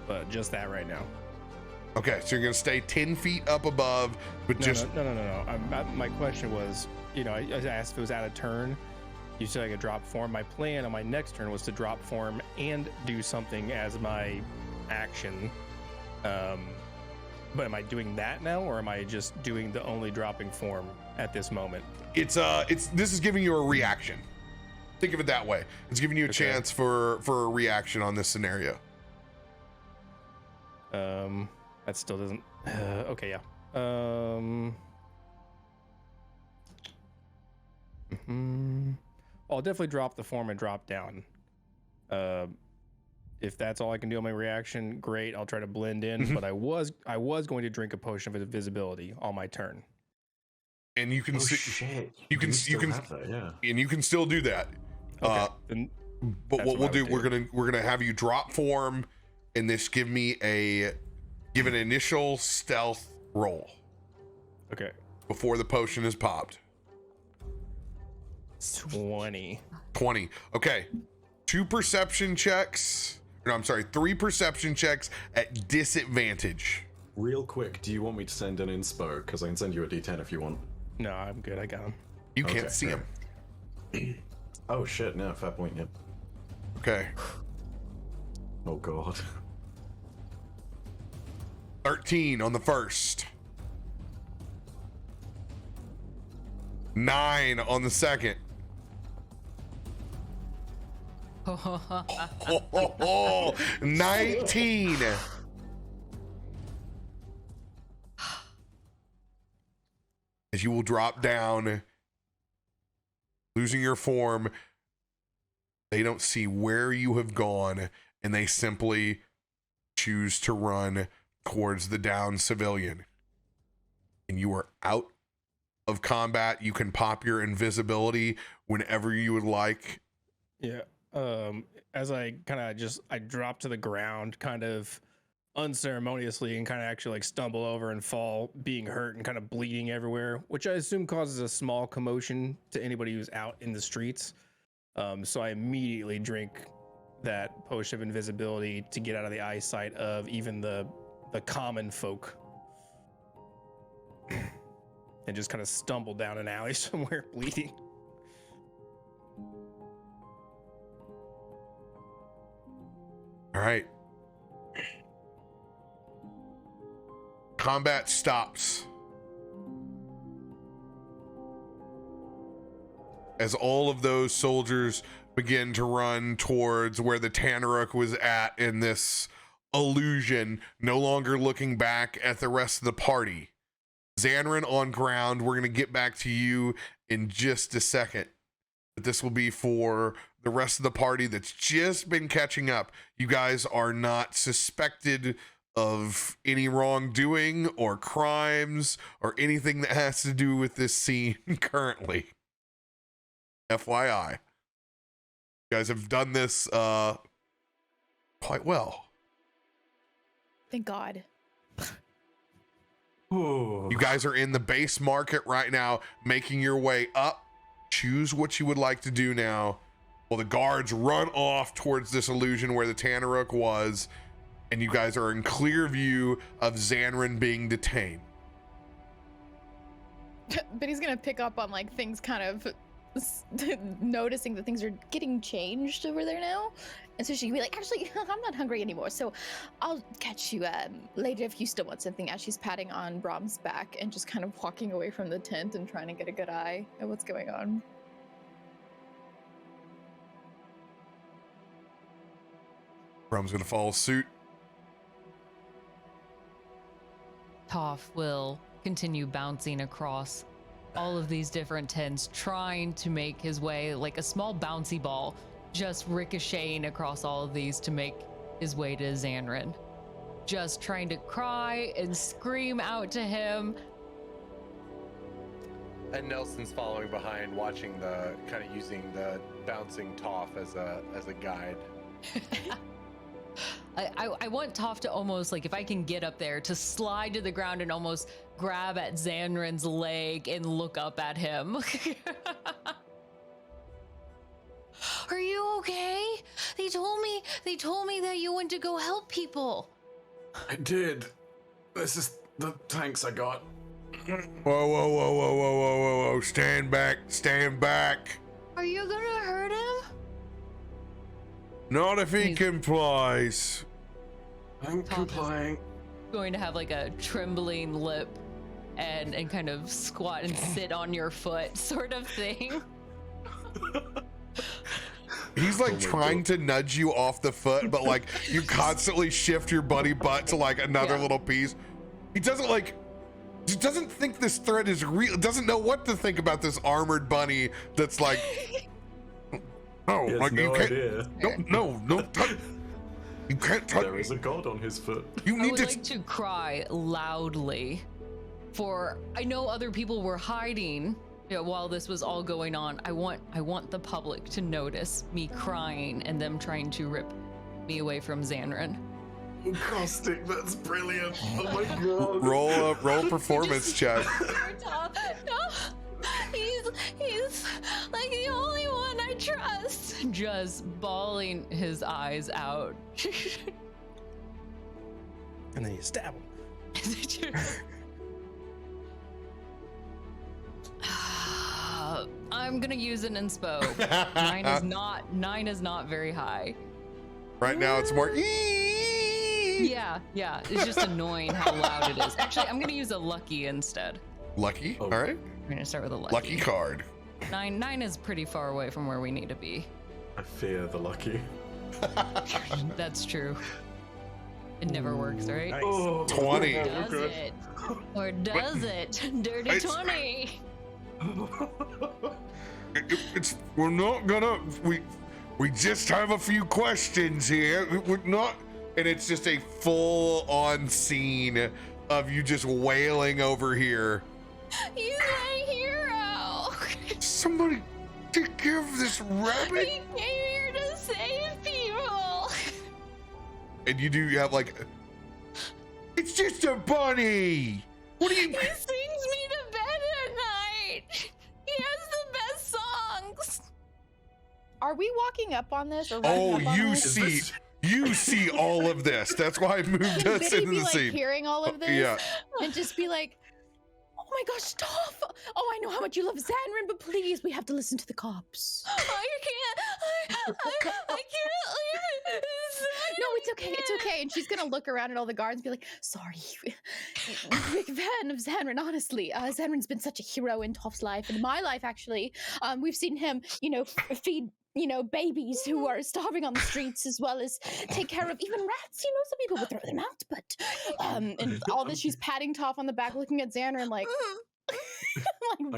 But just that right now. Okay, so you're gonna stay 10 feet up above, but No. My question was, I asked if it was out of turn. You said I could drop form. My plan on my next turn was to drop form and do something as my action. But am I doing that now, or am I just doing the only dropping form at this moment? this is giving you a reaction. Think of it that way. It's giving you a chance for a reaction on this scenario. That still doesn't. Okay, yeah. I'll definitely drop the form and drop down. If that's all I can do on my reaction, great. I'll try to blend in. But I was going to drink a potion of invisibility on my turn. And you can Oh shit! you can have that, yeah. and you can still do that. Then But that's what we'll I do, would we're gonna have you drop form, and this give an initial stealth roll Okay. before the potion is popped. 20. 20. Okay. 2 perception checks. No, I'm sorry, 3 perception checks at disadvantage. Real quick, do you want me to send an inspo? Because I can send you a D10 if you want. No, I'm good. I got him. You Okay, can't see fair. him. Oh shit, no, fair point, yep. Okay. Oh god. 13 on the first. 9 on the second. 19. As you will drop down, losing your form, they don't see where you have gone, and they simply choose to run towards the downed civilian. And you are out of combat. You can pop your invisibility whenever you would like. Yeah. As I drop to the ground kind of unceremoniously and kind of actually like stumble over and fall, being hurt and kind of bleeding everywhere, which I assume causes a small commotion to anybody who's out in the streets. So I immediately drink that potion of invisibility to get out of the eyesight of even the common folk. And just kind of stumble down an alley somewhere bleeding. All right. Combat stops as all of those soldiers begin to run towards where the Tanaruk was at in this illusion, no longer looking back at the rest of the party. Zanryn on ground, we're going to get back to you in just a second. But this will be for the rest of the party that's just been catching up. You guys are not suspected of any wrongdoing or crimes or anything that has to do with this scene currently. FYI. You guys have done this quite well. Thank God. You guys are in the base market right now, making your way up. Choose what you would like to do now. Well, the guards run off towards this illusion where the Tanaruk was, and you guys are in clear view of Zanryn being detained. But he's gonna pick up on like things kind of noticing that things are getting changed over there now, and so she can be like, actually, I'm not hungry anymore, so I'll catch you later if you still want something, as she's patting on Brahm's back and just kind of walking away from the tent and trying to get a good eye at what's going on. Brahm's gonna follow suit. Toph will continue bouncing across all of these different tents, trying to make his way like a small bouncy ball, just ricocheting across all of these to make his way to Zanryn. Just trying to cry and scream out to him. And Nelson's following behind, watching the kind of using the bouncing Toph as a guide. I want Toph to almost, like, if I can get up there, to slide to the ground and almost grab at Zanryn's leg and look up at him. Are you okay? They told me that you went to go help people. I did. This is the tanks I got. Whoa. Stand back. Are you gonna hurt him? Not if he complies. I'm complying. Going to have like a trembling lip and kind of squat and sit on your foot sort of thing. He's like trying to nudge you off the foot, but like you constantly shift your buddy butt to like another little piece. He doesn't think this threat is real, doesn't know what to think about this armored bunny that's like, no, like no you can't, idea. no, you can't touch There is a god on his foot. You I need would to like to cry loudly, for I know other people were hiding while this was all going on, I want the public to notice me crying and them trying to rip me away from Zanryn. Caustic, that's brilliant. Oh my god. Roll performance check. No, he's like the only one I trust. Just bawling his eyes out. And then you stab him. I'm gonna use an inspo. Nine is not very high. Right now it's more. Yeah. It's just annoying how loud it is. Actually, I'm gonna use a lucky instead. Lucky. Oh. All right. We're gonna start with a lucky. Lucky card. Nine is pretty far away from where we need to be. I fear the lucky. That's true. It never works, right? Nice. Oh, 20. Does it? Or does it? Dirty It's- 20. We're not gonna. We just have a few questions here. We're not. And it's just a full-on scene of you just wailing over here. He's my hero. Somebody take care of this rabbit. He came here to save people. And you have like, it's just a bunny. What do you? He sings me to bed at night. He has the best songs. Are we walking up on this? Or Oh, running up on you this? see, you see all of this. That's why I moved Would us Biddy into be the like scene. hearing all of this? Yeah. And just be like, oh my gosh, stop! Oh, I know how much you love Zanryn, but please, we have to listen to the cops. I can't leave it. No, it's okay, it's okay. And she's gonna look around at all the guards and be like, sorry, big fan of Zanryn, honestly. Zanryn's been such a hero in Toph's life, and in my life, actually. We've seen him, feed babies who are starving on the streets, as well as take care of even rats. Some people would throw them out, but and all this, she's patting Toph on the back, looking at Zanryn like, I'm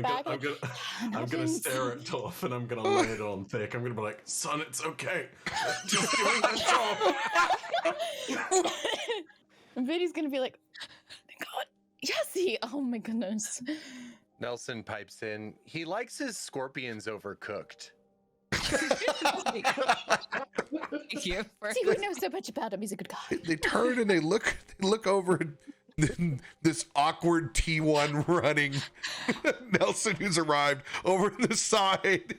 gonna stare at Toph and I'm gonna lay it on thick. I'm gonna be like, son, it's okay. Just doing my job. And Biddy's gonna be like, God, Jesse, oh my goodness. Nelson pipes in. He likes his scorpions overcooked. Yeah, See, we know so much about him. He's a good guy. They turn and they look over this awkward T1 running Nelson, who's arrived, over to the side.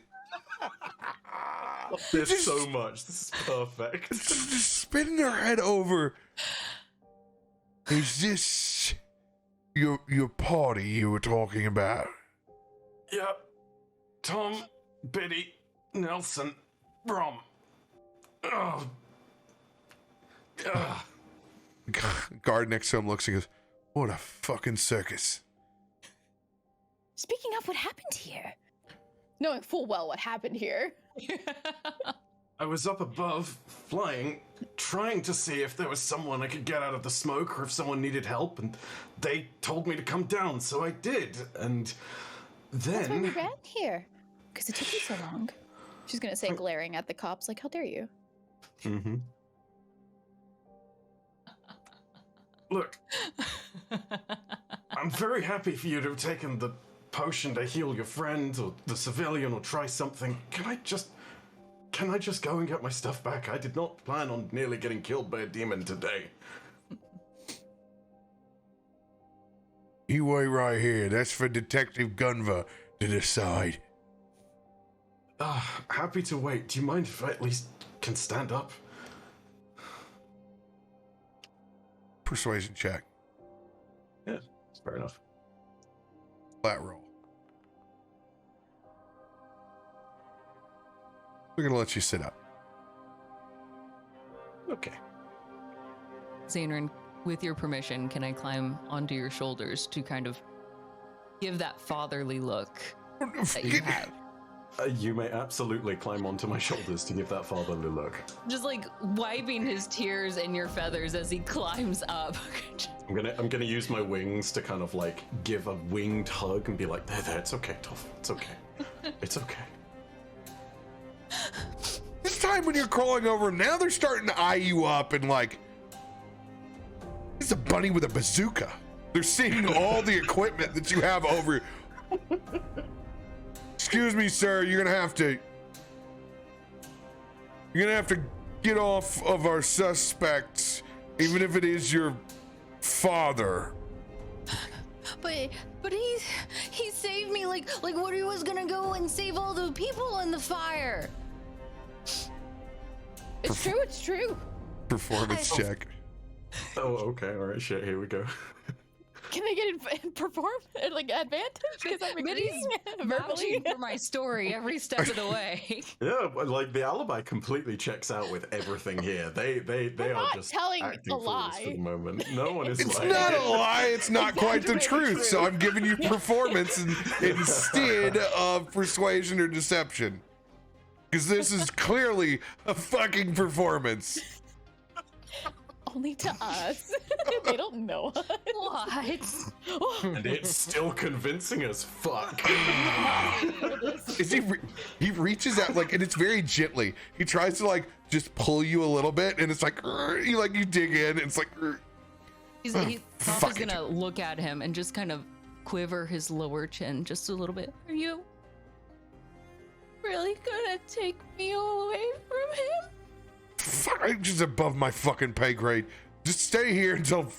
There's so much. This is perfect. Just spinning their head over. Is this your party you were talking about? Yep. Tom, Biddy, Nelson, Brom. Oh. Ugh. Guard next to him looks and goes, "What a fucking circus!" Speaking of what happened here, knowing full well what happened here. I was up above, flying, trying to see if there was someone I could get out of the smoke or if someone needed help, and they told me to come down, so I did. And That's why we then ran here. Because it took you so long. She's gonna say, glaring at the cops, like, how dare you? Mm-hmm. Look, I'm very happy for you to have taken the potion to heal your friend or the civilian or try something. Can I just go and get my stuff back? I did not plan on nearly getting killed by a demon today. You wait right here. That's for Detective Gunva to decide. Happy to wait. Do you mind if I at least can stand up? Persuasion check. Yeah, it's fair enough. Flat roll. We're gonna let you sit up. Okay. Zanryn, with your permission, can I climb onto your shoulders to kind of give that fatherly look that you have? You may absolutely climb onto my shoulders to give that fatherly look. Just like wiping his tears and your feathers as he climbs up. I'm gonna use my wings to kind of like give a winged hug and be like, there, it's okay, Toph. It's okay. It's okay. This time when you're crawling over him, now they're starting to eye you up and like, it's a bunny with a bazooka. They're seeing all the equipment that you have over. Excuse me, sir. You're gonna have to get off of our suspects, even if it is your father. But he saved me like what, he was gonna go and save all the people in the fire. It's true. Performance check. Oh, okay. All right. Shit. Here we go. Can I get like advantage? Because I'm agreeing verbally. Vouching for my story every step of the way. Yeah, but like the alibi completely checks out with everything here. They are not just telling acting a foolish lie. for the moment. No one is It's lying. not a lie. It's not quite the Exaggerated truth. So I'm giving you performance instead of persuasion or deception. Because this is clearly a fucking performance. Only to us. They don't know us. What? And it's still convincing as fuck. Is he reaches out like, and it's very gently. He tries to like just pull you a little bit, and it's like you dig in, and it's like. He's fuck it. gonna look at him and just kind of quiver his lower chin just a little bit. Are you really gonna take me away from him? Fuck, I'm just above my fucking pay grade. Just stay here until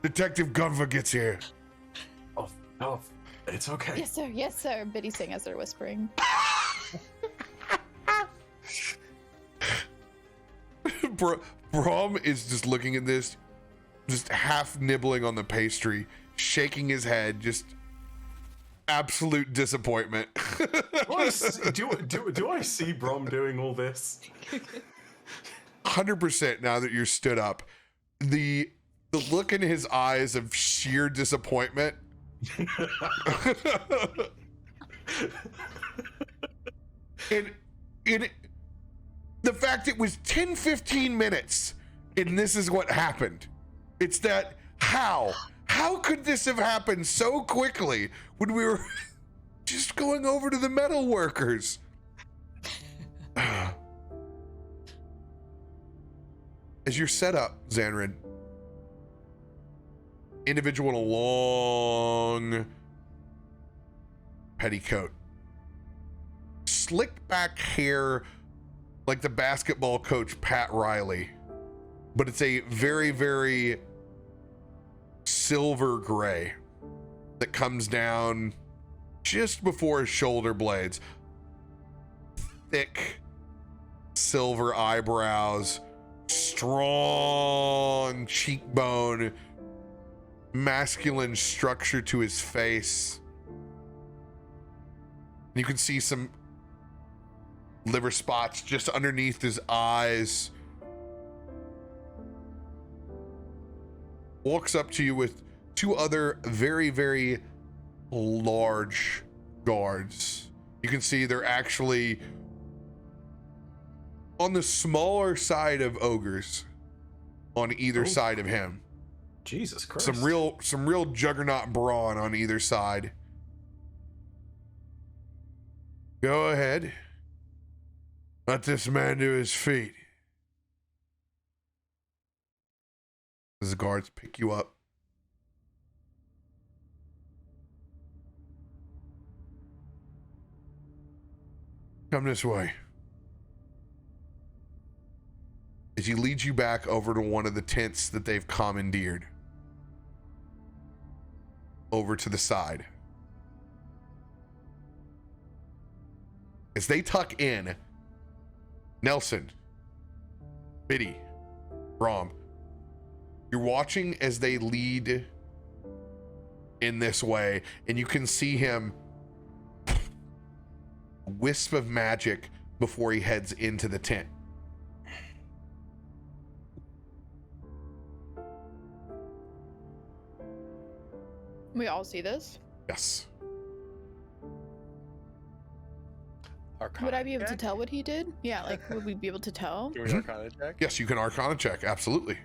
Detective Gunva gets here. Oh, it's okay. Yes, sir. Biddy's saying as they're whispering. Brom is just looking at this, just half nibbling on the pastry, shaking his head, just absolute disappointment. Do I see Brom doing all this? 100% now that you're stood up. The look in his eyes of sheer disappointment. and the fact it was 10-15 minutes and this is what happened. It's that how could this have happened so quickly when we were just going over to the metal workers? As you're set up, Zanryn, individual in a long petticoat, slicked back hair like the basketball coach Pat Riley, but it's a very, very silver gray that comes down just before his shoulder blades. Thick silver eyebrows, strong cheekbone, masculine structure to his face. You can see some liver spots just underneath his eyes. Walks up to you with two other very, very large guards. You can see they're actually on the smaller side of ogres on either side of him. Jesus Christ. Some real juggernaut brawn on either side. Go ahead. Let this man to his feet. As the guards pick you up. Come this way. As he leads you back over to one of the tents that they've commandeered. Over to the side. As they tuck in, Nelson, Biddy, Rom, you're watching as they lead in this way, and you can see him wisp of magic before he heads into the tent. We all see this. Yes. Would I be able to tell what he did? Yeah, like would we be able to tell? Can we Arcana check? Yes, you can Arcana check. Absolutely.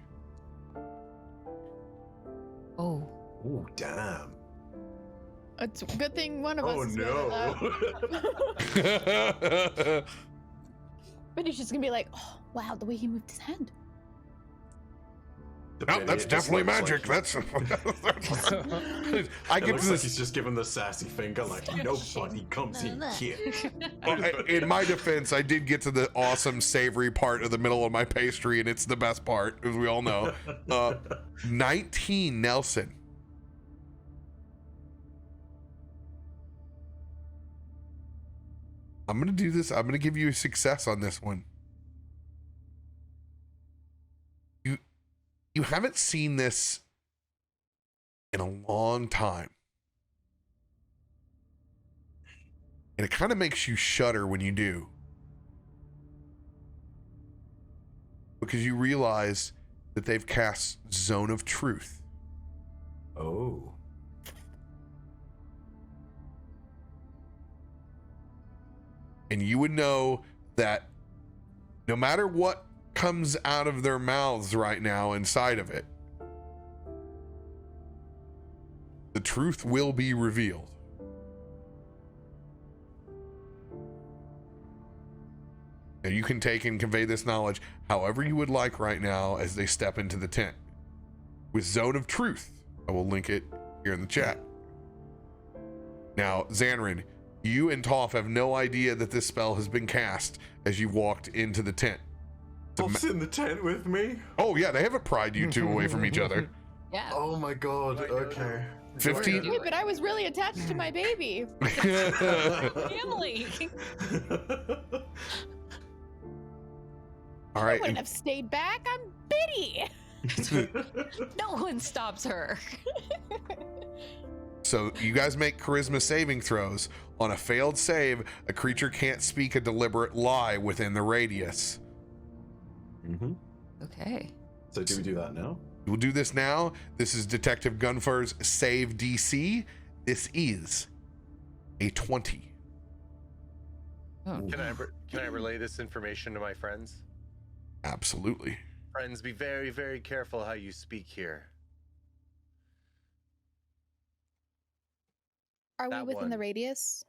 Oh. Oh, damn. It's a good thing one of us Oh, is no. But he's just gonna be like, oh wow, the way he moved his hand. No, that's It just definitely looks magic. like- That's. It I get looks to like this. he's just giving the sassy finger, like nobody comes in here. In my defense, I did get to the awesome savory part of the middle of my pastry, and it's the best part, as we all know. 19, Nelson. I'm gonna do this. I'm gonna give you a success on this one. You haven't seen this in a long time. And it kind of makes you shudder when you do. Because you realize that they've cast Zone of Truth. Oh. And you would know that no matter what comes out of their mouths right now inside of it, the truth will be revealed. Now you can take and convey this knowledge however you would like right now as they step into the tent. With Zone of Truth, I will link it here in the chat. Now, Zanryn, you and Toph have no idea that this spell has been cast as you walked into the tent. Toph's in the tent with me? Oh yeah, they haven't pried you two away from each other. Yeah. Oh my god, okay. 15. Wait, but I was really attached to my baby. Family. All I right. wouldn't have stayed back. I'm Biddy. No one stops her. So you guys make charisma saving throws. On a failed save, a creature can't speak a deliberate lie within the radius. Mm-hmm. Okay. So do we do that now? We'll do this now. This is Detective Gunfar's save DC. This is a 20. Oh, Can I relay this information to my friends? Absolutely. Friends, be very, very careful how you speak here. Are we That within the one. radius?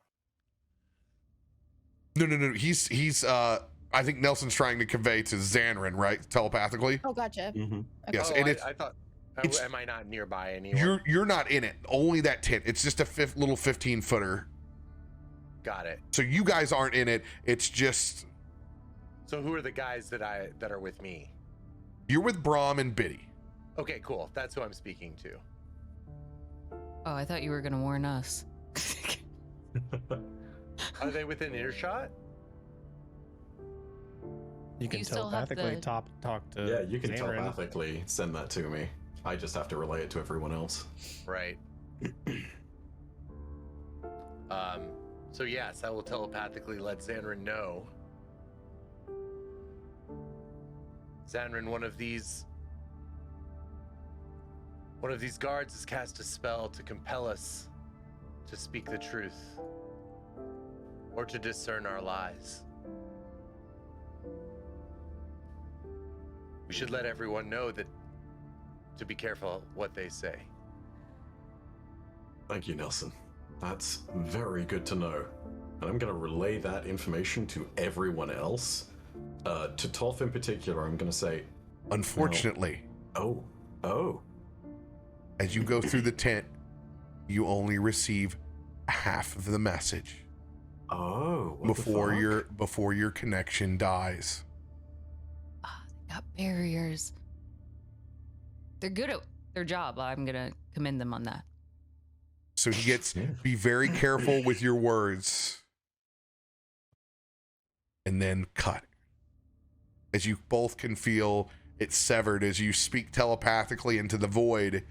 No. He's I think Nelson's trying to convey to Zanryn, right? Telepathically. Oh, gotcha. Mm-hmm. Okay. Yes, Oh, and I thought. it's- Am I not nearby anymore? You're not in it. Only that tent. It's just a little 15 footer. Got it. So you guys aren't in it. It's just So who are the guys that are with me? you're with Brahm and Biddy. Okay, cool. That's who I'm speaking to. Oh, I thought you were gonna warn us. Are they within earshot? You can You still have telepathically the- talk to. Yeah, you can Zanryn. telepathically send that to me. I just have to relay it to everyone else. Right. So yes, I will telepathically let Zanryn know. Zanryn, one of these guards has cast a spell to compel us to speak the truth or to discern our lies. We should let everyone know that to be careful what they say. Thank you, Nelson. That's very good to know. And I'm going to relay that information to everyone else. To Toph in particular, I'm going to say, Unfortunately, oh, as you go through the tent, you only receive half of the message what the fuck? before your connection dies. Got barriers. They're good at their job. I'm gonna commend them on that. So he gets Yeah. be very careful with your words. And then cut. As you both can feel it severed as you speak telepathically into the void.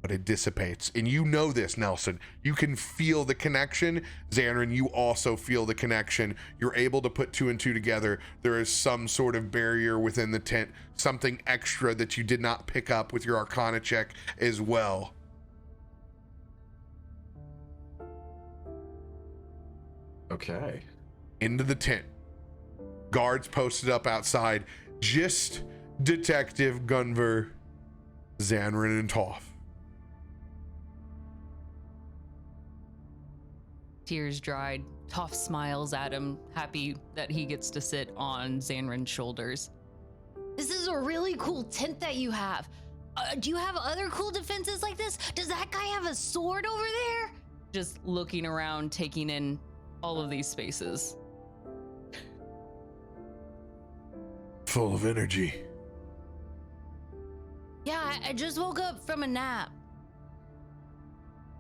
But it dissipates. And you know this, Nelson. You can feel the connection. Zanryn, you also feel the connection. You're able to put two and two together. There is some sort of barrier within the tent, something extra that you did not pick up with your Arcana check as well. Okay. Into the tent. Guards posted up outside. Just Detective Gunvar, Zanryn, and Toph. Tears dried. Toph smiles at him, happy that he gets to sit on Zanryn's shoulders. This is a really cool tent that you have. Do you have other cool defenses like this? Does that guy have a sword over there? Just looking around, taking in all of these spaces. Full of energy. Yeah, I just woke up from a nap.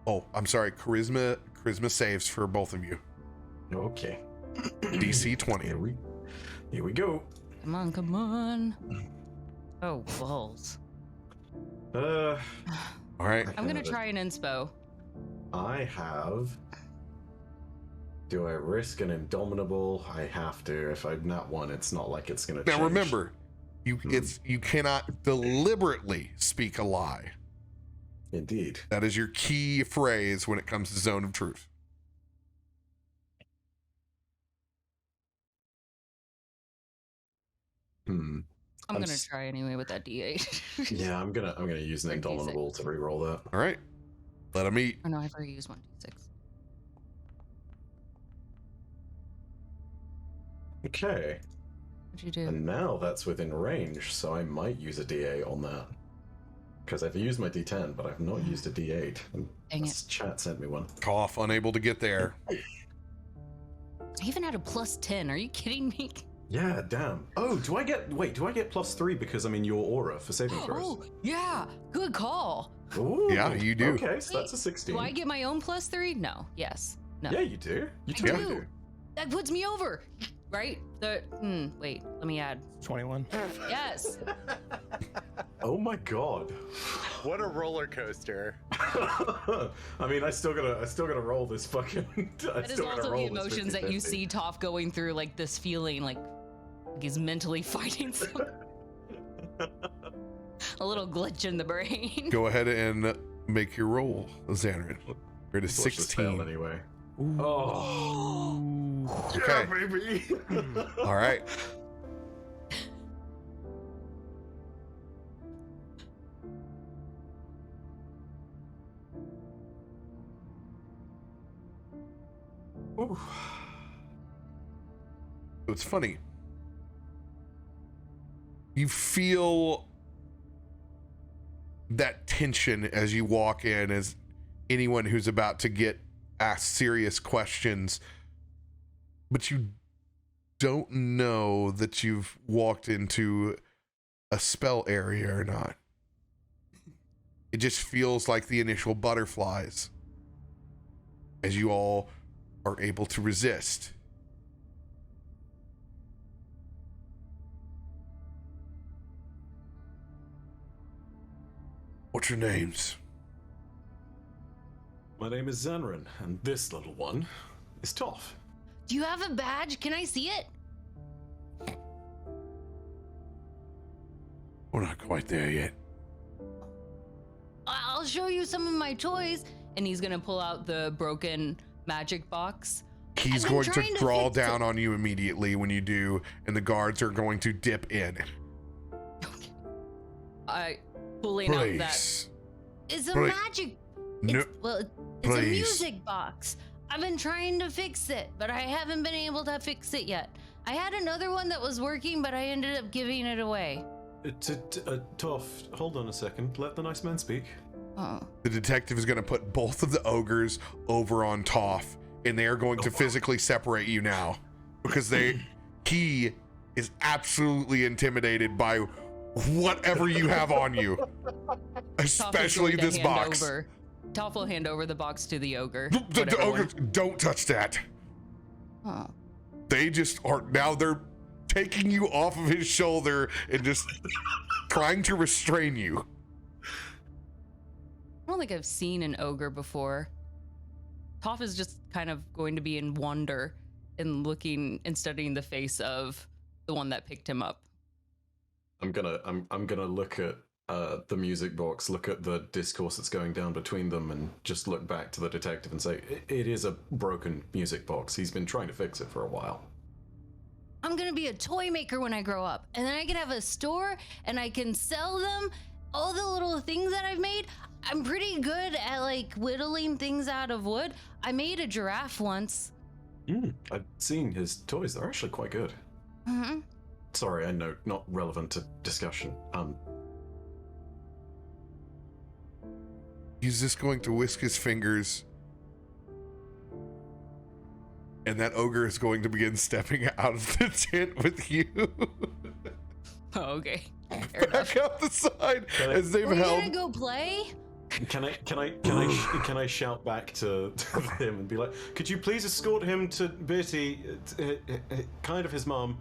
Oh, I'm sorry. Charisma saves for both of you. Okay. DC 20. Here we go. Come on. Oh, balls. All right. I'm gonna try an inspo. I have. Do I risk an indomitable? I have to. If I'm not one, it's not like it's gonna. Now change. remember, you cannot deliberately speak a lie. Indeed. That is your key phrase when it comes to Zone of Truth. I'm gonna try anyway with that D8. Yeah, I'm gonna use an Or indomitable D6. to re-roll that. All right. Let him eat. Oh no, I've already used 1d6. Okay. What'd you do? And now that's within range, so I might use a D8 on that. Because I've used my D10, but I've not used a D8. And Dang this chat sent me one. Cough, unable to get there. I even had a +10. Are you kidding me? Yeah, damn. Oh, do I get +3 because I'm in your aura for saving throws? Oh, yeah. Good call. Ooh, Yeah, you do. Okay, so that's a 16. Do I get my own +3? No. Yes. No. Yeah, you do. You I totally do. do. That puts me over. Right? Wait, let me add. 21. Yes. Oh my god. What a roller coaster. I mean, I still gotta roll this fucking. That is also the emotions that you see Toph going through, like this feeling, like he's mentally fighting someone. A little glitch in the brain. Go ahead and make your roll, Zanryn. You're at a Watch this fail 16. anyway. Oh. Okay. Yeah, baby. All right. Ooh. It's funny. You feel that tension as you walk in, as anyone who's about to get asked serious questions, but you don't know that you've walked into a spell area or not. It just feels like the initial butterflies as you all are able to resist. What's your names? My name is Zanryn, and this little one is Toph. Do you have a badge? Can I see it? We're not quite there yet. I'll show you some of my toys. And he's gonna pull out the broken magic box. He's I've been going to trying to draw fix it. down on you immediately when you do, and the guards are going to dip in. I pulling out that. Please. It's a Please. magic. No, It's a please. music box. I've been trying to fix it, but I haven't been able to fix it yet. I had another one that was working, but I ended up giving it away. Toph, hold on a second. Let the nice man speak. Oh. The detective is going to put both of the ogres over on Toph, and they are going to physically separate you now because he is absolutely intimidated by whatever you have on you, especially this box. Toph will hand over the box to the ogre. The whatever ogres, one. don't touch that. Oh. They just are now. They're taking you off of his shoulder and just trying to restrain you. I don't think I've seen an ogre before. Toph is just kind of going to be in wonder and looking and studying the face of the one that picked him up. I'm gonna look at the music box, look at the discourse that's going down between them, and just look back to the detective and say, it is a broken music box. He's been trying to fix it for a while. I'm gonna be a toy maker when I grow up, and then I can have a store and I can sell them all the little things that I've made. I'm pretty good at like whittling things out of wood. I made a giraffe once. I've seen his toys. They're actually quite good. Mm-hmm. Sorry, I know, not relevant to discussion. He's just going to whisk his fingers, and that ogre is going to begin stepping out of the tent with you. Oh, okay. Fair enough. Back out the side as they've We're held. gonna go play? Can I shout back to him and be like, could you please escort him to Bitty, kind of his mom?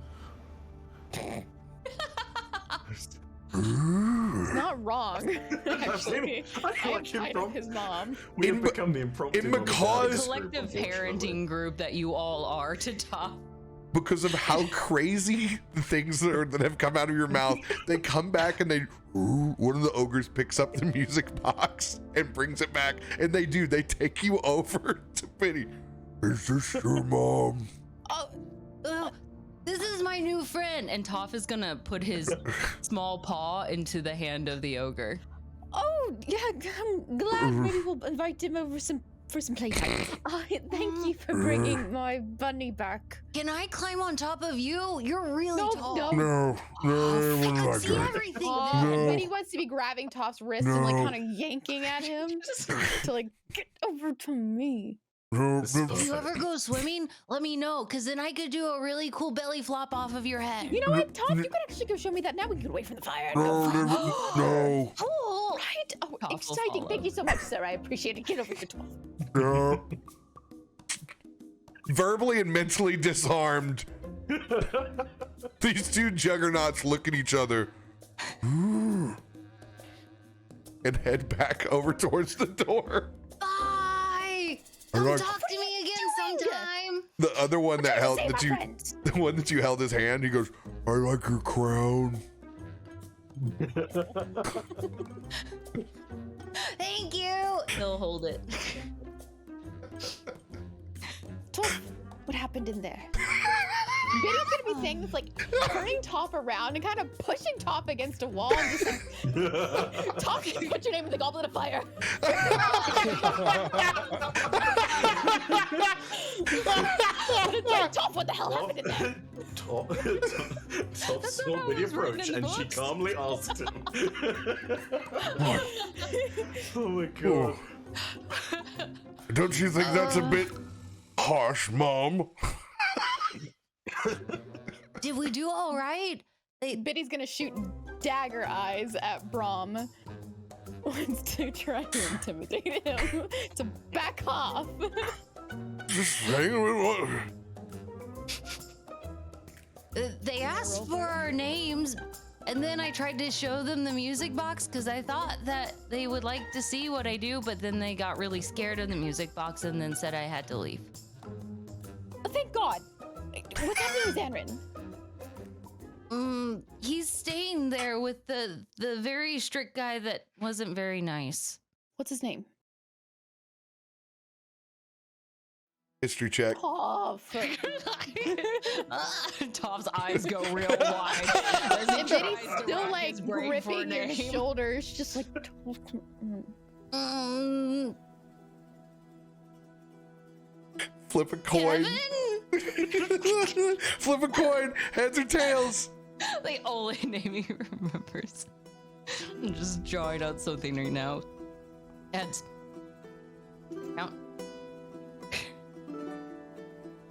He's not wrong. Actually, I feel like kind of his mom. We have become the impromptu. in mom and dad Macaw's- of this group, Collective unfortunately. parenting group that you all are to Top. Because of how crazy the things that have come out of your mouth, they come back and one of the ogres picks up the music box and brings it back, and they take you over to Biddy. Is this your mom? Oh, this is my new friend. And Toph is gonna put his small paw into the hand of the ogre. Oh, yeah, I'm glad. Maybe we'll invite him over for some playtime. Oh, thank you for bringing my bunny back. Can I climb on top of you? You're really tall. No. No, I no, can not see good. everything. No. Betty wants to be grabbing Toph's wrist and like No. kind of yanking at him to like get over to me. No, This is no. If you ever go swimming, let me know, because then I could do a really cool belly flop off of your head. You know what, Toph? You could actually go show me that now. We can get away from the fire. And No, go no, no, Cool. Right? Oh, Toph will exciting. follow. Thank you so much, sir. I appreciate it. Get over here, Toph. no. Verbally and mentally disarmed, these two juggernauts look at each other and head back over towards the door. Bye. Don't talk to me again sometime. The other one that held Say, my that you, friend. the one that you held his hand, he goes, "I like your crown." Thank you. He'll hold it. Toph, what happened in there? Betty's gonna be saying this, like turning Toph around and kind of pushing Toph against a wall and just like, Toph, put your name in the goblet of fire. Toph, what the hell happened in there? Top That's saw not the how it's written approach in and the she books. calmly asked him. Oh my god. Don't you think that's a bit harsh, Mom? Did we do all right? Bitty's gonna shoot dagger eyes at Brahm. Wants to try to intimidate him to back off. Just saying. What? They asked for our names, and then I tried to show them the music box because I thought that they would like to see what I do, but then they got really scared of the music box and then said I had to leave. Oh, thank God. What's happening with Zanryn? He's staying there with the very strict guy that wasn't very nice. What's his name? History check. Toph. Toph's eyes go real wide. as he And tries Bitty's to still rack like his brain for a gripping his name. shoulders, just like. Mm, Flip a coin. Kevin? Flip a coin. Heads or tails. The only name he remembers. I'm just drawing out something right now. Heads. Count.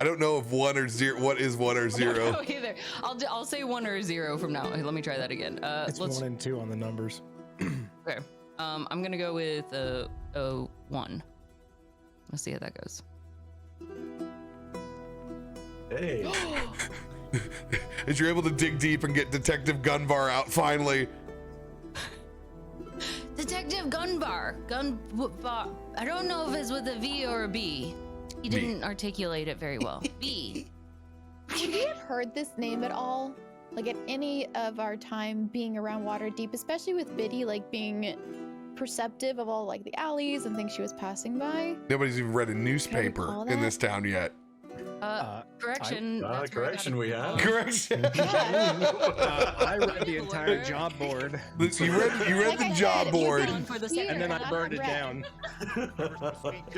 I don't know if 1 or 0. What is 1 or I 0? don't know either. I'll say 1 or 0 from now. Let me try that again. It's 1 and 2 on the numbers. Okay. I'm gonna go with 1. Let's see how that goes. Hey. As you're able to dig deep and get Detective Gunvar out finally. Detective Gunbar. Gunbar. I don't know if it's with a V or a B. He B. didn't articulate it very well. B. Would we have heard this name at all? Like at any of our time being around Waterdeep, especially with Biddy, like being perceptive of all like the alleys and things she was passing by? Nobody's even read a recall newspaper in that? this town yet. Correction. that's where I got Correction, it we from. have. Correction. I read the entire job board, You read Like the I job said, if you board. can For the hear and then I and burned it read. down.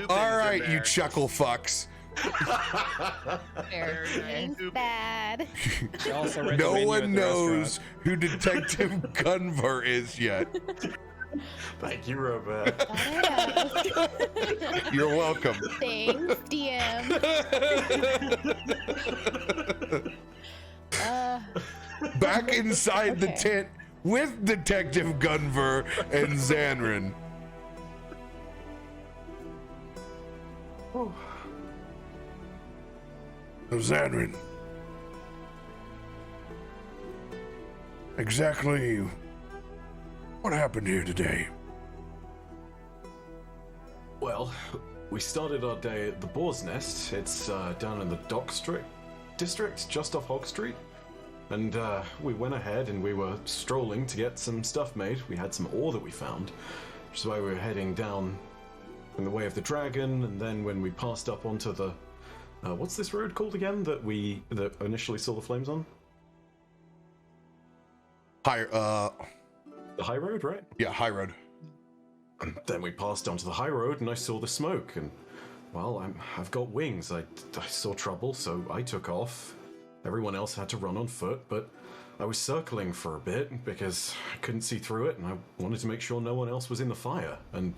All right, you chuckle fucks. Fair. Thanks, Dad. She also read the No menu at one the knows restaurant. who Detective Gunver is yet. Thank you, Robert. You're welcome. Thanks, DM. Back inside the Okay. tent with Detective Gunver and Zanryn. So Zanryn, exactly what happened here today? Well, we started our day at the Boar's Nest. It's down in the Dock district, just off Hog Street. And we went ahead and we were strolling to get some stuff made. We had some ore that we found, which is why we were heading down in the Way of the Dragon. And then when we passed up onto the what's this road called again that initially saw the flames on? The The high road, right? high road. And then we passed onto the high road and I saw the smoke and, well, I've got wings. I saw trouble, so I took off. Everyone else had to run on foot, but I was circling for a bit because I couldn't see through it and I wanted to make sure no one else was in the fire. And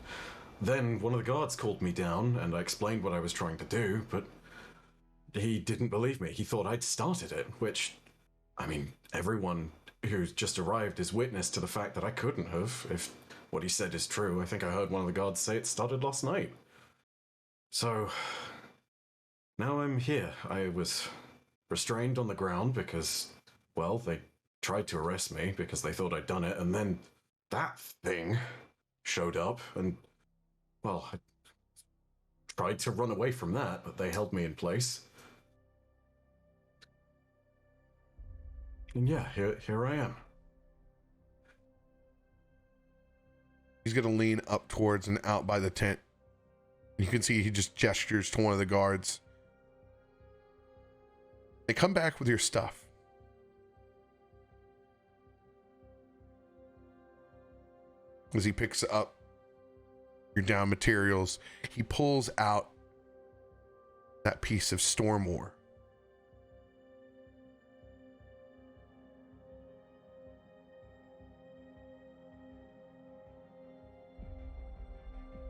then one of the guards called me down and I explained what I was trying to do, but he didn't believe me. He thought I'd started it, which, I mean, everyone who's just arrived is witness to the fact that I couldn't have, if what he said is true. I think I heard one of the guards say it started last night. So, now I'm here. I was restrained on the ground because, well, they tried to arrest me because they thought I'd done it, and then that thing showed up, and, well, I tried to run away from that, but they held me in place. And yeah, here I am. He's gonna lean up towards and out by the tent. You can see he just gestures to one of the guards. They come back with your stuff. As he picks up your down materials, he pulls out that piece of storm ore.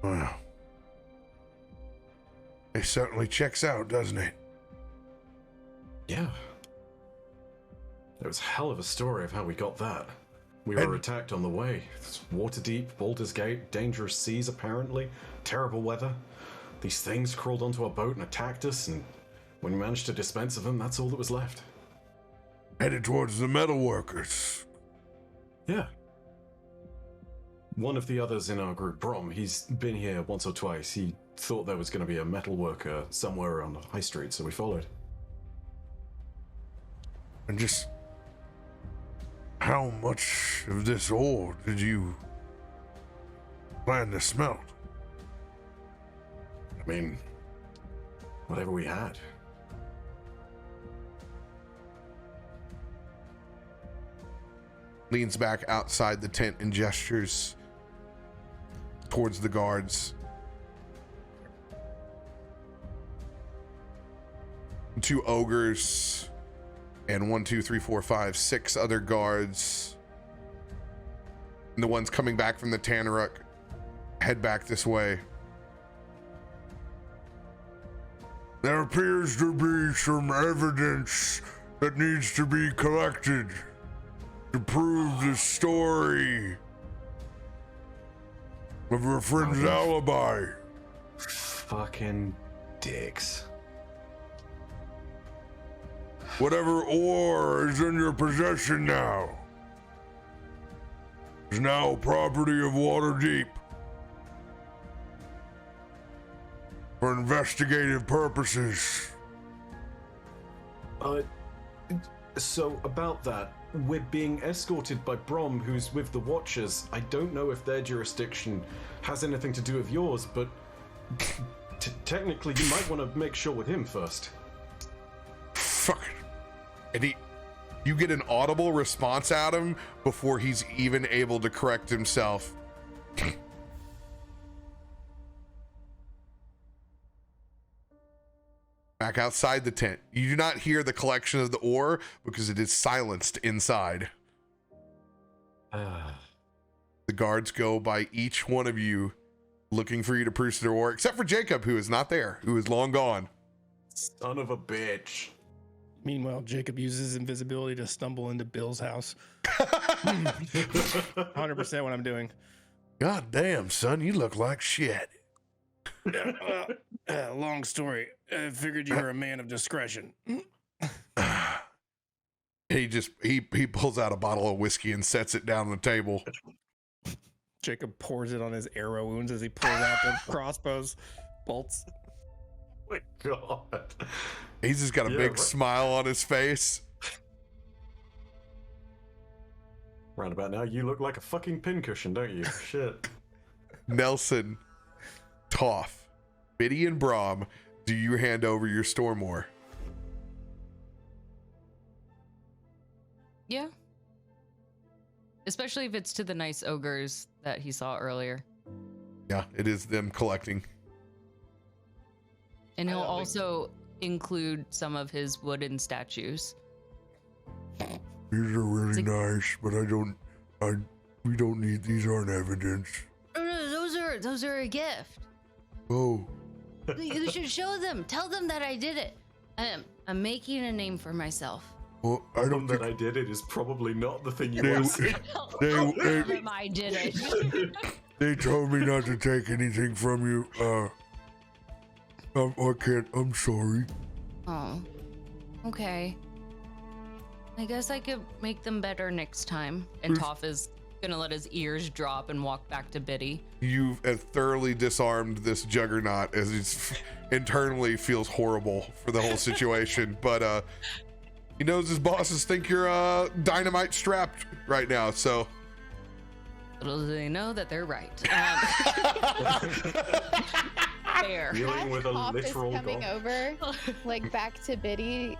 Wow. It certainly checks out, doesn't it? Yeah. It was a hell of a story of how we got that. We were attacked on the way. It's Waterdeep, Baldur's Gate, dangerous seas apparently, terrible weather. These things crawled onto our boat and attacked us, and when we managed to dispense of them, that's all that was left. Headed towards the metal workers. Yeah. One of the others in our group, Brom, he's been here once or twice. He thought there was going to be a metal worker somewhere around the high street, so we followed. And just how much of this ore did you plan to smelt? I mean, whatever we had. Leans back outside the tent and gestures towards the guards. Two ogres and 1, 2, 3, 4, 5, 6 other guards. And the ones coming back from the Tanaruk head back this way. There appears to be some evidence that needs to be collected to prove the story of your friend's alibi. Fucking dicks. Whatever ore is in your possession now is now property of Waterdeep for investigative purposes. So about that, we're being escorted by Brom, who's with the Watchers. I don't know if their jurisdiction has anything to do with yours, but technically you might want to make sure with him first. Fuck it. And you get an audible response at him before he's even able to correct himself. back outside the tent. You do not hear the collection of the ore because it is silenced inside. The guards go by each one of you looking for you to produce their ore, except for Jacob, who is not there, who is long gone. Son of a bitch. Meanwhile, Jacob uses invisibility to stumble into Bill's house. 100% what I'm doing. God damn, son, you look like shit. Long story. I figured you were a man of discretion. He pulls out a bottle of whiskey and sets it down on the table. Jacob pours it on his arrow wounds as he pulls out the crossbows bolts. Oh my god. He's just got a big smile on his face. Roundabout now, you look like a fucking pincushion, don't you? Shit. Nelson, Toph, Biddy, and Brom, do you hand over your storm ore? Yeah. Especially if it's to the nice ogres that he saw earlier. Yeah, it is them collecting. And he'll also include some of his wooden statues. These are really nice, but we don't need, these aren't evidence. No, those are a gift. Oh. You should show them. Tell them that I did it. I'm making a name for myself. Well, I don't that I did it is probably not the thing you They- want to see. Tell them I did it. They told me not to take anything from you. I can't. I'm sorry. Oh, okay. I guess I could make them better next time. And Toph is gonna let his ears drop and walk back to Biddy. You have thoroughly disarmed this juggernaut as he internally feels horrible for the whole situation. But he knows his bosses think you're dynamite strapped right now. So Little do they know that they're right. Fair. Dealing with a Toph literal is coming god. over, like back to Biddy.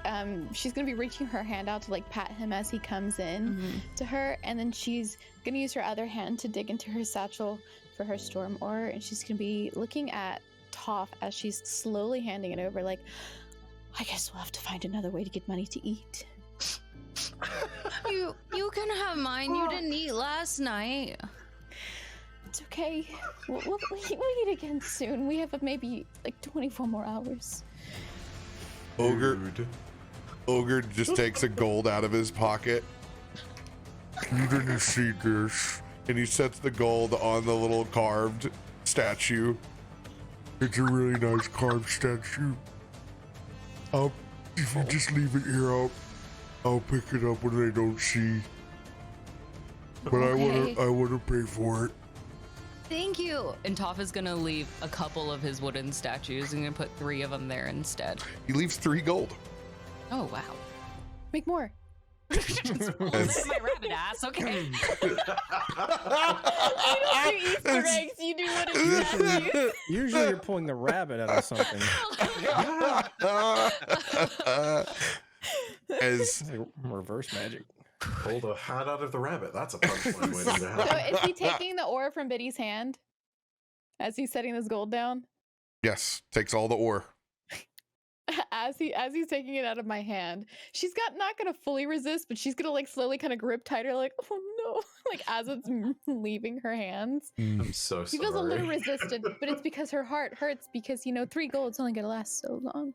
She's gonna be reaching her hand out to like pat him as he comes in to her, and then she's gonna use her other hand to dig into her satchel for her storm ore, and she's gonna be looking at Toph as she's slowly handing it over. Like, I guess we'll have to find another way to get money to eat. You can have mine. You didn't eat last night. It's okay. We'll eat again soon. We have maybe like 24 more hours. Ogre just takes a gold out of his pocket. You didn't see this. And he sets the gold on the little carved statue. It's a really nice carved statue. If you just leave it here, I'll pick it up when they don't see. But Okay. I wanna pay for it. Thank you. And Toph is gonna leave a couple of his wooden statues and gonna put 3 of them there instead. He leaves 3 gold. Oh wow. Make more. That's my rabbit ass. Okay. You don't do Easter eggs. You do wooden statues. Usually you're pulling the rabbit out of something. As It's like reverse magic. Pull the hat out of the rabbit. That's a punchline waiting to So happen. is he taking the ore from Biddy's hand as he's setting this gold down? yes, takes all the ore. As he's taking it out of my hand, she's not gonna fully resist, but she's gonna like slowly kind of grip tighter, like, oh no, like as it's leaving her hands. I'm so She sorry. feels a little resistant, but it's because her heart hurts because 3 gold's only gonna last so long.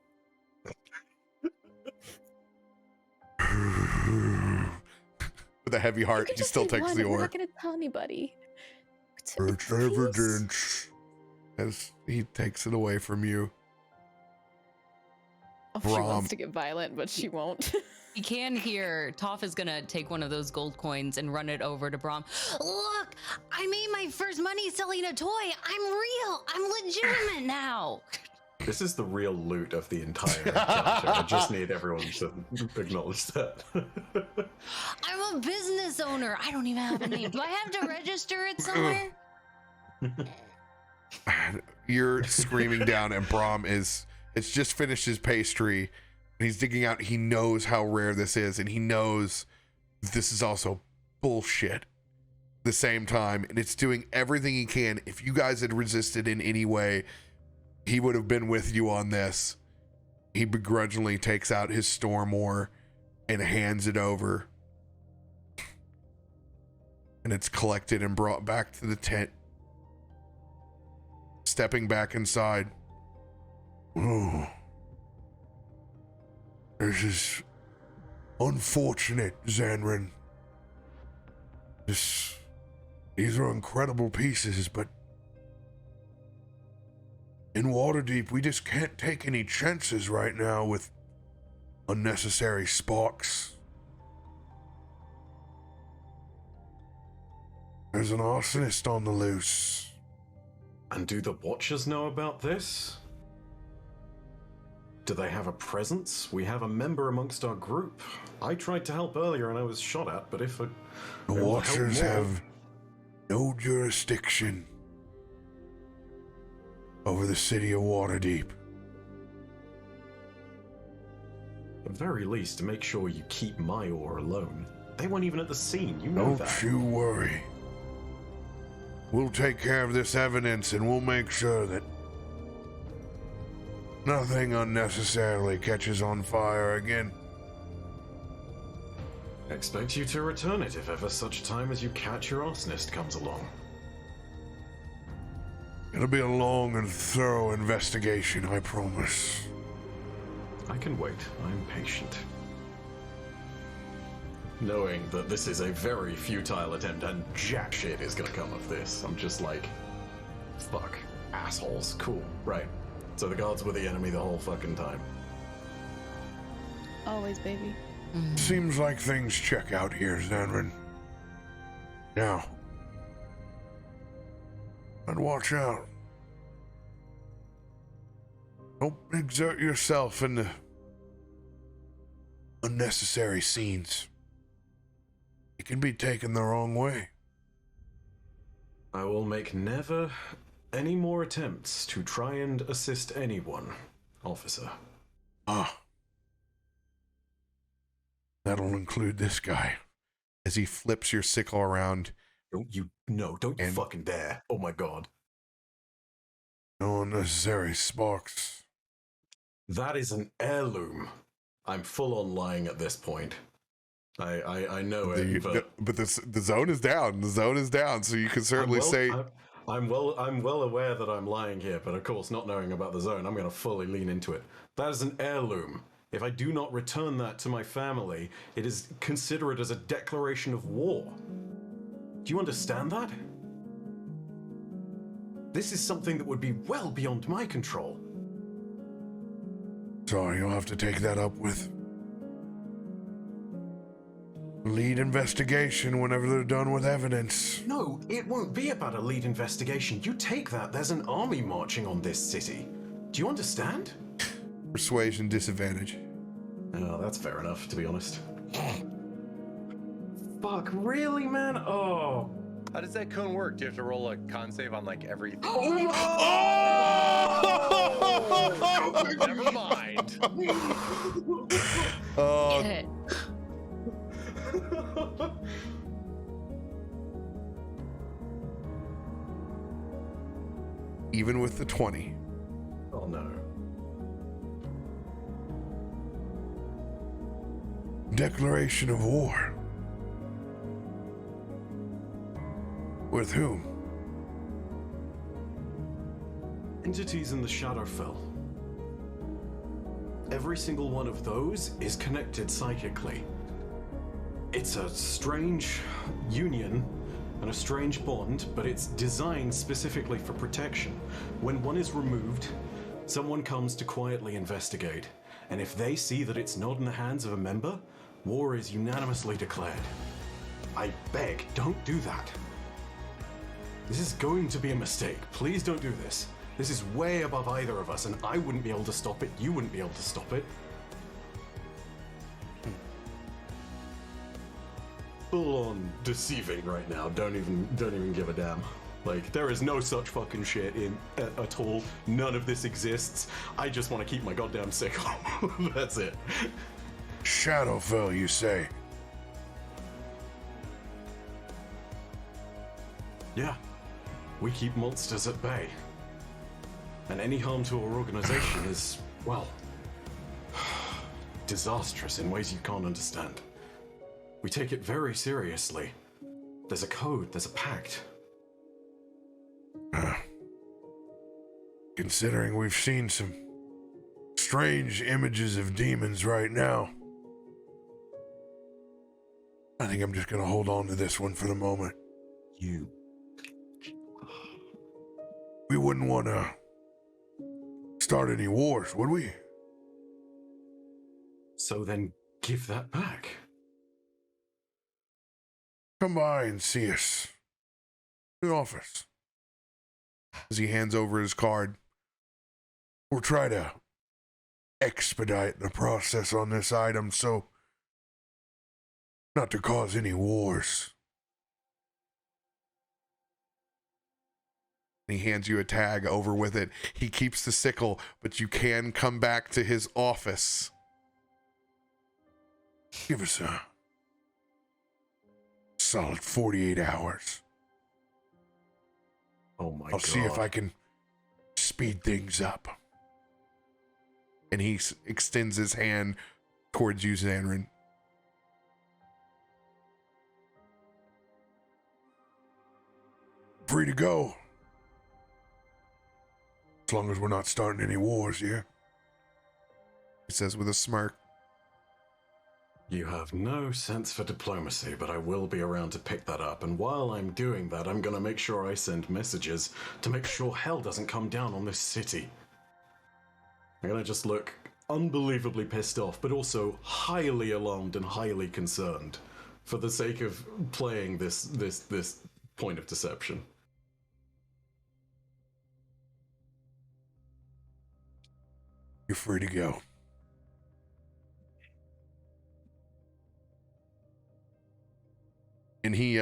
With a heavy You heart, can he just still say takes one, the and we're ore. not gonna tell anybody. It's Please. evidence. As he takes it away from you. Oh, she Brom. wants to get violent, but she won't. You can hear Toph is gonna take one of those gold coins and run it over to Brom. Look, I made my first money selling a toy. I'm real. I'm legitimate now. This is the real loot of the entire encounter. I just need everyone to acknowledge that. I'm a business owner. I don't even have a name. Do I have to register it somewhere? You're screaming down, and Brom it's just finished his pastry, and he's digging out. He knows how rare this is, and he knows this is also bullshit at the same time, and it's doing everything he can. If you guys had resisted in any way, he would have been with you on this. He begrudgingly takes out his storm ore and hands it over. And it's collected and brought back to the tent. Stepping back inside. Oh. This is unfortunate, Zanryn. These are incredible pieces, but in Waterdeep, we just can't take any chances right now with unnecessary sparks. There's an arsonist on the loose. And do the Watchers know about this? Do they have a presence? We have a member amongst our group. I tried to help earlier and I was shot at, but if The Watchers have no jurisdiction over the city of Waterdeep. At the very least, make sure you keep my ore alone. They weren't even at the scene, you know that. Don't you worry. We'll take care of this evidence and we'll make sure that nothing unnecessarily catches on fire again. I expect you to return it if ever such time as you catch your Arsonist comes along. It'll be a long and thorough investigation, I promise. I can wait. I'm patient. Knowing that this is a very futile attempt and jack shit is gonna come of this, I'm just like, fuck, assholes, cool, right. So the gods were the enemy the whole fucking time. Always, baby. Seems like things check out here, Zanryn. Now, and watch out. Don't exert yourself in the unnecessary scenes. It can be taken the wrong way. I will make never any more attempts to try and assist anyone, officer. Ah. That'll include this guy. As he flips your sickle around. Don't you fucking dare. Oh my god. No unnecessary sparks. That is an heirloom. I'm full on lying at this point. I know it, but the zone is down. The zone is down, so you can certainly say. I'm well aware that I'm lying here, but of course, not knowing about the zone, I'm going to fully lean into it. That is an heirloom. If I do not return that to my family, it is considered as a declaration of war. Do you understand that? This is something that would be well beyond my control. Sorry, you'll have to take that up with lead investigation whenever they're done with evidence. No, it won't be about a lead investigation. You take that, there's an army marching on this city. Do you understand? Persuasion disadvantage. Oh, that's fair enough, to be honest. Fuck, really, man? Oh. How does that cone work? Do you have to roll a con save on like everything? Oh! Never mind. Get it. Even with the 20. Oh no. Declaration of war. With whom? Entities in the Shadowfell. Every single one of those is connected psychically. It's a strange union and a strange bond, but it's designed specifically for protection. When one is removed, someone comes to quietly investigate, and if they see that it's not in the hands of a member, war is unanimously declared. I beg, don't do that. This is going to be a mistake. Please don't do this. This is way above either of us, and I wouldn't be able to stop it. You wouldn't be able to stop it. Full on deceiving right now. Don't even give a damn. Like, there is no such fucking shit in at all. None of this exists. I just want to keep my goddamn sickle. That's it. Shadowfell, you say? Yeah. We keep monsters at bay. And any harm to our organization is, well, disastrous in ways you can't understand. We take it very seriously. There's a code, there's a pact. Considering we've seen some strange images of demons right now, I think I'm just gonna hold on to this one for the moment. We wouldn't want to start any wars, would we? So then give that back. Come by and see us in the office. As he hands over his card, we'll try to expedite the process on this item so not to cause any wars. He hands you a tag over with it. He keeps the sickle, but you can come back to his office. Give us a solid 48 hours. Oh my God. I'll see if I can speed things up. And he extends his hand towards you, Zanryn. Free to go. As long as we're not starting any wars, yeah? He says with a smirk. You have no sense for diplomacy, but I will be around to pick that up. And while I'm doing that, I'm gonna make sure I send messages to make sure hell doesn't come down on this city. I'm gonna just look unbelievably pissed off, but also highly alarmed and highly concerned for the sake of playing this point of deception. You're free to go. And he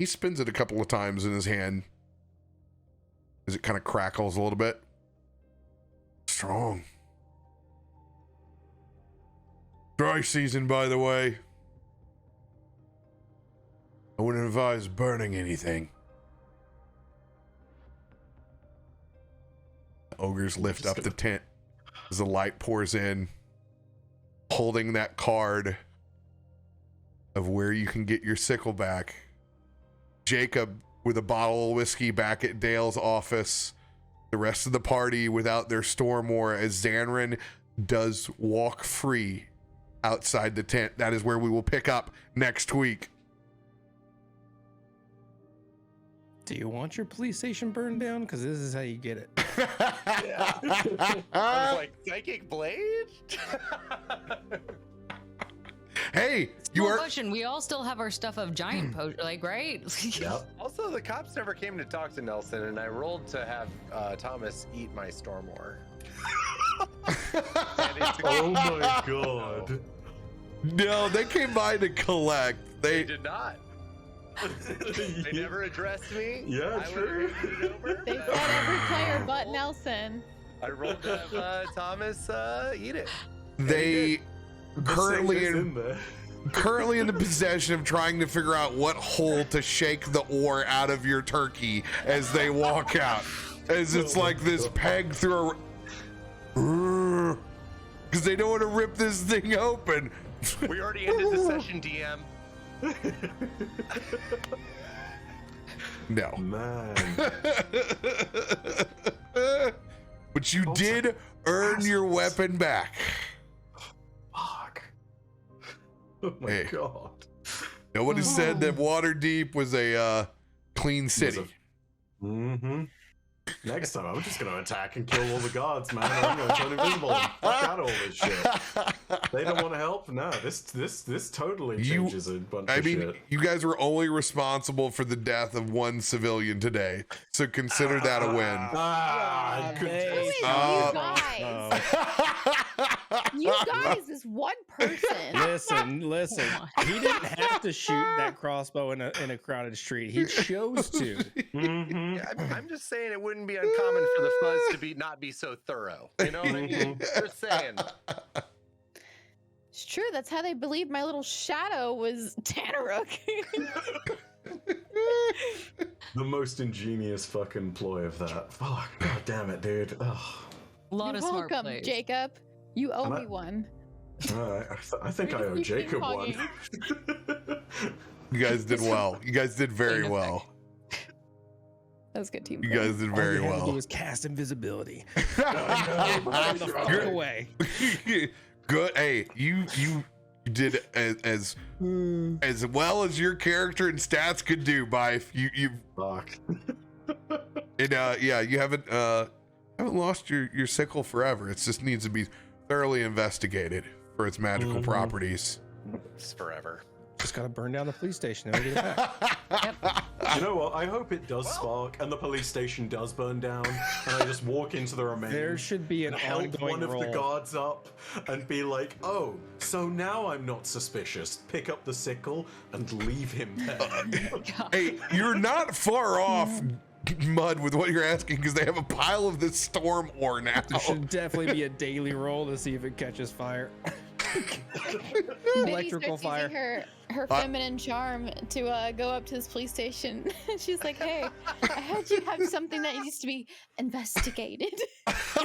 spins it a couple of times in his hand as it kind of crackles a little bit. Strong. Dry season, by the way. I wouldn't advise burning anything. The ogres lift up the tent as the light pours in, holding that card of where you can get your sickle back. Jacob with a bottle of whiskey back at Dale's office. The rest of the party without their Stormore as Zanryn does walk free outside the tent. That is where we will pick up next week. Do you want your police station burned down? Because this is how you get it. Yeah. I was like, psychic blade? Hey, you Small are. question. We all still have our stuff of giant potion, like, right? Yep. Also, the cops never came to talk to Nelson, and I rolled to have Thomas eat my Stormore. Oh my God. No, they came by to collect. They did not. They never addressed me. Yeah, I true. would've handed it over. They said every player but Nelson. I rolled to have Thomas eat it. They currently Is in there. currently in the possession of trying to figure out what hole to shake the ore out of your turkey as they walk out. As it's like this peg through a... Because they don't want to rip this thing open. We already ended the session, DM. No. Man. But you did earn your weapon back. Fuck. Oh my Hey. God. Nobody said that Waterdeep was a clean city. Mm-hmm. Next time, I'm just gonna attack and kill all the guards, man. I'm gonna turn invisible and fuck out all this shit. They don't want to help. No, this totally changes a bunch of shit. You guys were only responsible for the death of one civilian today, so consider that a win. Who is you guys is one person. Listen. He didn't have to shoot that crossbow in a crowded street. He chose to. Mm-hmm. Yeah, I'm just saying it wouldn't be uncommon for the fuzz to not be so thorough. You know what I mean? Just saying. It's true. That's how they believed my little shadow was Tanaruk. The most ingenious fucking ploy of that. Fuck. God damn it, dude. Ugh. A lot You're of smart welcome, plays. Jacob. You owe And me one. I think I owe Keep Jacob one. ping-ponging. You guys did well. You guys did very Clean well. That was good team. You play. guys did All very you had to do well. was cast invisibility. Get the fuck away. Good. Hey, you did as well as your character and stats could do. By you Fuck. and yeah, you haven't lost your sickle forever. It just needs to be thoroughly investigated for its magical properties. It's forever. Just gotta burn down the police station and we get it back. You know what? I hope it does spark and the police station does burn down, and I just walk into the remains. There should be an help ongoing one of role. the guards up and be like, "Oh, so now I'm not suspicious." Pick up the sickle and leave him there. Hey, you're not far off, Mud, with what you're asking, because they have a pile of this storm ore now. There should definitely be a daily roll to see if it catches fire. Maybe Electrical starts fire. using her feminine charm to go up to this police station. She's like, "Hey, I heard you have something that needs to be investigated."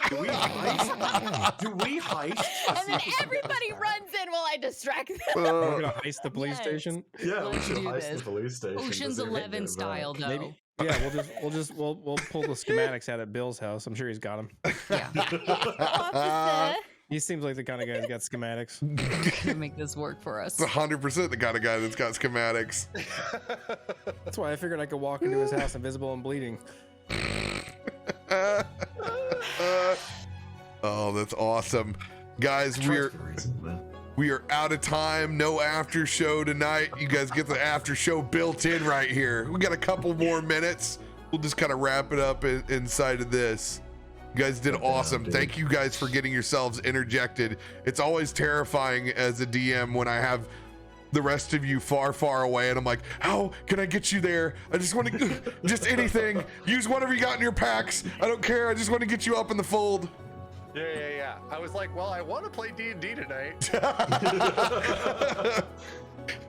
Do we heist? Do we heist? And then everybody runs in while I distract them. We're gonna heist the police Yes. station. Yeah, we Let's should do heist this. the police station. Ocean's to see if we can 11 get it style, back. though. Maybe. Yeah, we'll pull the schematics out at Bill's house. I'm sure he's got them. Yeah, Officer. He seems like the kind of guy who's got schematics. can make this work for us. 100% the kind of guy that's got schematics. That's why I figured I could walk into his house invisible and bleeding. Oh, that's awesome, guys. We are out of time. No after show tonight. You guys get the after show built in right here. We got a couple more minutes. We'll just kind of wrap it up inside of this. You guys did awesome. Thank you guys for getting yourselves interjected. It's always terrifying as a DM when I have the rest of you far, far away, and I'm like, how can I get you there? I just want to, just anything. Use whatever you got in your packs. I don't care. I just want to get you up in the fold. Yeah. I was like, well, I want to play D&D tonight.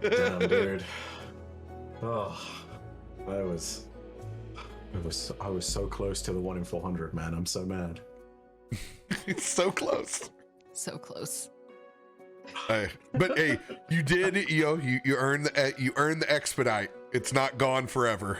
Damn, dude. Oh, I was so close to the 1 in 400, man. I'm so mad. It's so close. So close. Hey, but hey, you did. You earned the expedite. It's not gone forever.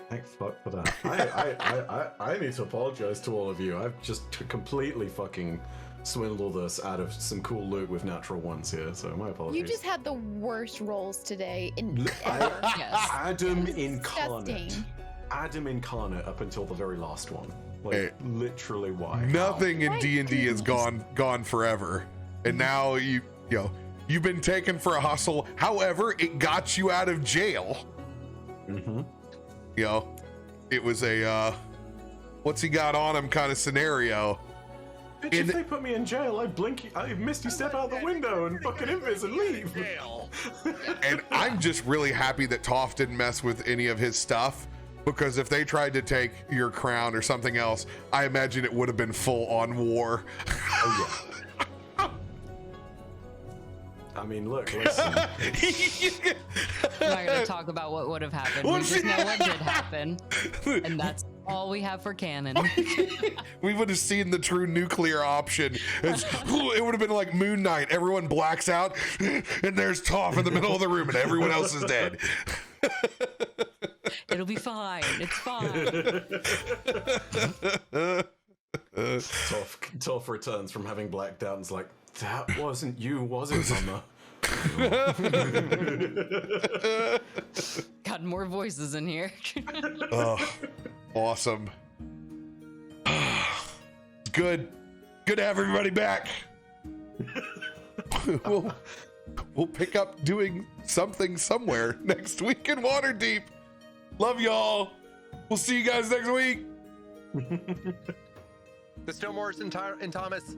Thank fuck for that. I need to apologize to all of you. I've just completely fucking swindled us out of some cool loot with natural ones here. So my apologies. You just had the worst rolls today in I- ever. Yes. Adam It was incarnate. disgusting. Adam incarnate up until the very last one. Like Hey, literally, why? Nothing in My D&D is gone forever, and now you've been taken for a hustle. However, it got you out of jail. Mm-hmm. It was a what's he got on him kind of scenario. Bitch, if they put me in jail, I misty step out the window and fucking invis and leave. And I'm just really happy that Toph didn't mess with any of his stuff, because if they tried to take your crown or something else, I imagine it would have been full on war. Oh yeah. I mean, look, listen. We're not going to talk about what would have happened. We just know what did happen. And that's all we have for canon. We would have seen the true nuclear option. It would have been like Moon Knight. Everyone blacks out, and there's Toph in the middle of the room, and everyone else is dead. It'll be fine. It's fine. Toph returns from having blacked out and's like, that wasn't you, was it, Mama? Got more voices in here. Oh, awesome. Good to have everybody back. We'll pick up doing something somewhere next week in Waterdeep. Love y'all. We'll see you guys next week. The Snowmores and Thomas.